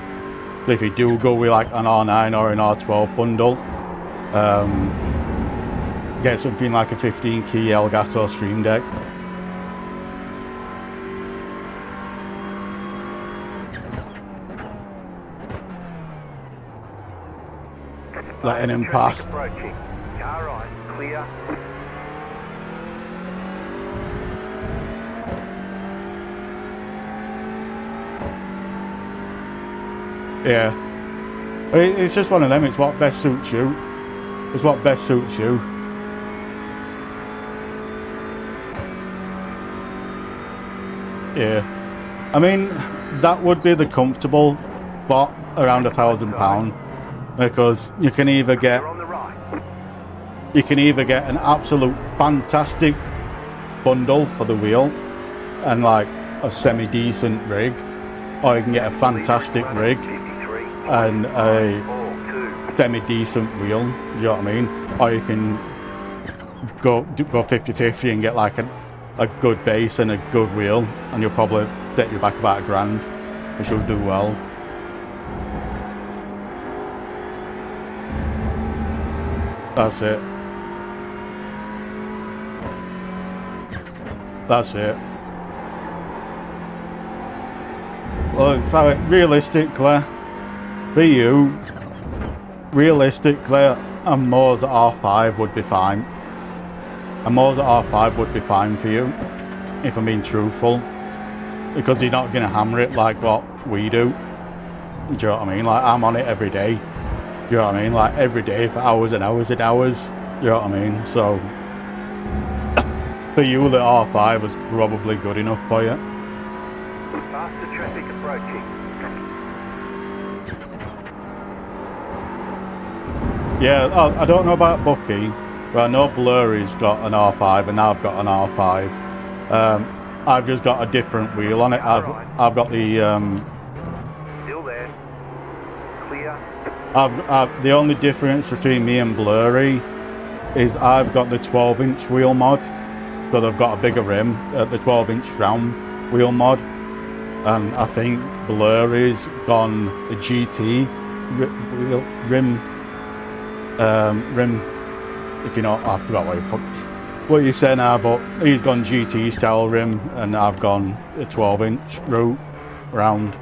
Speaker 2: So if you do go with like an R9 or an R12 bundle, get something like a 15 key Elgato Stream Deck. Letting him past.
Speaker 1: Approaching. Car right. Clear.
Speaker 2: Yeah, it's just one of them. It's what best suits you. It's what best suits you. Yeah, I mean, that would be the comfortable spot around £1,000, because you can either get an absolute fantastic bundle for the wheel and like a semi-decent rig, or you can get a fantastic rig and a semi-decent wheel. Do you know what I mean? Or you can go 50-50 and get like a good base and a good wheel, and you'll probably set you back about £1,000, which will do well. That's it. That's it. Well, so realistically, for you, realistically, a Moser R5 would be fine. A Moser R5 would be fine for you, if I'm being truthful, because you're not going to hammer it like what we do. Do you know what I mean? Like, I'm on it every day. Do you know what I mean? Like, every day for hours and hours and hours. You know what I mean? So, for you, the R5 was probably good enough for you.
Speaker 1: Faster traffic approaching.
Speaker 2: Yeah, I don't know about Bucky, but I know Blurry's got an R5 and I've got an R5. I've just got a different wheel on it. I've got the
Speaker 1: Still there. Clear.
Speaker 2: the only difference between me and Blurry is I've got the 12-inch wheel mod, so they've got a bigger rim, the 12-inch round wheel mod. and I think Blurry's gone the GT rim. If you know, I forgot what you say now, but he's gone GT style rim, and I've gone a 12-inch route round.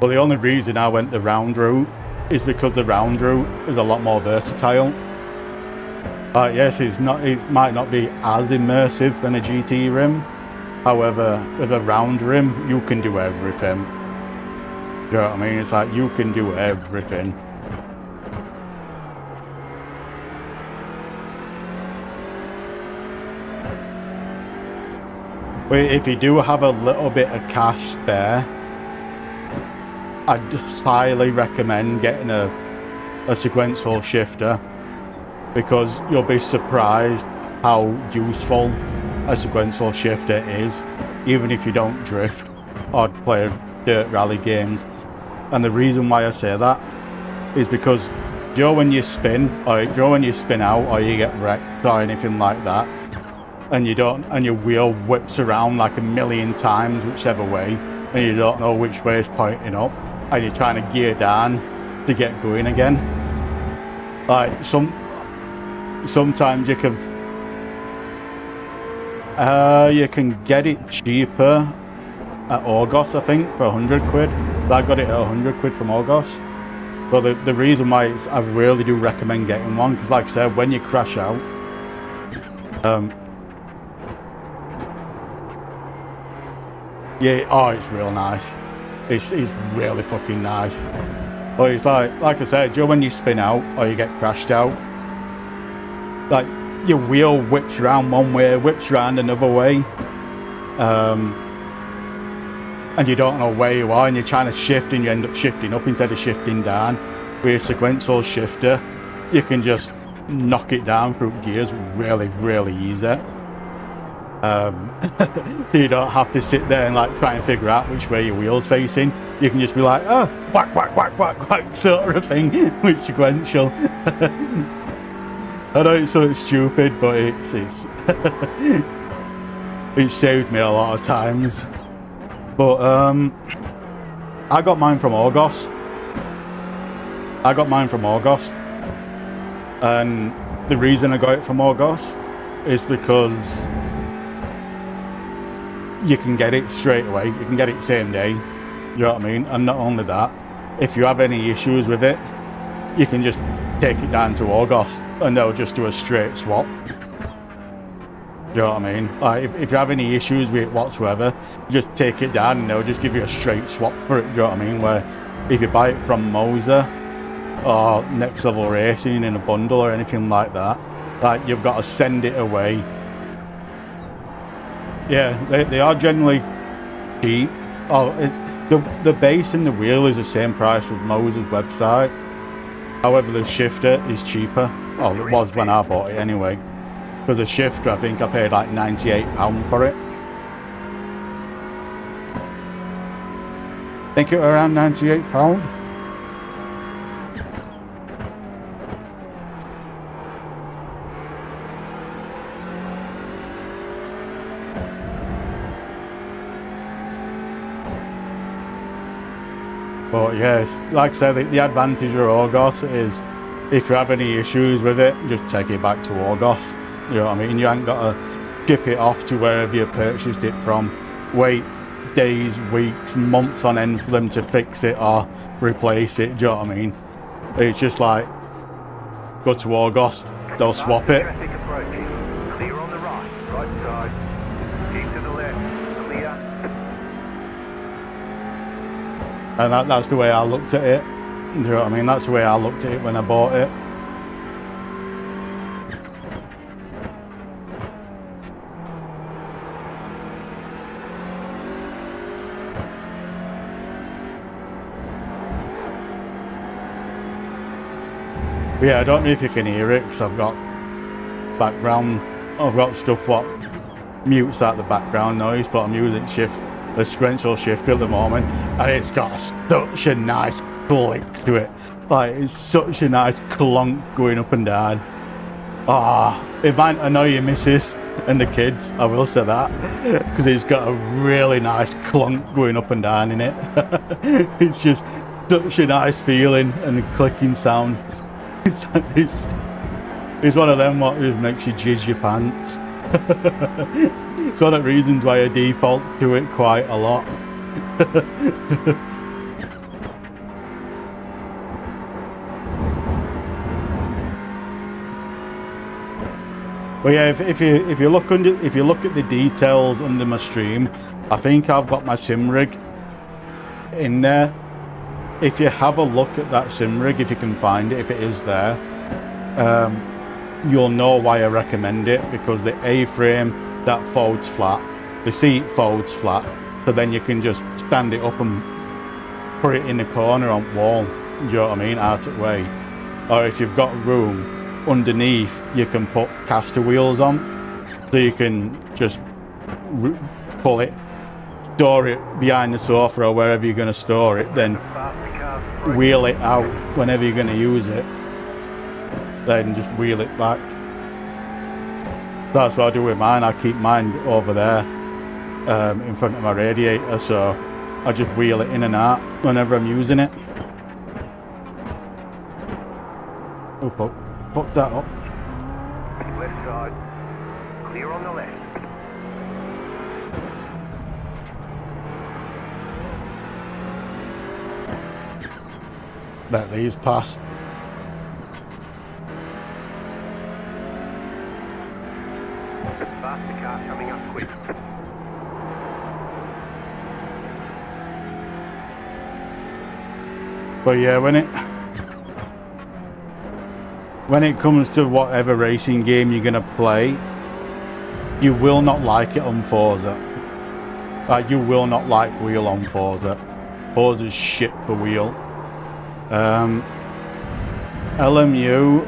Speaker 2: But the only reason I went the round route is because the round route is a lot more versatile. Yes, it might not be as immersive than a GT rim. However, with a round rim, you can do everything. You know what I mean? It's like you can do everything. But if you do have a little bit of cash spare, I'd highly recommend getting a sequential shifter, because you'll be surprised how useful a sequential shifter is, even if you don't drift or play dirt rally games. And the reason why I say that is because when you spin, or when you spin out, or you get wrecked or anything like that, and your wheel whips around like a million times whichever way, and you don't know which way is pointing up, and you're trying to gear down to get going again. Like sometimes you can get it cheaper at August, I think, for 100 quid. I got it at 100 quid from August. But the reason why I really do recommend getting one, because like I said, when you crash out, yeah, oh, it's real nice. It's really fucking nice. But it's like I said, when you spin out or you get crashed out, like your wheel whips around one way, whips around another way, and you don't know where you are, and you're trying to shift, and you end up shifting up instead of shifting down. With a sequential shifter, you can just knock it down through gears really, really easy. So you don't have to sit there and like try and figure out which way your wheel's facing. You can just be like, oh, whack, whack, whack, whack, whack, sort of thing with sequential. I know it's so stupid, but it's it saved me a lot of times. But I got mine from August. And the reason I got it from August is because you can get it straight away. You can get it same day. You know what I mean? And not only that, if you have any issues with it, you can just take it down to August and they'll just do a straight swap. You know what I mean? Like if you have any issues with it whatsoever, you just take it down and they'll just give you a straight swap for it. You know what I mean? Where if you buy it from Moser or Next Level Racing in a bundle or anything like that, like you've got to send it away. Yeah, they are generally cheap. The base and the wheel is the same price as Moser's website. However, the shifter is cheaper. Oh, it was when I bought it anyway. For the shifter, I think I paid like £98 for it. I think it was around £98. But yes, like I said, the advantage of August is if you have any issues with it, just take it back to August. You know what I mean? You ain't got to ship it off to wherever you purchased it from. Wait days, weeks, months on end for them to fix it or replace it. Do you know what I mean? It's just like, go to August, they'll swap it.
Speaker 1: Traffic approaching. Clear on the right side. Keep to the left. Clear.
Speaker 2: And that's the way I looked at it. Do you know what I mean? That's the way I looked at it when I bought it. But yeah, I don't know if you can hear it because I've got background. I've got stuff what mutes out the background noise, but I'm using a sequential shifter at the moment, and it's got such a nice click to it. Like it's such a nice clunk going up and down. It might annoy your missus And the kids, I will say that, because it's got a really nice clunk going up and down in it. It's just such a nice feeling and a clicking sound. It's one of them what just makes you jizz your pants. It's one of the reasons why I default to it quite a lot. But yeah, if you look at the details under my stream, I think I've got my sim rig in there. If you have a look at that sim rig, if you can find it, if it is there, you'll know why I recommend it, because the A-frame that folds flat, the seat folds flat, so then you can just stand it up and put it in the corner on wall. Do you know what I mean? Out of the way. Or if you've got room underneath, you can put caster wheels on, so you can just pull it, store it behind the sofa or wherever you're going to store it, then wheel it out whenever you're going to use it, then just wheel it back. That's what I do with mine. I keep mine over there in front of my radiator, so I just wheel it in and out whenever I'm using it. Oh, fuck that up.
Speaker 1: Left side. Clear on the left.
Speaker 2: Let these pass.
Speaker 1: Faster car coming up quick.
Speaker 2: But yeah, when it comes to whatever racing game you're gonna play, you will not like it on Forza. Like, you will not like wheel on Forza. Forza's shit for wheel. LMU,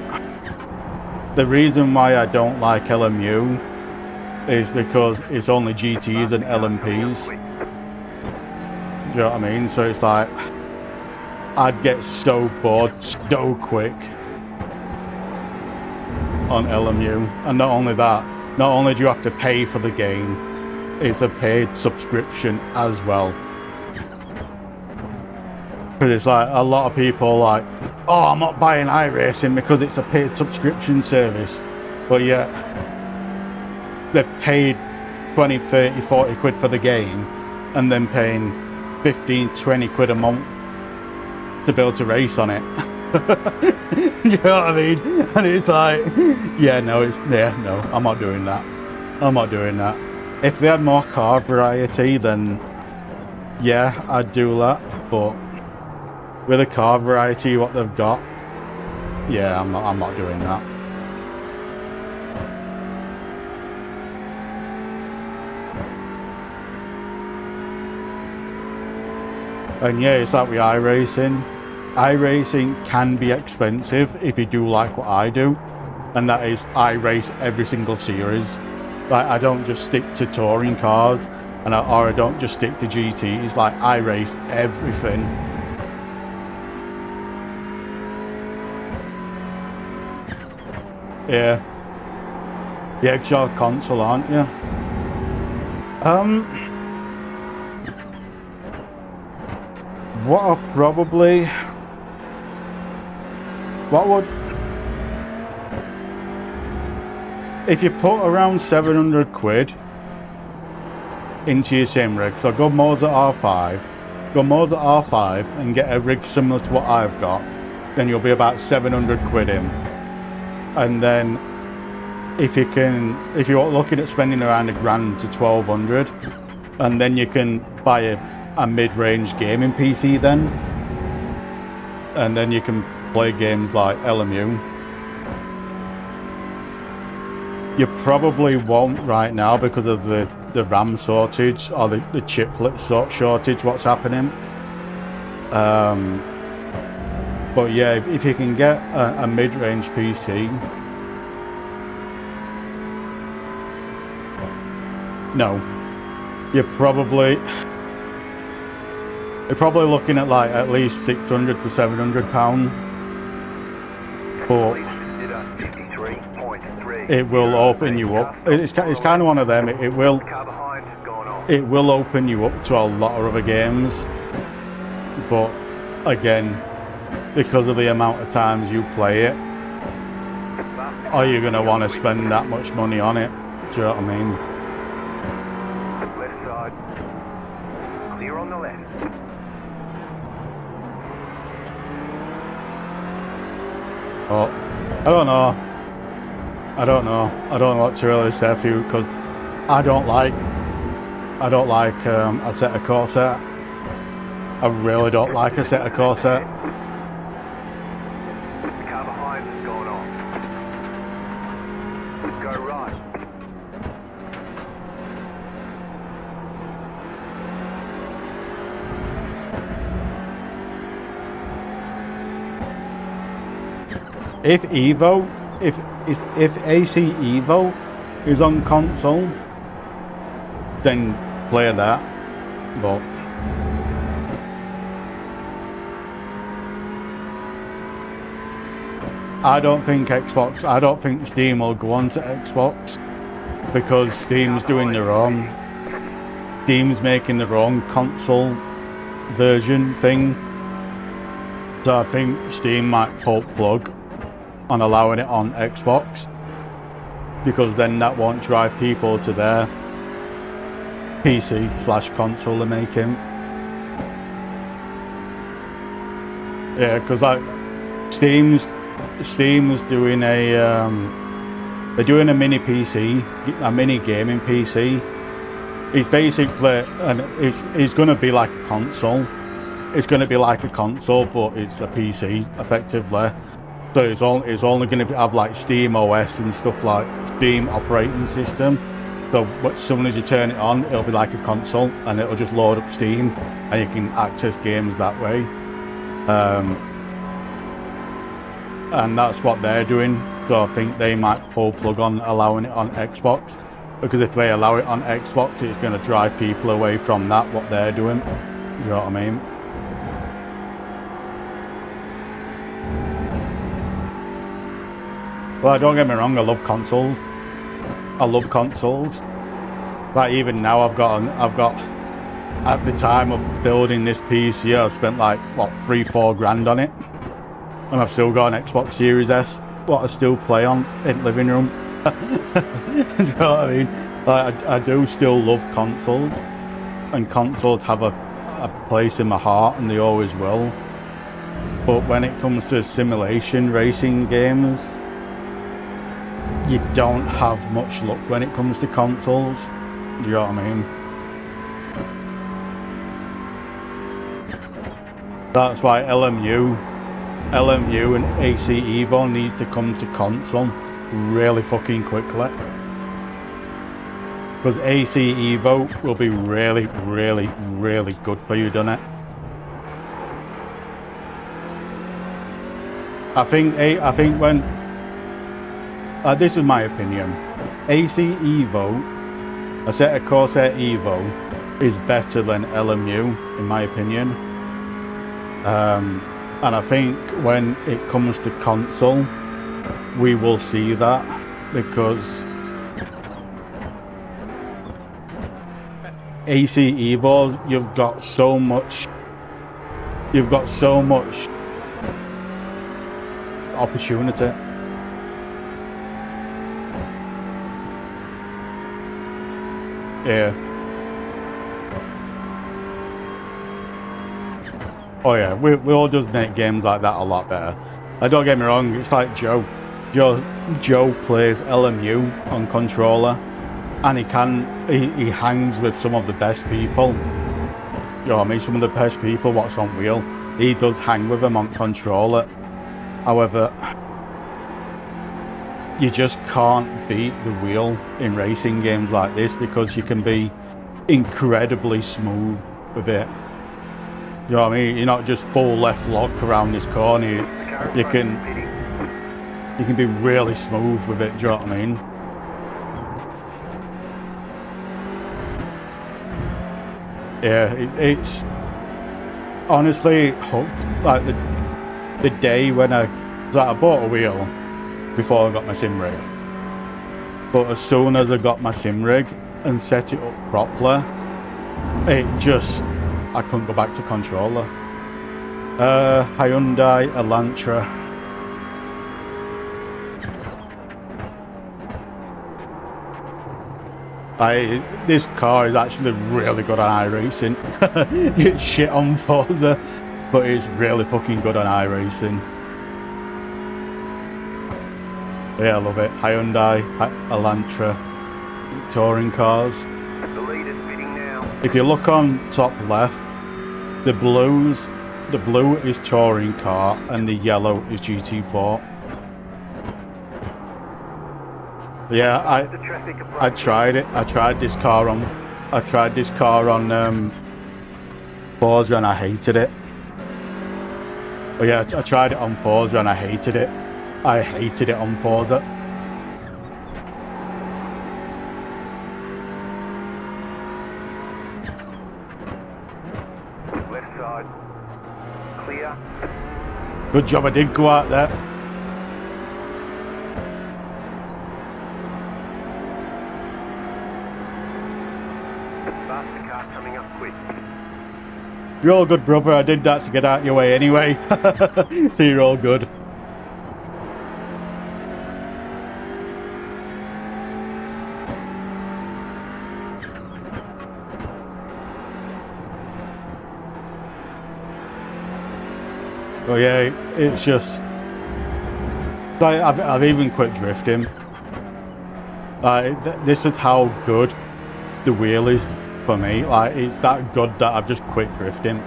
Speaker 2: the reason why I don't like LMU is because it's only GTs and LMPs. Do you know what I mean? So it's like, I'd get so bored so quick on LMU. And not only that, not only do you have to pay for the game, it's a paid subscription as well. Because it's like, a lot of people are like, oh, I'm not buying iRacing because it's a paid subscription service. But yet, they're paid 20, 30, 40 quid for the game, and then paying 15, 20 quid a month to be able to race on it. You know what I mean? And it's like, yeah, no, I'm not doing that. I'm not doing that. If they had more car variety, then yeah, I'd do that. But with the car variety, what they've got, yeah, I'm not doing that. And yeah, it's like with iRacing. iRacing can be expensive if you do like what I do, and that is, I race every single series. Like, I don't just stick to touring cars, or I don't just stick to GTs. Like, I race everything. Yeah. The eggshell console, aren't you? What would... If you put around 700 quid into your sim rig, so go Moza R5, and get a rig similar to what I've got, then you'll be about 700 quid in. And then if you're looking at spending around $1,000 to 1,200, and then you can buy a mid-range gaming PC then, and then you can play games like LMU. You probably won't right now because of the RAM shortage, or the chiplet shortage, what's happening. But yeah, if you can get a mid-range PC, no, you're probably looking at like at least 600 to 700 pounds. But
Speaker 1: 53.3.
Speaker 2: it will open you up. It's kind of one of them. It will open you up to a lot of other games, but again, because of the amount of times you play it, are you going to want to spend that much money on it? Do you know what I mean?
Speaker 1: Left side. Clear on the left.
Speaker 2: Oh, I don't know. I don't know what to really say for you, because I don't like Assetto Corsa. I really don't like Assetto Corsa.
Speaker 1: The car behind has gone off. Go right.
Speaker 2: If AC Evo is on console, then play that. But I don't think Steam will go on to Xbox, because Steam's doing their own. Steam's making their own console version thing. So I think Steam might pull plug on allowing it on Xbox, because then that won't drive people to their PC/console they're making. Yeah, because like Steam's doing they're doing a mini PC, a mini gaming PC. It's basically, and it's going to be like a console. It's going to be like a console, but it's a PC effectively. So it's only going to have like Steam OS and stuff, like Steam operating system. So as soon as you turn it on, it'll be like a console, and it'll just load up Steam, and you can access games that way. And that's what they're doing. So I think they might pull plug on allowing it on Xbox, because if they allow it on Xbox, it's going to drive people away from that, what they're doing. You know what I mean? Well, don't get me wrong, I love consoles. Like even now, I've got at the time of building this PC, I spent like what, 3-4 grand on it, and I've still got an Xbox Series S, what I still play on in the living room. Do you know what I mean? Like I do still love consoles, and consoles have a place in my heart, and they always will. But when it comes to simulation racing games, you don't have much luck when it comes to consoles. Do you know what I mean? That's why LMU and AC Evo needs to come to console really fucking quickly. Because AC Evo will be really, really, really good for you, doesn't it? I think when this is my opinion, AC Evo, Assetto Corsa Evo is better than LMU in my opinion. And I think when it comes to console, we will see that, because AC Evo, you've got so much opportunity. Yeah. Oh yeah, we'll just make games like that a lot better. Don't get me wrong, it's like Joe plays LMU on controller, and he hangs with some of the best people. You know what I mean? Some of the best people what's on wheel. He does hang with them on controller. However, you just can't beat the wheel in racing games like this, because you can be incredibly smooth with it. You know what I mean? You're not just full left lock around this corner. You can be really smooth with it. Do you know what I mean? Yeah, it's honestly hooked. Like the day when I bought a wheel before I got my sim rig, But as soon as I got my sim rig and set it up properly, I couldn't go back to controller. Hyundai Elantra. This car is actually really good on iRacing. It's shit on Forza, but it's really fucking good on iRacing. Yeah, I love it. Hyundai Elantra touring cars.
Speaker 1: The leader's fitting now.
Speaker 2: If you look on top left, the blue is touring car and the yellow is GT4. Yeah, I tried it. I tried this car on Forza and I hated it. But yeah, I tried it on Forza and I hated it. I hated it on Forza.
Speaker 1: Left side. Clear.
Speaker 2: Good job I did go out there.
Speaker 1: Faster car coming up quick.
Speaker 2: You're all good, brother. I did that to get out of your way anyway. So you're all good. Oh yeah, it's just like I've even quit drifting. This is how good the wheel is for me. Like, it's that good that I've just quit drifting.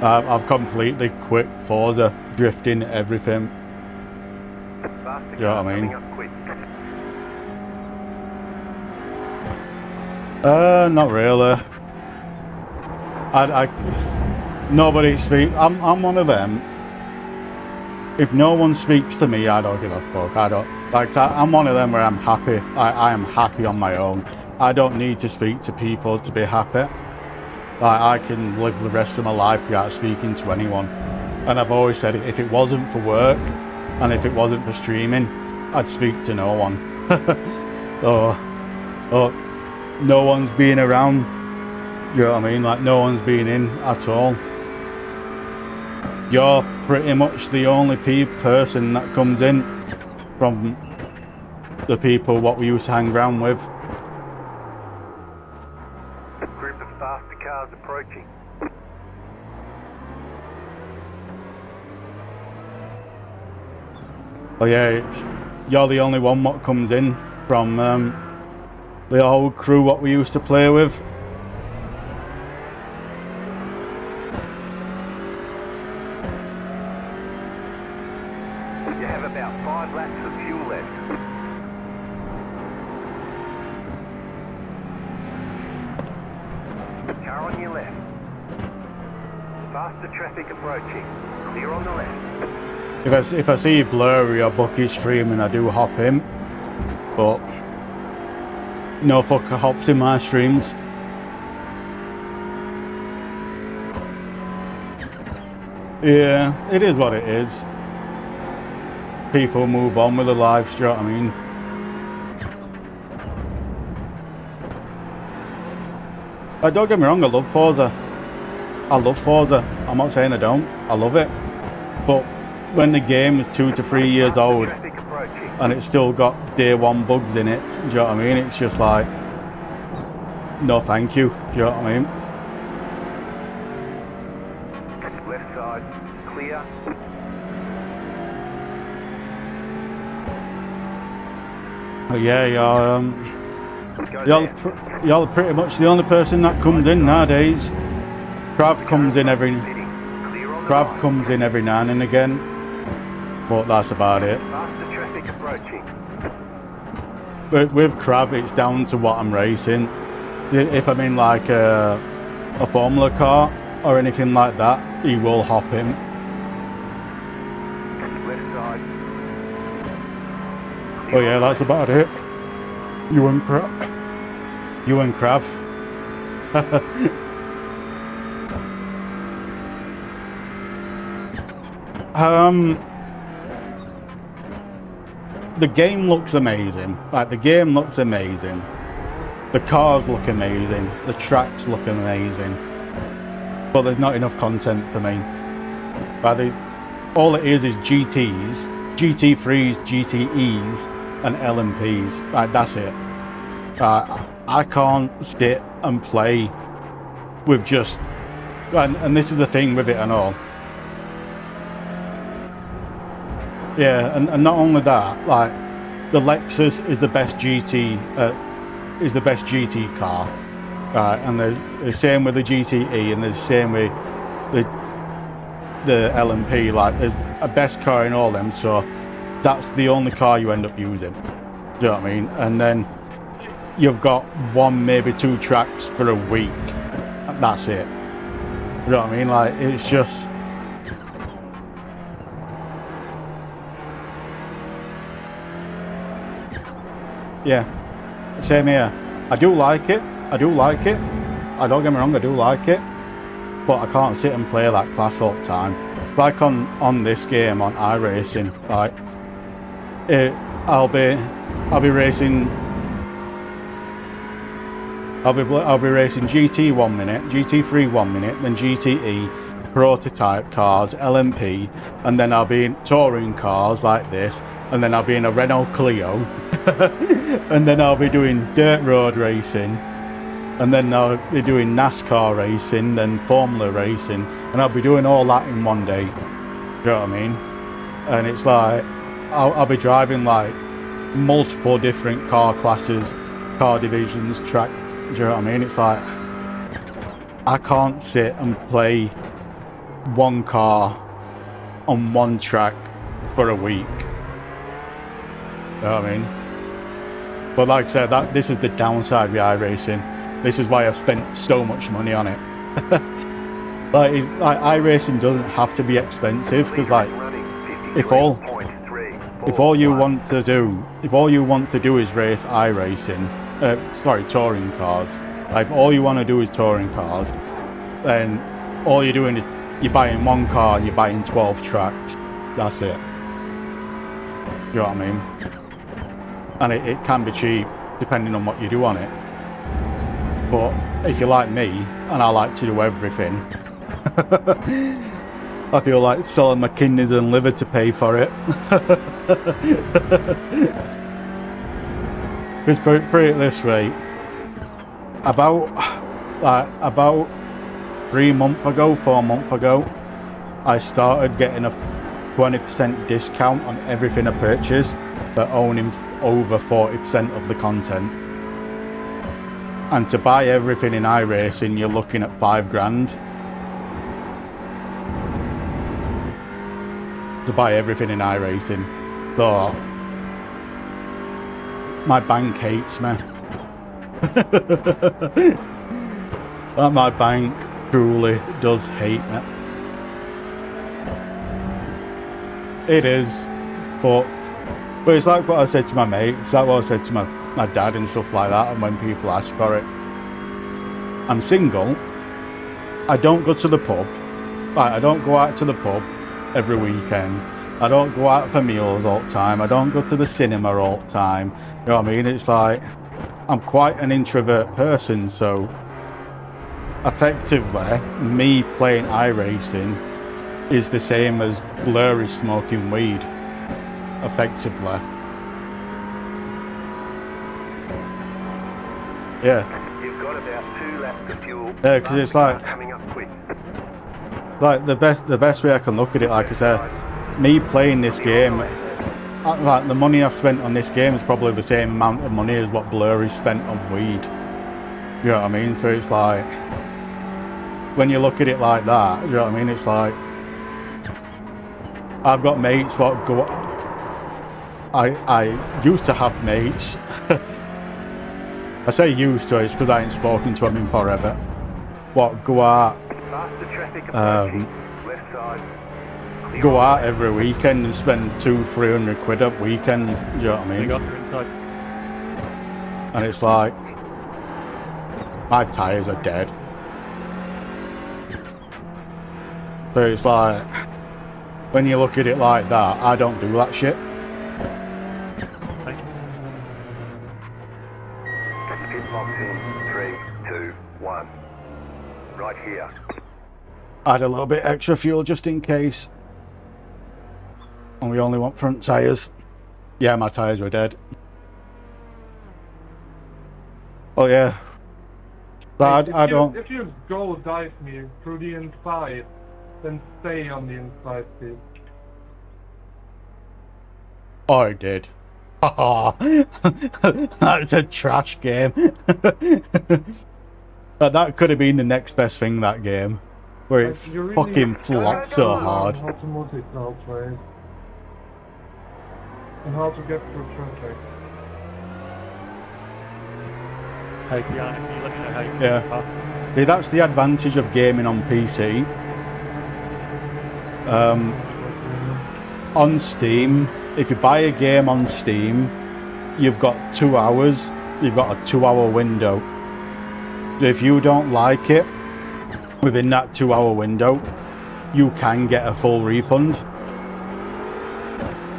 Speaker 2: I've completely quit Forza, drifting, everything.
Speaker 1: Faster
Speaker 2: You know
Speaker 1: car
Speaker 2: what I mean?
Speaker 1: coming up quick.
Speaker 2: Not really. Nobody speaks. I'm one of them. If no one speaks to me, I don't give a fuck. I'm one of them where I'm happy. I am happy on my own. I don't need to speak to people to be happy. I can live the rest of my life without speaking to anyone. And I've always said it, if it wasn't for work and if it wasn't for streaming, I'd speak to no one. or no one's being around. You know what I mean? Like, no one's been in at all. You're pretty much the only person that comes in from the people what we used to hang around with.
Speaker 1: A group of faster cars approaching.
Speaker 2: Oh yeah, you're the only one what comes in from the old crew what we used to play with.
Speaker 1: You have about 5 laps of fuel left. Car on your left. Faster traffic approaching. Clear on the left.
Speaker 2: If I see blurry or Bucky streaming, I do hop in, but no fucker hops in my streams. Yeah, it is what it is. People move on with their lives, do you know what I mean? Don't get me wrong, I love Forza. I love Forza. I'm not saying I don't. I love it. But when the game is 2 to 3 years old
Speaker 1: Traffic approaching.
Speaker 2: and it's still got day one bugs in it, do you know what I mean? It's just like, no thank you, do you know what I mean?
Speaker 1: Left side. Clear.
Speaker 2: But yeah,
Speaker 1: Go
Speaker 2: you're pretty much the only person that comes in nowadays. Krav comes in every now and again, but that's about it.
Speaker 1: Faster traffic approaching.
Speaker 2: But with Krav, it's down to what I'm racing. If I'm in like a Formula car or anything like that, he will hop in.
Speaker 1: Left side.
Speaker 2: Oh yeah, that's about it. You and Krav. the game looks amazing. Like, the game looks amazing. The cars look amazing. The tracks look amazing. But there's not enough content for me. But all it is GTs, GT3s, GTEs, and LMPs. Like, that's it. I can't sit and play with just... And this is the thing with it and all. Yeah, and not only that, like, the Lexus is the best GT car, right? And there's the same with the GTE, and there's the same with the LMP. Like, there's a best car in all them, so that's the only car you end up using. Do you know what I mean? And then you've got 1, maybe 2 tracks for a week. That's it. You know what I mean? Like, it's just... Yeah, same here. I do like it. I don't get me wrong, I do like it. But I can't sit and play that class all the time. Like on this game, on iRacing, like, I'll be racing... I'll be racing GT 1 minute, GT3 1 minute, then GTE, prototype cars, LMP, and then I'll be in touring cars like this, and then I'll be in a Renault Clio, and then I'll be doing dirt road racing, and then I'll be doing NASCAR racing, then Formula racing, and I'll be doing all that in one day. Do you know what I mean? And it's like, I'll be driving like multiple different car classes, car divisions, track. Do you know what I mean? It's like, I can't sit and play one car on one track for a week. You know what I mean? But like I said, this is the downside with iRacing. This is why I've spent so much money on it. like iRacing doesn't have to be expensive, because like, if all you want to do is race iRacing, touring cars. Like, if all you want to do is touring cars, then all you're doing is you're buying one car and you're buying 12 tracks. That's it. Do you know what I mean? And it can be cheap depending on what you do on it. But if you're like me, and I like to do everything, I feel like selling my kidneys and liver to pay for it. Because put it this way, about 4 months ago, I started getting a 20% discount on everything I purchase for owning over 40% of the content. And to buy everything in iRacing, you're looking at $5,000. To buy everything in iRacing. So my bank hates me. My bank truly does hate me. It is, but it's like what I said to my mate, it's like what I said to my dad and stuff like that, and when people ask for it. I'm single, I don't go to the pub, I don't go out to the pub every weekend, I don't go out for meals all the time, I don't go to the cinema all the time, you know what I mean? It's like, I'm quite an introvert person, so effectively, me playing iRacing is the same as Blur is smoking weed, effectively. Yeah.
Speaker 1: You've got about 2 laps of fuel.
Speaker 2: Yeah, because it's like,
Speaker 1: coming up quick.
Speaker 2: like the best way I can look at it, like I said, me playing this game, like the money I've spent on this game is probably the same amount of money as what Blur has spent on weed. You know what I mean? So it's like, when you look at it like that, you know what I mean? It's like, I've got mates what go. I used to have mates. I say used to, it's because I ain't spoken to them in forever. What go out? Go out every weekend and spend 200-300 quid up weekends. You know what I mean? And it's like, my tyres are dead. So it's like, when you look at it like that, I don't do that shit.
Speaker 1: one. Right here.
Speaker 2: Add a little bit extra fuel just in case. And we only want front tyres. Yeah, my tyres were dead. Oh yeah. But I don't...
Speaker 6: If you go dive me through the inside, then stay on the inside, please.
Speaker 2: Oh, it did. Oh, that's a trash game. That could have been the next best thing, that game. Where it
Speaker 6: really
Speaker 2: fucking flopped so hard.
Speaker 6: How to multi-cloud race. And how to get through traffic.
Speaker 4: Hey, Kiana, can you let me know how you
Speaker 2: Yeah. See, that's the advantage of gaming on PC. On Steam, if you buy a game on Steam, you've got 2 hours. You've got a 2-hour window. So if you don't like it within that 2-hour window, you can get a full refund.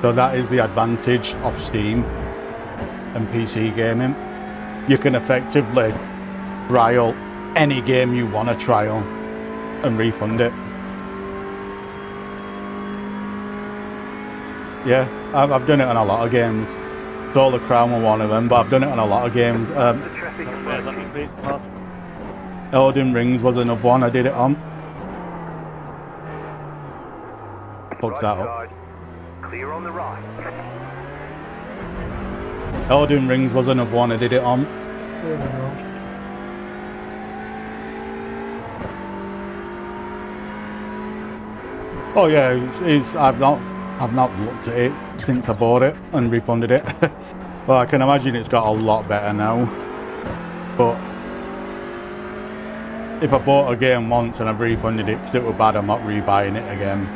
Speaker 2: So that is the advantage of Steam and PC gaming. You can effectively trial any game you want to trial and refund it. Yeah, I've done it on a lot of games. Solar Crown were one of them, but I've done it on a lot of games. Elden Rings was another one I did it on. Fucks that up.
Speaker 1: Clear on the right.
Speaker 2: Elden Rings was another one I did it on.
Speaker 6: There we go.
Speaker 2: Oh yeah, I've not looked at it since I bought it and refunded it. Well, I can imagine it's got a lot better now. But if I bought a game once and I've refunded it because it was bad, I'm not rebuying it again.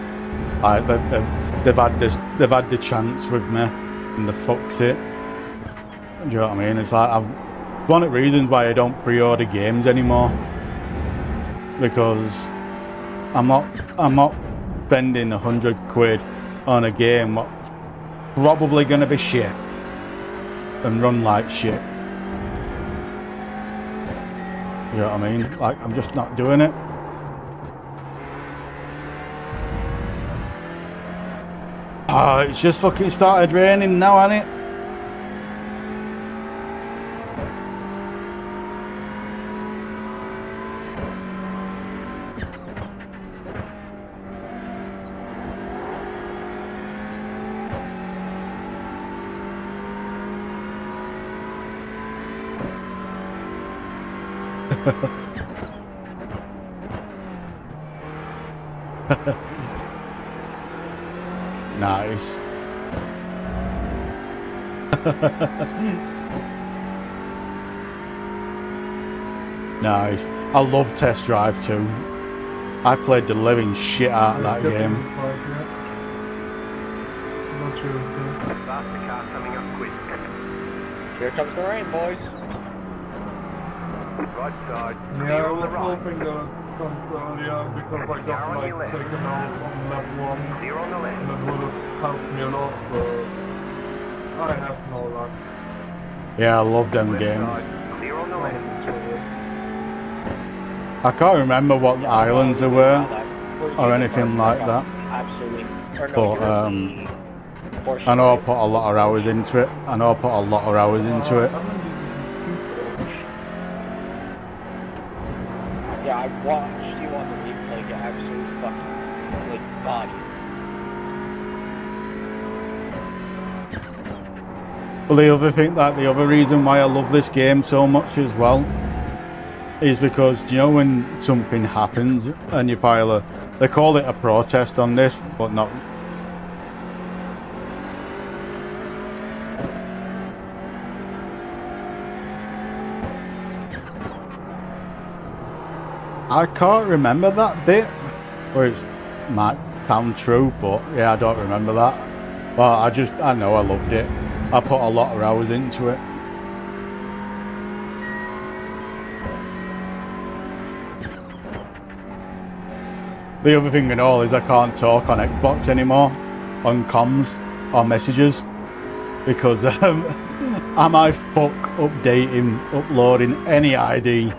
Speaker 2: They've had the chance with me and they fucks it. Do you know what I mean? It's like one of the reasons why I don't pre-order games anymore, because I'm not spending 100 quid on a game that's probably going to be shit and run like shit. You know what I mean? Like, I'm just not doing it. Oh, it's just fucking started raining now, hasn't it? Nice. Nice. I love Test Drive too. I played the living shit out of that game.
Speaker 1: Faster car coming up quick.
Speaker 5: Here comes the rain, boys.
Speaker 1: Right side.
Speaker 6: Yeah,
Speaker 1: Clear
Speaker 6: I
Speaker 1: on the
Speaker 6: was
Speaker 1: right.
Speaker 6: hoping that comes earlier because I got like taken out on lap 1
Speaker 1: Clear on the left.
Speaker 6: and it would have helped me a lot, but I have no luck.
Speaker 2: Yeah, I love them
Speaker 1: Left
Speaker 2: games.
Speaker 1: side. Clear on the left.
Speaker 2: I can't remember what islands there were or anything like that.
Speaker 5: Absolutely.
Speaker 2: But I know I put a lot of hours into it.
Speaker 5: Yeah, I watched you on the replay get absolutely fucking like body.
Speaker 2: Well, the other reason why I love this game so much as well is because, do you know, when something happens and you file they call it a protest on this, but not. I can't remember that bit, or it might sound true, but yeah, I don't remember that. But I know I loved it. I put a lot of hours into it. The other thing and all is I can't talk on Xbox anymore, on comms or messages, because I might fuck updating, uploading any ID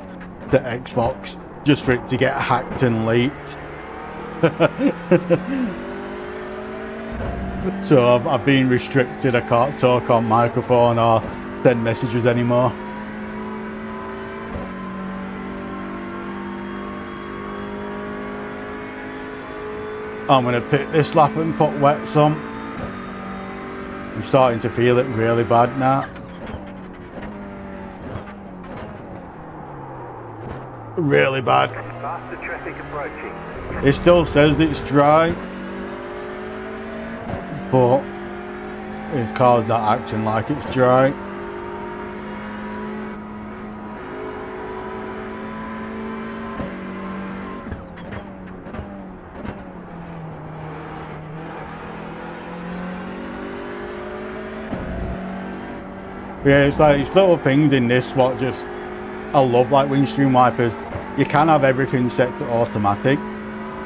Speaker 2: the Xbox just for it to get hacked and leaked. So I've been restricted. I can't talk on microphone or send messages anymore. I'm gonna pick this lap and put wets on. I'm starting to feel it really bad now. Really bad.
Speaker 1: Faster traffic approaching.
Speaker 2: It still says that it's dry, but his car's not acting like it's dry. Yeah, it's like it's little things in this what just I love, like windscreen wipers. You can have everything set to automatic,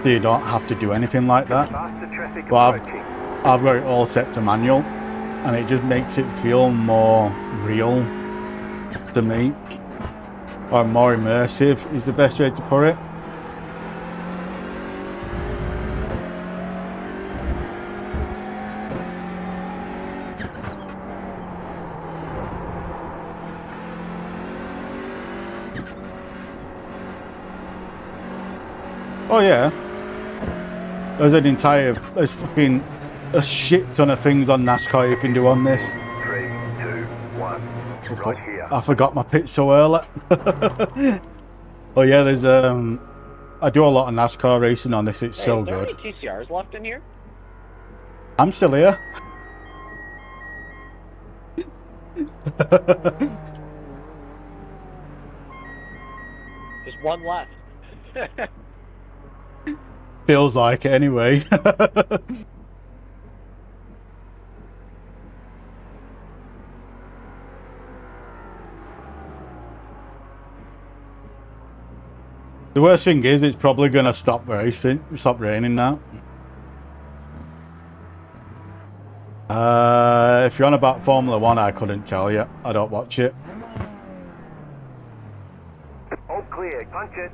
Speaker 2: so you don't have to do anything like that.
Speaker 1: Faster traffic
Speaker 2: But
Speaker 1: approaching.
Speaker 2: I've got it all set to manual, and it just makes it feel more real to me, or more immersive is the best way to put it. Oh yeah, there's fucking a shit ton of things on NASCAR you can do on this.
Speaker 1: 3, 2, 1. Right here.
Speaker 2: I forgot my pit so early. Oh yeah, there's I do a lot of NASCAR racing on this. It's so
Speaker 5: Is there
Speaker 2: good.
Speaker 5: any TCRs left in here?
Speaker 2: I'm still here.
Speaker 5: Just one left.
Speaker 2: Feels like it anyway. The worst thing is it's probably gonna stop raining now. If you're on about Formula 1, I couldn't tell you. I don't watch it.
Speaker 1: All clear. Punch it.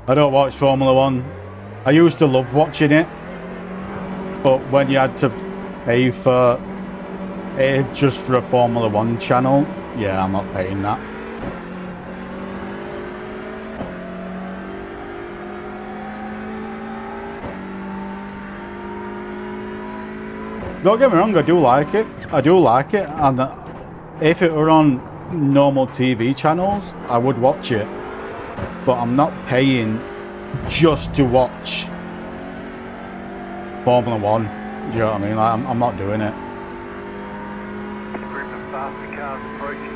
Speaker 2: I don't watch Formula 1. I used to love watching it, but when you had to pay just for a Formula 1 channel, yeah, I'm not paying that. Don't get me wrong, I do like it. I do like it, and if it were on normal TV channels, I would watch it. But I'm not paying just to watch Formula 1. Do you know what I mean? Like, I'm not doing it.
Speaker 1: Group of faster cars approaching.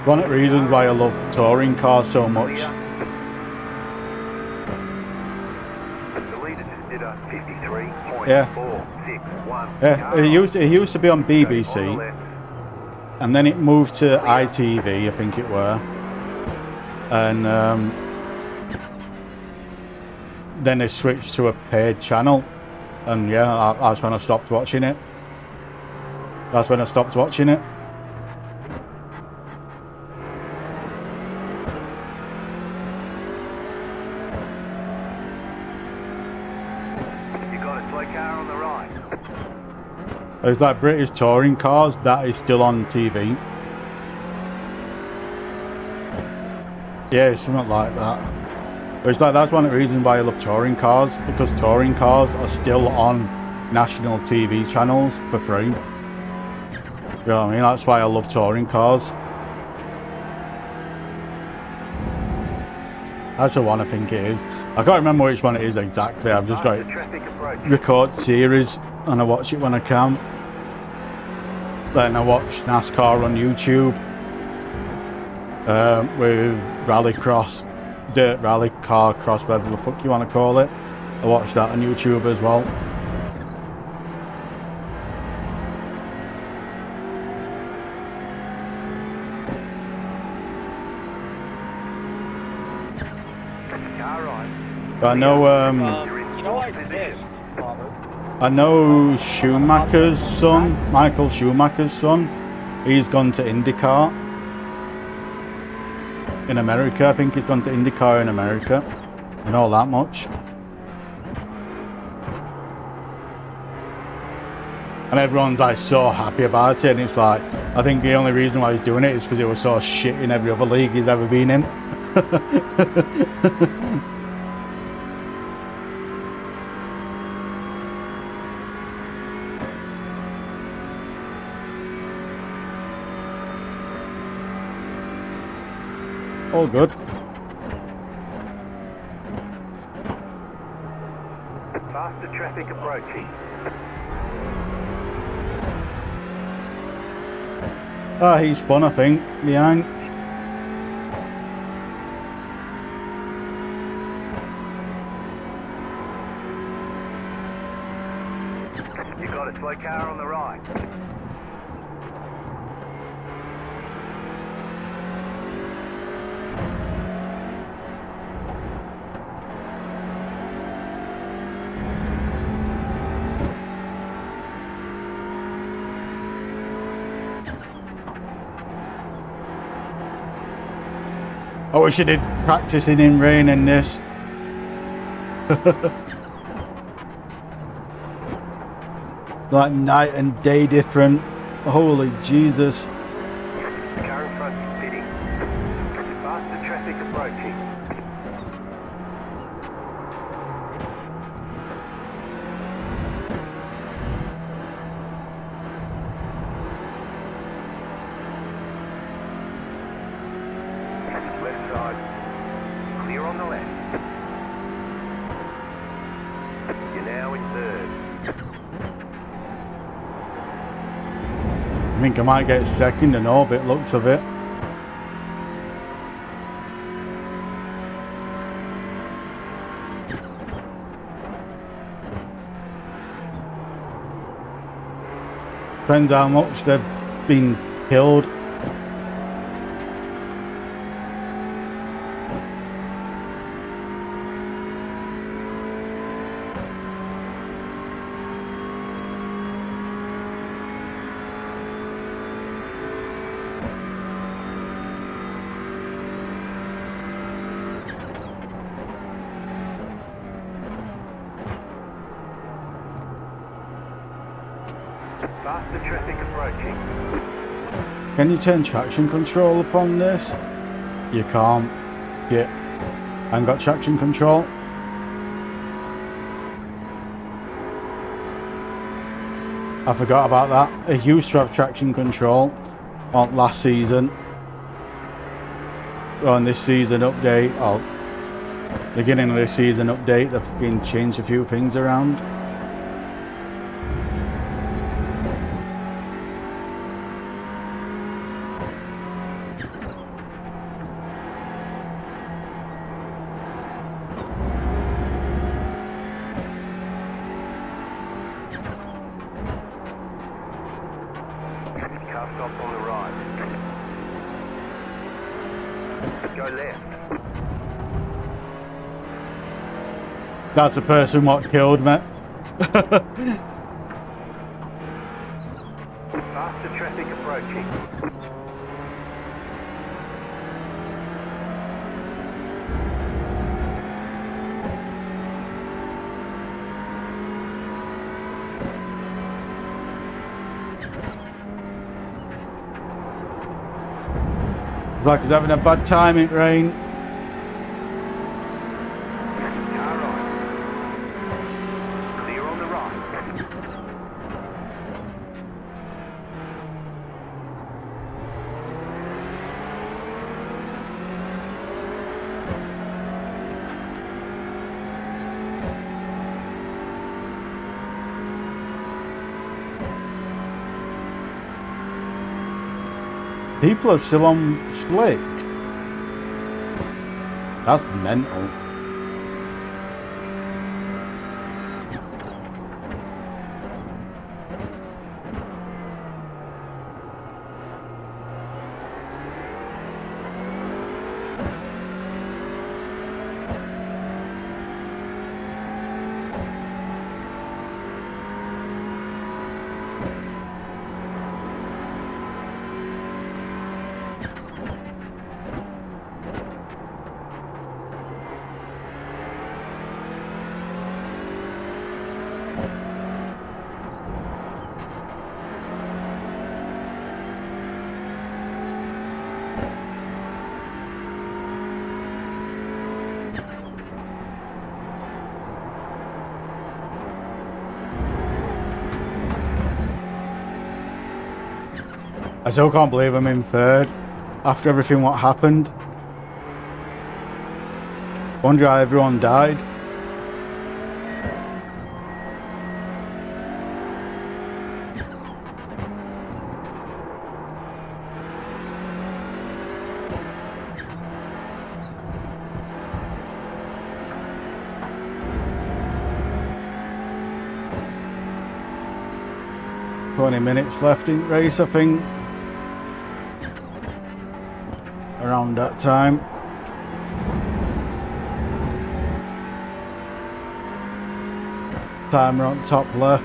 Speaker 2: One of the reasons why I love touring cars so much.
Speaker 1: The leader just did a 53.461.
Speaker 2: Yeah, it used to be on BBC, and then it moved to ITV, I think it were, and then they switched to a paid channel, and yeah, that's when I stopped watching it. That's when I stopped watching it. It's like British touring cars, that is still on TV. Yeah, it's something like that. But it's like, that's one of the reasons why I love touring cars, because touring cars are still on national TV channels for free. You know what I mean? That's why I love touring cars. That's the one I think it is. I can't remember which one it is exactly. I've just got it record series and I watch it when I can. Then I watch NASCAR on YouTube with rallycross, dirt rally, car cross, whatever the fuck you want to call it. I watch that on YouTube as well. I know
Speaker 5: you know I missed, Robert.
Speaker 2: I know Schumacher's son, Michael Schumacher's son, He's gone to IndyCar in America. I think he's gone to IndyCar in America. I know that much. And everyone's like so happy about it, and it's like, I think the only reason why he's doing it is because he was so shit in every other league he's ever been in. All good.
Speaker 1: Faster traffic approaching.
Speaker 2: Ah, he spun, I think, behind.
Speaker 1: You got a slow car on the right.
Speaker 2: I wish I did practicing in rain in this. Like night and day different. Holy Jesus.
Speaker 1: The car in front is pitting. Faster traffic approaching. Left side. Clear on the left. You're now in third.
Speaker 2: I think I might get second in orbit, looks of it. Depends how much they've been killed.
Speaker 1: Faster traffic approaching.
Speaker 2: Can you turn traction control upon this? You can't. Shit. I ain't got traction control. I forgot about that. I used to have traction control on last season. On this season update, or beginning of this season update, they've been changed a few things around.
Speaker 1: Car stopped on the right. Go left.
Speaker 2: That's the person what killed me.
Speaker 1: Faster traffic approaching.
Speaker 2: Like he's having a bad time, it rain.
Speaker 1: Car right. Clear on the right.
Speaker 2: People are still on slicks. That's mental. I still can't believe I'm in third after everything what happened. Wonder how everyone died. Minutes left in race, I think. Around that time. Timer on top left.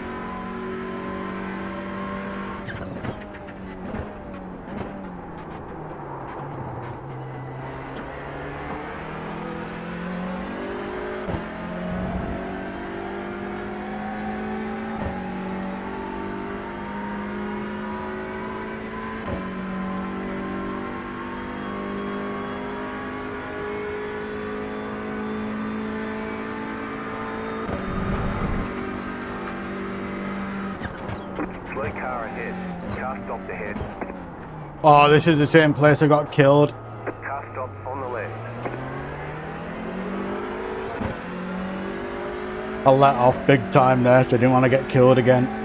Speaker 1: Blue car ahead. Car stopped ahead.
Speaker 2: Oh, this is the same place I got killed.
Speaker 1: Car stopped on the left.
Speaker 2: I let off big time there, so I didn't want to get killed again.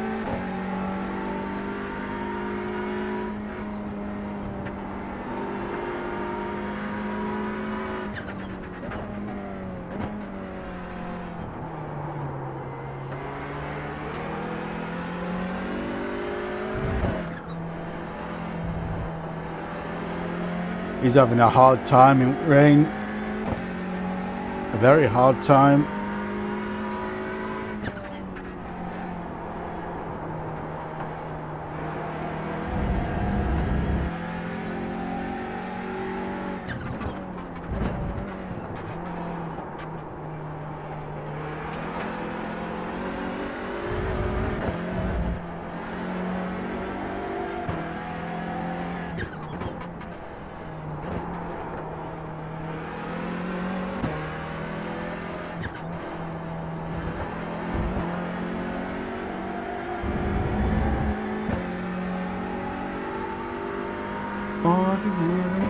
Speaker 2: He's having a hard time in rain. A very hard time. Ordinary.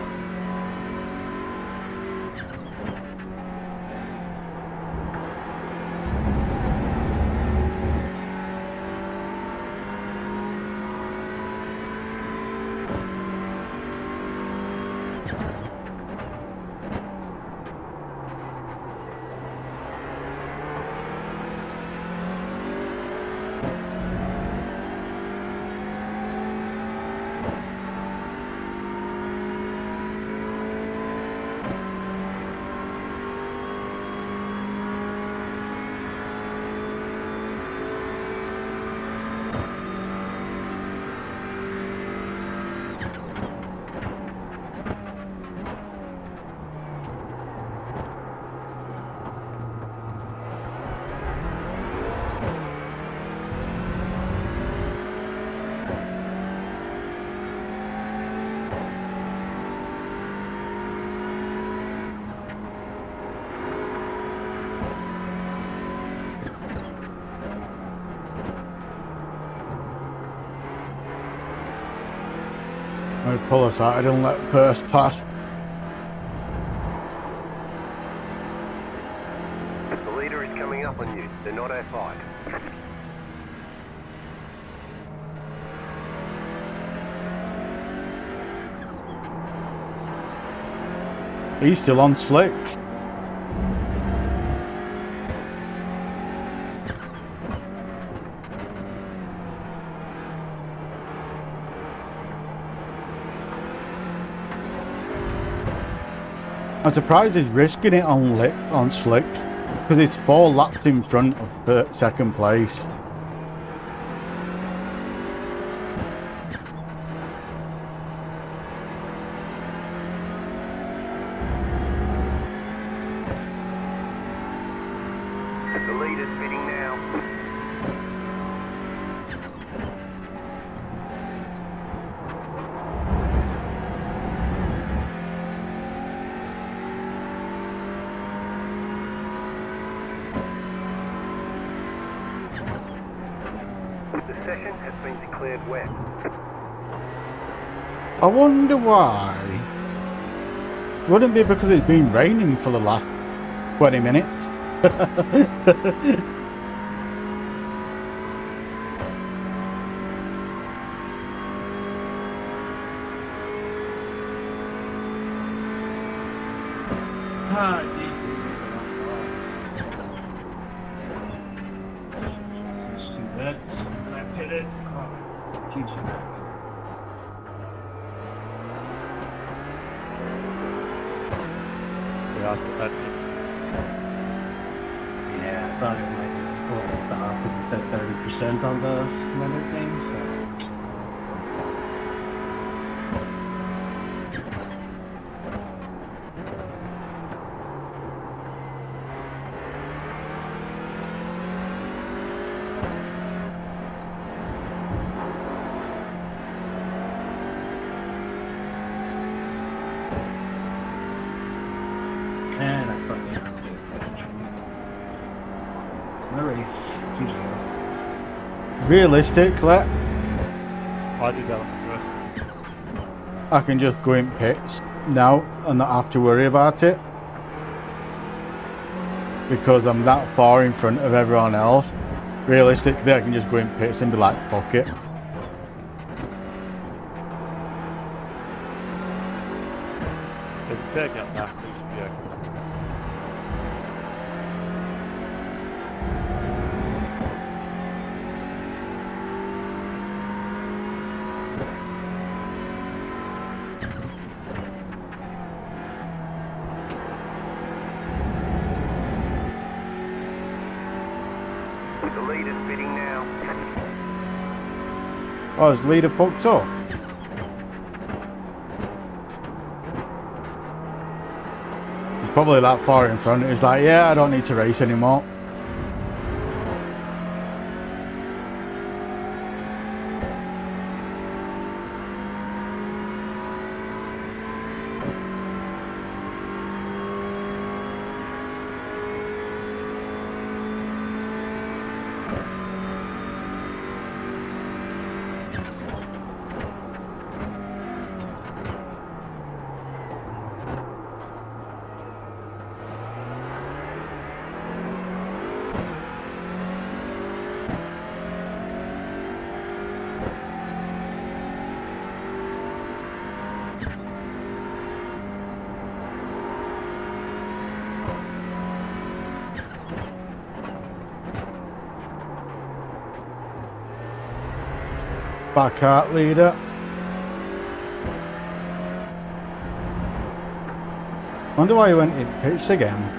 Speaker 2: I pull us out, I don't let first pass.
Speaker 1: The leader is coming up on you. They're not our fight.
Speaker 2: He's still on slicks. I'm surprised he's risking it on slicks, because he's 4 laps in front of second place.
Speaker 1: The leader's pitting now. The session has been declared wet.
Speaker 2: I wonder why. Wouldn't be because it's been raining for the last 20 minutes.
Speaker 3: Ah, geez. Let's do that. When I pit it, keeps it back.
Speaker 4: Yeah, that's it.
Speaker 3: Yeah, I thought it might be a little stop because it said 30% on the limit thing, so. And I fucking did the race keeps going.
Speaker 2: Realistically,
Speaker 4: I did that
Speaker 2: I can just go in pits now and not have to worry about it. Because I'm that far in front of everyone else. Realistically, I can just go in pits and be like, fuck it.
Speaker 4: It's big up now. Yeah.
Speaker 1: The leader's bidding now.
Speaker 2: Oh, his leader fucked up. He's probably that far in front. He's like, yeah, I don't need to race anymore. Back out leader. Wonder why he went in pits again.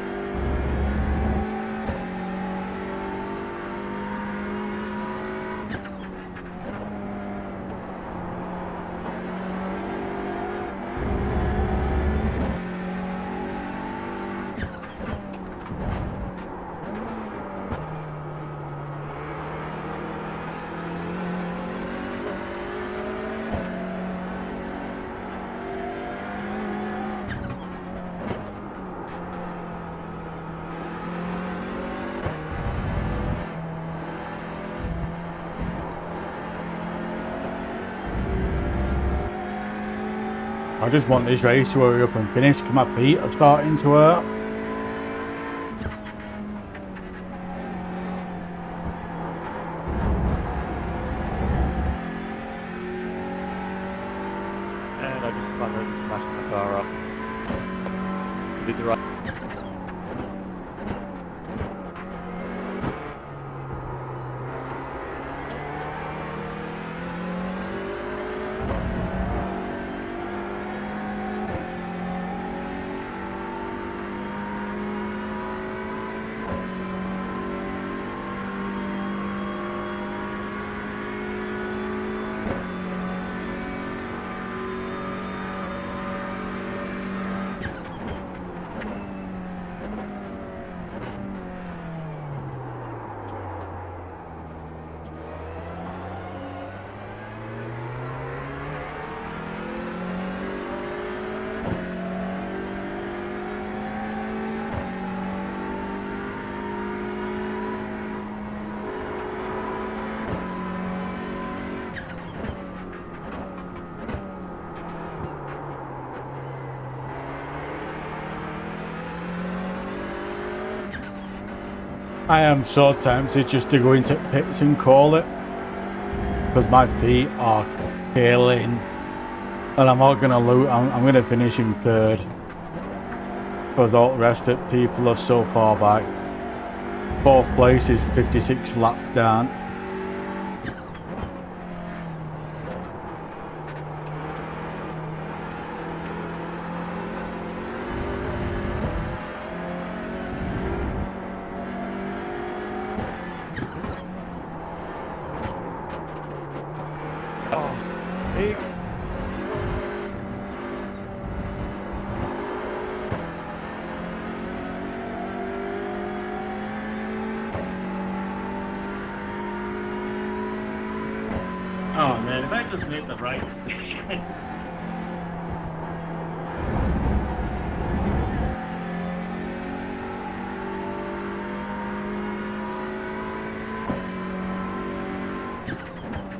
Speaker 2: I just want this race to hurry up and finish because my feet are starting to hurt.
Speaker 4: And I just found out he's smashing the car up. He did the right.
Speaker 2: I am so tempted just to go into pits and call it, because my feet are killing, and I'm not gonna lose. I'm gonna finish in third, because all the rest of people are so far back. Fourth place is 56 laps down.
Speaker 3: Oh man, if I just made the right decision.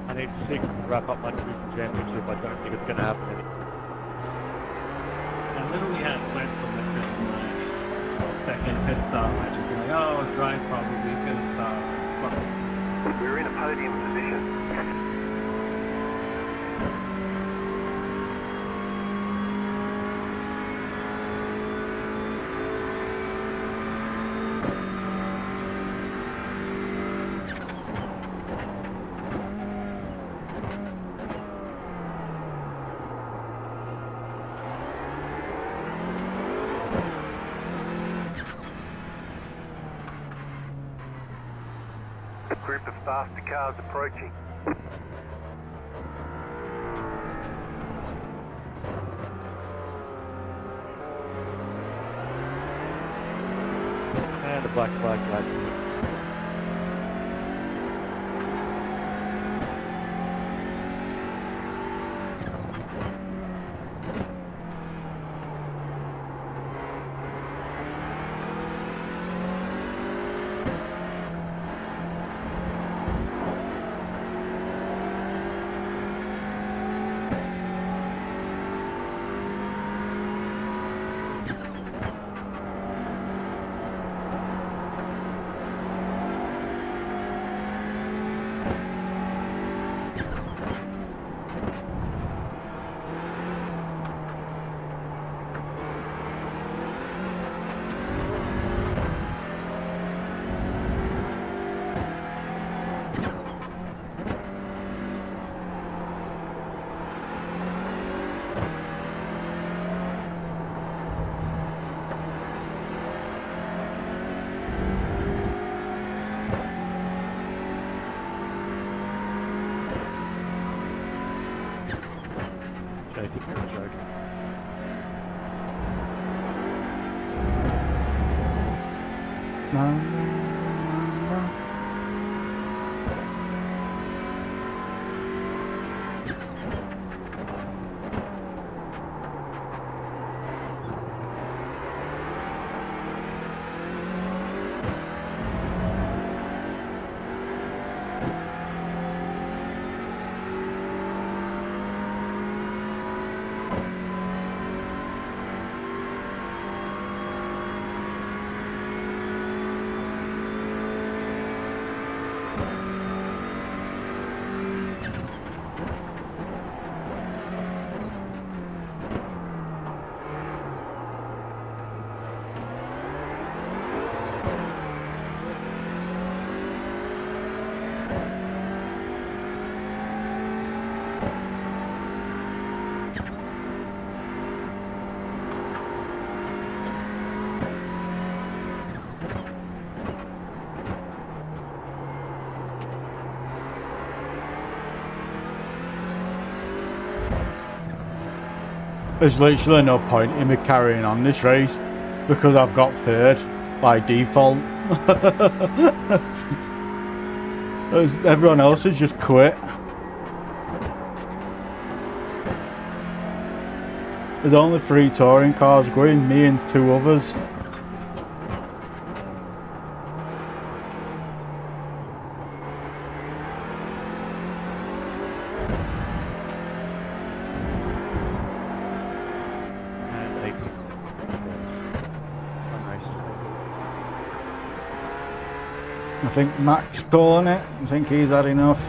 Speaker 8: I need 6 to wrap up my cruising championship. I don't think it's going to happen anymore.
Speaker 3: I literally had went from the second pit stop. I just be like, oh, it's dry probably because
Speaker 1: We're in a podium position. A group of faster cars approaching.
Speaker 8: And a black flag guy. I think you're a joke.
Speaker 2: There's literally no point in me carrying on this race because I've got third by default. Everyone else has just quit. There's only 3 touring cars going, me and 2 others. I think Mac's calling it. I think he's had enough.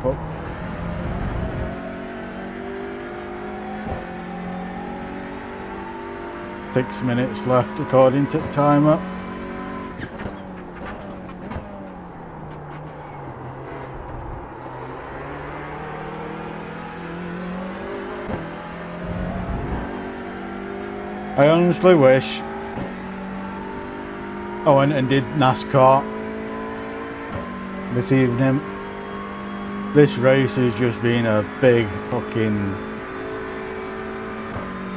Speaker 2: Oh. 6 minutes left according to the timer. I honestly wish I went and did NASCAR this evening. This race has just been a big fucking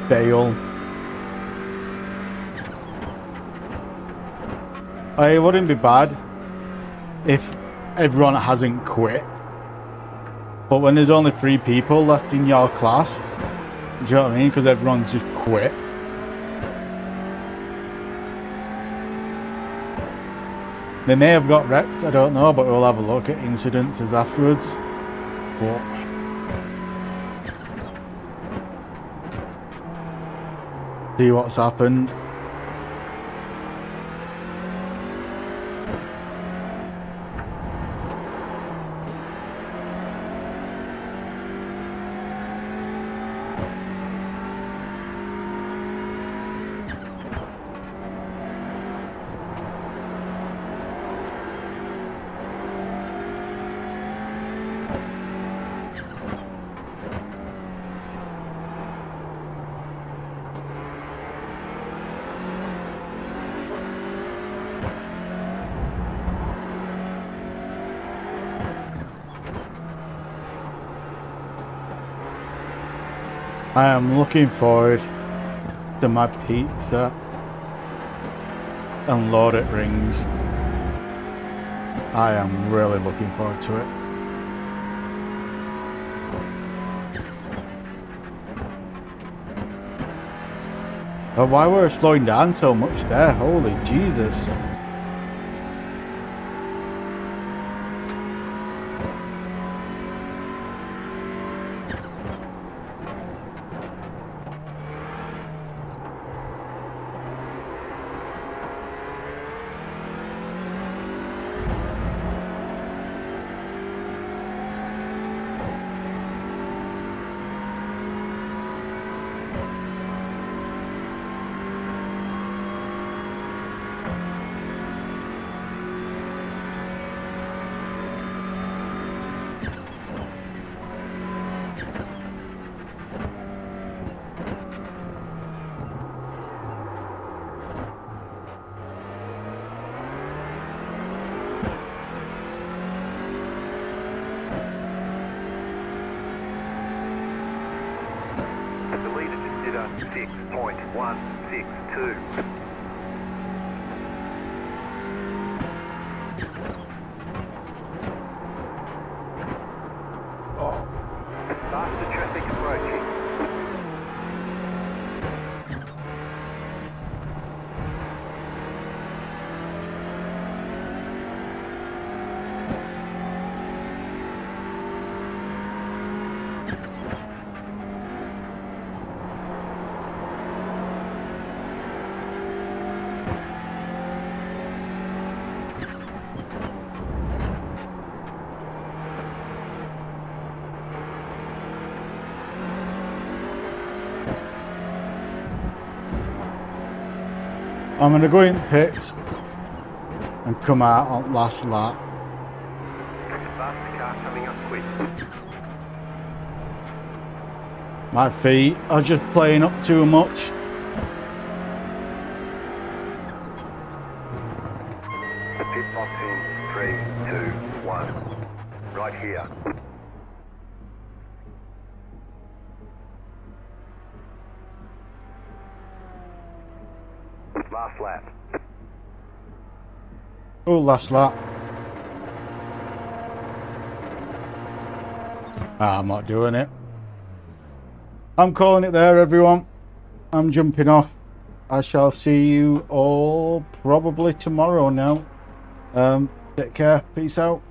Speaker 2: fail. It wouldn't be bad if everyone hasn't quit, but when there's only 3 people left in your class, do you know what I mean? Because everyone's just quit. They may have got wrecked, I don't know, but we'll have a look at incidences afterwards. But see what's happened. I am looking forward to my pizza and Lord it Rings. I am really looking forward to it. But why were we slowing down so much there? Holy Jesus.
Speaker 1: The leader just did a 6.162. Faster traffic approaching.
Speaker 2: I'm going to go into pits and come out on last lap.
Speaker 1: Faster car coming up quick.
Speaker 2: My feet are just playing up too much.
Speaker 1: The pit box in 3, 2, 1. Right here. Last lap.
Speaker 2: Oh, last lap. I'm not doing it. I'm calling it there, everyone. I'm jumping off. I shall see you all probably tomorrow now. Take care. Peace out.